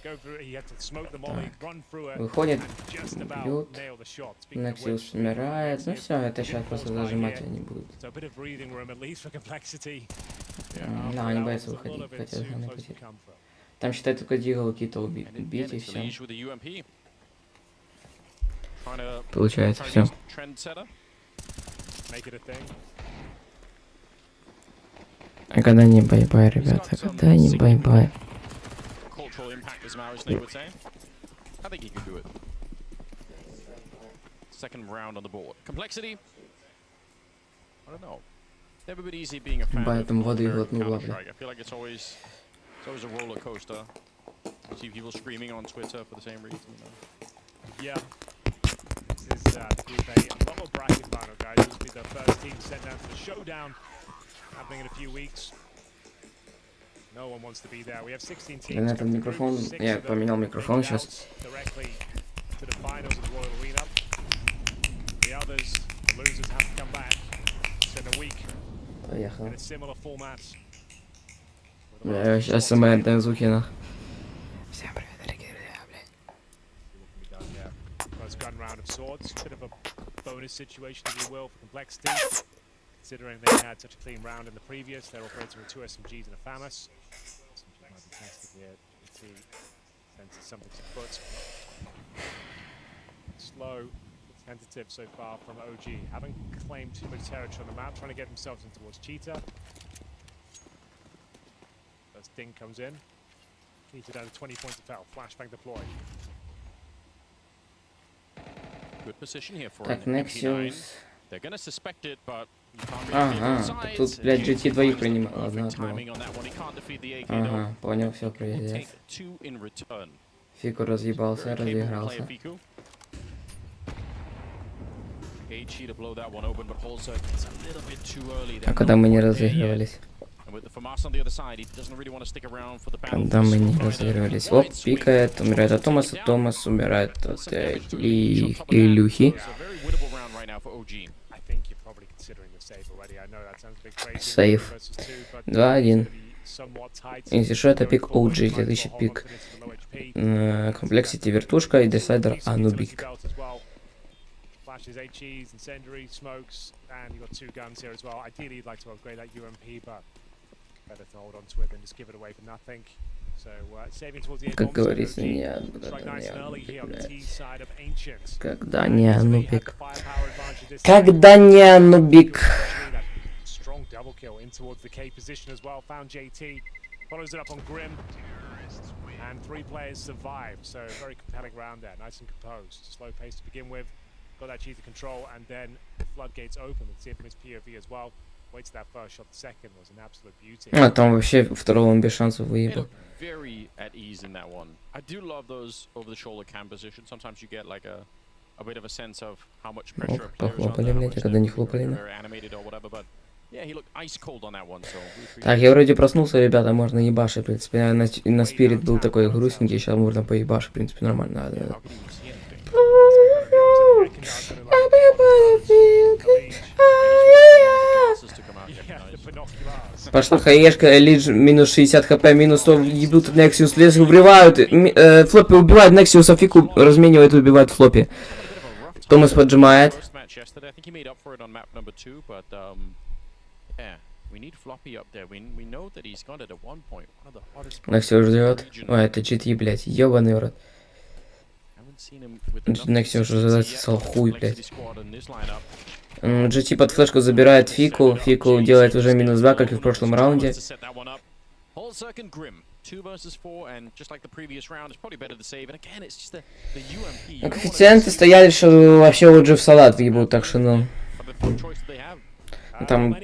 go through it. He had to smoke the molly, run through it, Выходит, and just about бьют, nail the shot. Нексиус умирает. Ну все, это сейчас просто зажимать они будут. So a bit of breathing room, at least for Complexity. Да, они боятся выходить, хотя они потеряли. Там, считай, только Дигл какие-то убить и все. Получается, все. Make it a thing. А когда не бай-бай, ребята, когда не бай-бай. Cultural impact, as Marisnik would say. I think he could do it. Second round on the board. Complexity. I don't know. Never been easy being a fan of Counter-Strike. I feel like it's always a roller coaster. You see people screaming on Twitter for the same reason. You know? Yeah. This is a lot of bracket final, guys. This will be the first team sent down to the showdown. Happening in a few weeks. No one wants to be there. We have 16 teams. На этом микрофон, я поменял микрофон сейчас. Directly to the finals of the Royal Arena. The others, the losers, have to come back. It's in a week. Поехал. In a similar format. Бля, сейчас самая отдаем звуки нах. Всем привет, дорогие друзья, блядь. First gun round of swords. Bit of a bonus situation, if you will, for Complexity. Considering they had such a clean round in the previous, they're operating with 2 SMGs and a FAMAS. SMG might be tested here. GT senses something afoot. Slow, tentative so far from OG. Haven't claimed too much territory on the map, trying to get themselves in towards Cheetah. As Ding comes in. Cheetah down to 20 points of foul. Flashbang deployed. Good position here for Так, an Nexus. MP9. They're gonna suspect it, but Ага, тут, блядь, GT двоих принимал. Ладно, одного. Ага, понял, все, привет. Фику разъебался, разыгрался. А когда мы не разыгрывались? Когда мы не разыгрывались. Оп, пикает, умирает от Томаса, Томас умирает от Илюхи. Сейф. 2-1. Если что, это пик OG, следующий пик Complexity вертушка и Decider Анубик. Flashes, HEs, incendiary, smokes, and you've got 2 guns here as well. Ideally, you'd like to upgrade that UMP, but better to hold on to it than just give it away for nothing. So, saving towards the end. Как говорится, не Анубик. Когда не Анубик. Когда не Анубик. Strong double kill in towards the K position as well. Found JT, follows it up on Grim, and 3 players survive. So very compelling round there, nice and composed. Slow pace to begin with. Got that cheetah control, and then the floodgates open. Let's see it from his POV as well. Waits that first shot. The second was an absolute beauty. А там вообще второго он без шансов выебал. Very at ease in that one. I do love those over-the-shoulder cam positions. Sometimes you get like a bit of a sense of how much pressure a player is under, how much they're animated or whatever. But yeah, he looked ice cold on that one. So так, я вроде проснулся, ребята, можно ебашить, в принципе. Я на спирит был такой грустненький, сейчас можно поебашить, в принципе, нормально. Да. Пошла хаешка, Лидж минус 60 хп, минус 100, ебут Nexus, лес врывают, Флоппи убивает Nexus, Фику разменивает и убивает Флоппи. Томас поджимает. Nexus ждет. Ой, это GT, блядь, ебаный рот. Nexus уже засосал хуй, блядь. GT под флешку забирает Фику. Фику делает уже минус 2, как и в прошлом раунде. Коэффициенты стояли, что вообще уже в салат въебут, так что ну. Там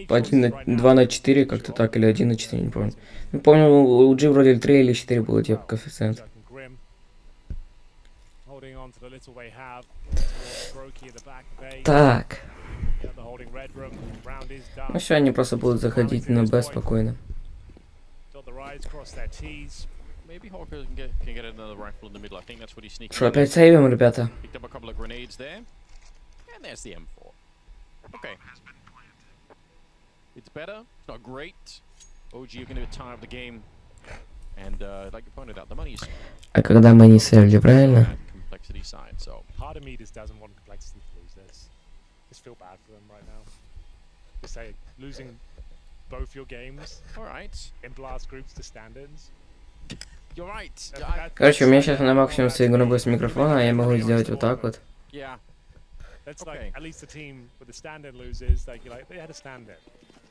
2 на 4 как-то так, или 1 на 4, не помню. Не помню, у G вроде 3 или 4 было типа коэффициент. Так. Ну все, они просто будут заходить на Б спокойно. Что, опять сейвим, ребята? А когда мы не сейвили, правильно? Feel bad for them right now. Just say losing both your games. All right. In blast groups to stand-ins. You're right. Короче, у меня сейчас на максимум стоит громкость микрофона, а я могу сделать вот так вот. That's like at least the team with the stand-in loses. Like you're like they had a stand-in,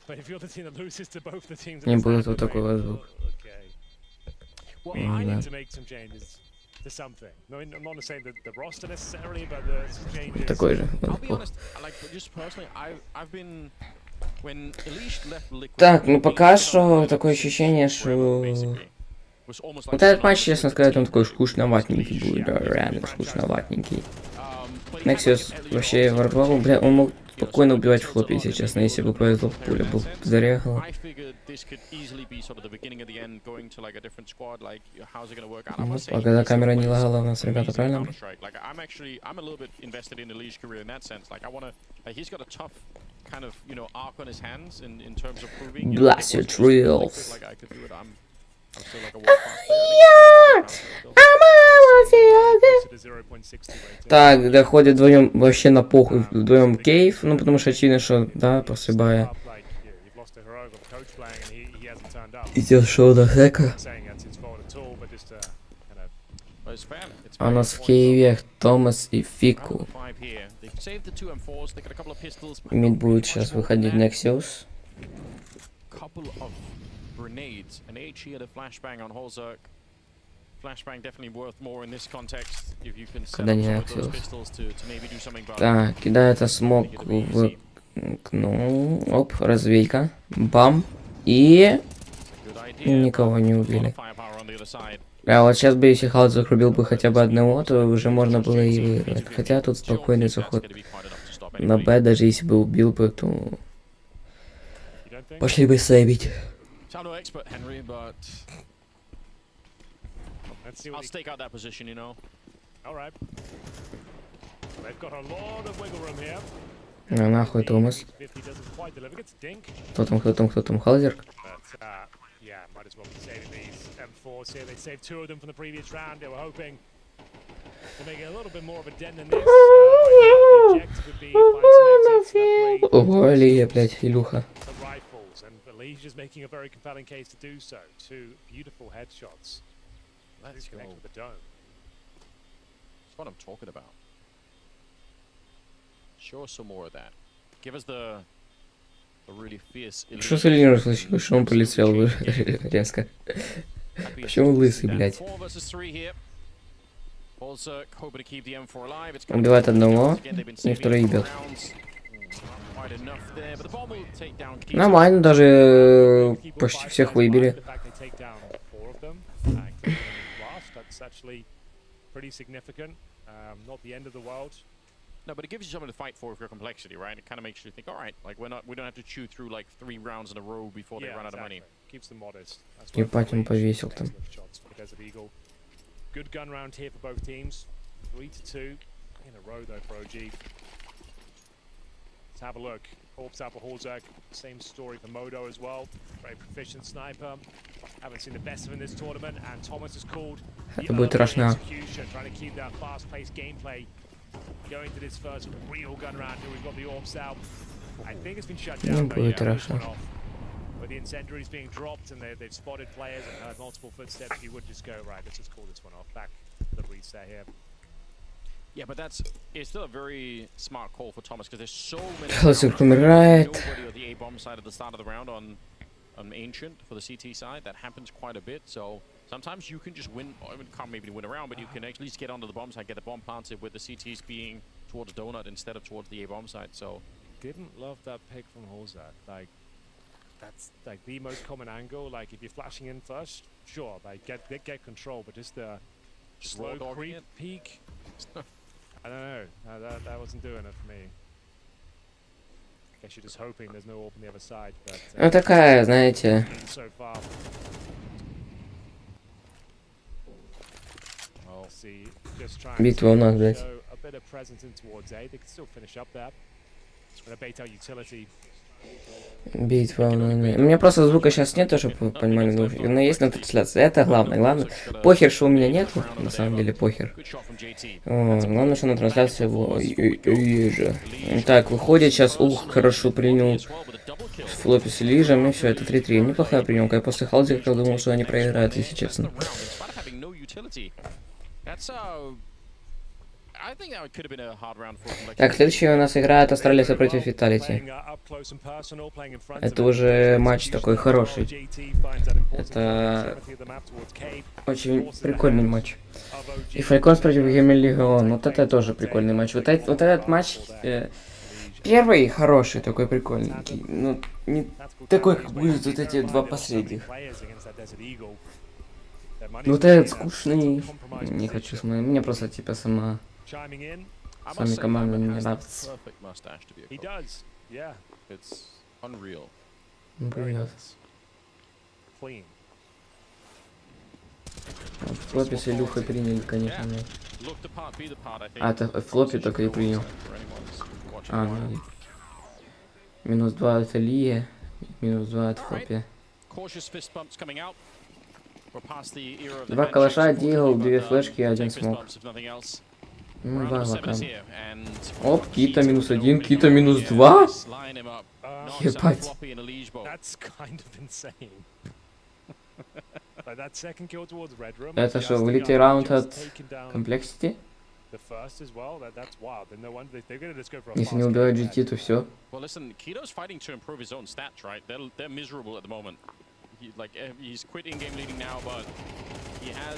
but if you're the team that loses to both the teams. Не будет вот такой вот звук. Well, I need to make some changes. To something. No, I'm not saying that the roster necessarily, but the changes. Такой же. Так, ну пока что такое ощущение, что вот этот матч, честно сказать, он такой скучноватенький будет, да, реально скучноватенький. Nexus вообще ворвал, бля, он мог спокойно убивать Флоппи, если честно, если бы повезло, пуля бы зарехала. А когда камера не лагала у нас, ребята, правильно? Blastик Reels. Так, доходит вдвоем вообще на похуй, вдвоем кейв, ну потому что очевидно, что, да, после бая. Идет шоу до хэка. А у нас в Киеве Томас и Фику. Мид будет сейчас выходить Nexus. Когда не Nexus. Так, кидается смог в окно. Оп, развейка. Бам. И... никого не убили. А вот сейчас бы, если Халд закрубил бы хотя бы одного, то уже можно было и выиграть. Хотя тут спокойный заход на Б, даже если бы убил бы, то... пошли бы сейвить. I'll stake out that position, you know. All right. They've got a lot of wiggle room here. На нахуй Томас. Кто там, Халзер? Yeah, might as well be saving these M4s here. They saved 2 of them from the previous round. They were hoping to make it a little bit more of a dent than this. The objective would be find some exits. Ого, Лия, блядь, Илюха. The rifles, and Lee's just making a very compelling case to do so. 2 beautiful headshots. Let's connect with the dome. That's what I'm talking about. Show us some more of that. Give us the really fierce. Что с Ильей случилось? Что он полетел резко? Почему лысый, блядь? Убивает одного, и второй ебет. Нормально, даже почти всех выбили. No, but it gives you something to fight for your complexity, right? It kind of makes you think, all right, like we don't have to chew through like 3 rounds in a row before they run out of money. Keeps them modest. Ебать, он повесил там. Good gun round here for both teams. 3-2 in a row though for OG. Let's have a look. Orbs out for Horzak. Same story for Modo as well. Very proficient sniper. Haven't seen the best of him in this tournament. And Thomas has called the Это будет early страшно. execution, trying to keep that fast-paced gameplay going to this first real gun round. Here we've got the Orbs out. I think it's been shut down. будет This one страшно. off. With the incendiaries being dropped and they've spotted players and heard multiple footsteps, you would just go, right, let's just call this one off. Back to the reset here. Yeah, but it's still a very smart call for Thomas because there's so many. Холостяк умирает. Nobody on the A bomb side at the start of the round on Ancient for the CT side. That happens quite a bit. So sometimes you can just win. I mean, can't maybe win around, but you can at least get onto the bomb side, get the bomb planted with the CTs being towards Donut instead of towards the A bomb side. So Didn't love that pick from Horzak. Like, that's like the most common angle. Like, if you're flashing in first, sure, like get control, but just the slow raw dogging creep it. peek. I don't know. That wasn't doing it for me. Guess you're just hoping there's no orb on the other side. But Ну такая, знаете, so far. See, just trying битва у нас, to блядь. show a bit of presence in towards A. They can still finish up there. Gonna bait out utility. Битва. У меня просто звука сейчас нету, чтобы вы понимали, но есть на трансляции. Это главное. Главное, похер, что у меня нету, на самом деле похер. Главное, что на трансляции его же. Так, выходит сейчас, хорошо принял флопе с Лижем, и все, это 3-3. Неплохая приемка. Я после Халдика думал, что они проиграют, если честно. Так, следующий у нас играет Австралия против Виталити. Это уже матч такой хороший. Это очень прикольный матч. И Фальконс против Гемелигон. Вот это тоже прикольный матч. Вот этот матч первый хороший, такой прикольненький. Ну, не такой, как будут вот эти два последних. Вот этот скучный. Не хочу смотреть. Мне просто типа сами команды не нравятся. Блин. В флопе с Илюхой приняли, конечно. А, это в флопе только и принял. А, ну. Минус 2 от Ильи, минус 2 от флопе. Два калаша, дигл, 2 флешки, 1 смок. Ну, 2 лака. Оп, Кита минус 1, Кита минус 2. Ебать. Это что, вылетел раунд от Complexity? Если не убивать GT, то все.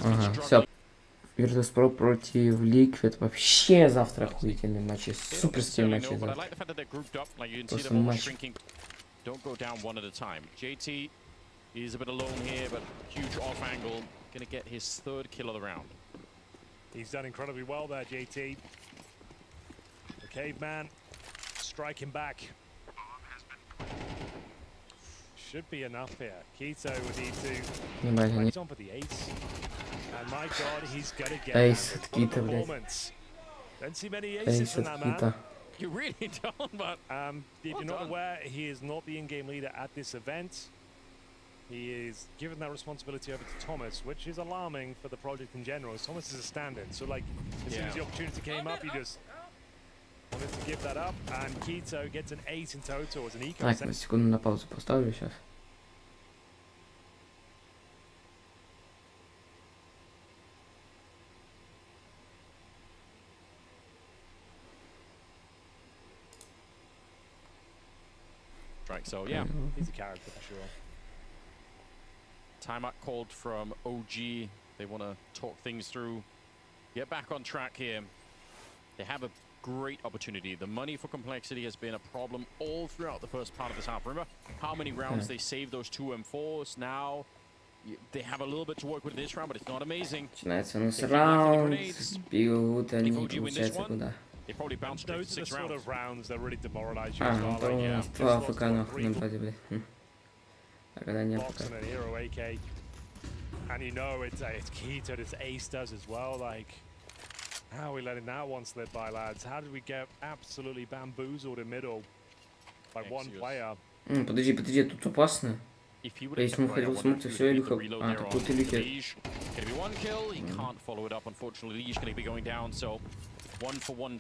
Ага, все. Virtus.pro против Liquid. Вообще завтра охуительный матч. Супер стильный матч завтра. Просто матч. He's a bit alone here, but huge off angle. Gonna get his third kill of the round. He's done incredibly well there, JT. The caveman striking back. Should be enough here. Keto would need to right on for the ace. And my god, he's gonna get Ace от Кита, блядь. Don't see many aces from that man. You really don't, but if you're not aware, he is not the in-game leader at this event. He is given that responsibility over to Thomas, which is alarming for the project in general. Thomas is a stand-in, so like as soon as the opportunity came up, he just wanted to give that up, and Keto gets an 8 in total as an eco. Так, секунду на паузу поставлю сейчас. So yeah, he's a character for sure. Timeout called from OG. They want to talk things through, get back on track here. They have a great opportunity. The money for Complexity has been a problem all throughout the first part of this half. Remember how many rounds they saved those 2 M4s? Now they have a little bit to work with this round, but it's not amazing. Начинается у нас раунд. Бегут они, получается, куда? They probably bounced straight to 6 rounds. Rounds that really demoralize you as well. То у нас 2 АФК нахуй на базе, блядь. А когда не АФК. And you know it's Keto, this ace does as well. Like, how are we letting that one slip by, lads? How did we get absolutely bamboozled in middle? By one player. Подожди, тут опасно. If he would А если он ходил смог, то все, Илюха... А, так вот Илюха... Gonna be one kill. He can't follow it up, unfortunately. Lee's gonna be going down, so 1-for-1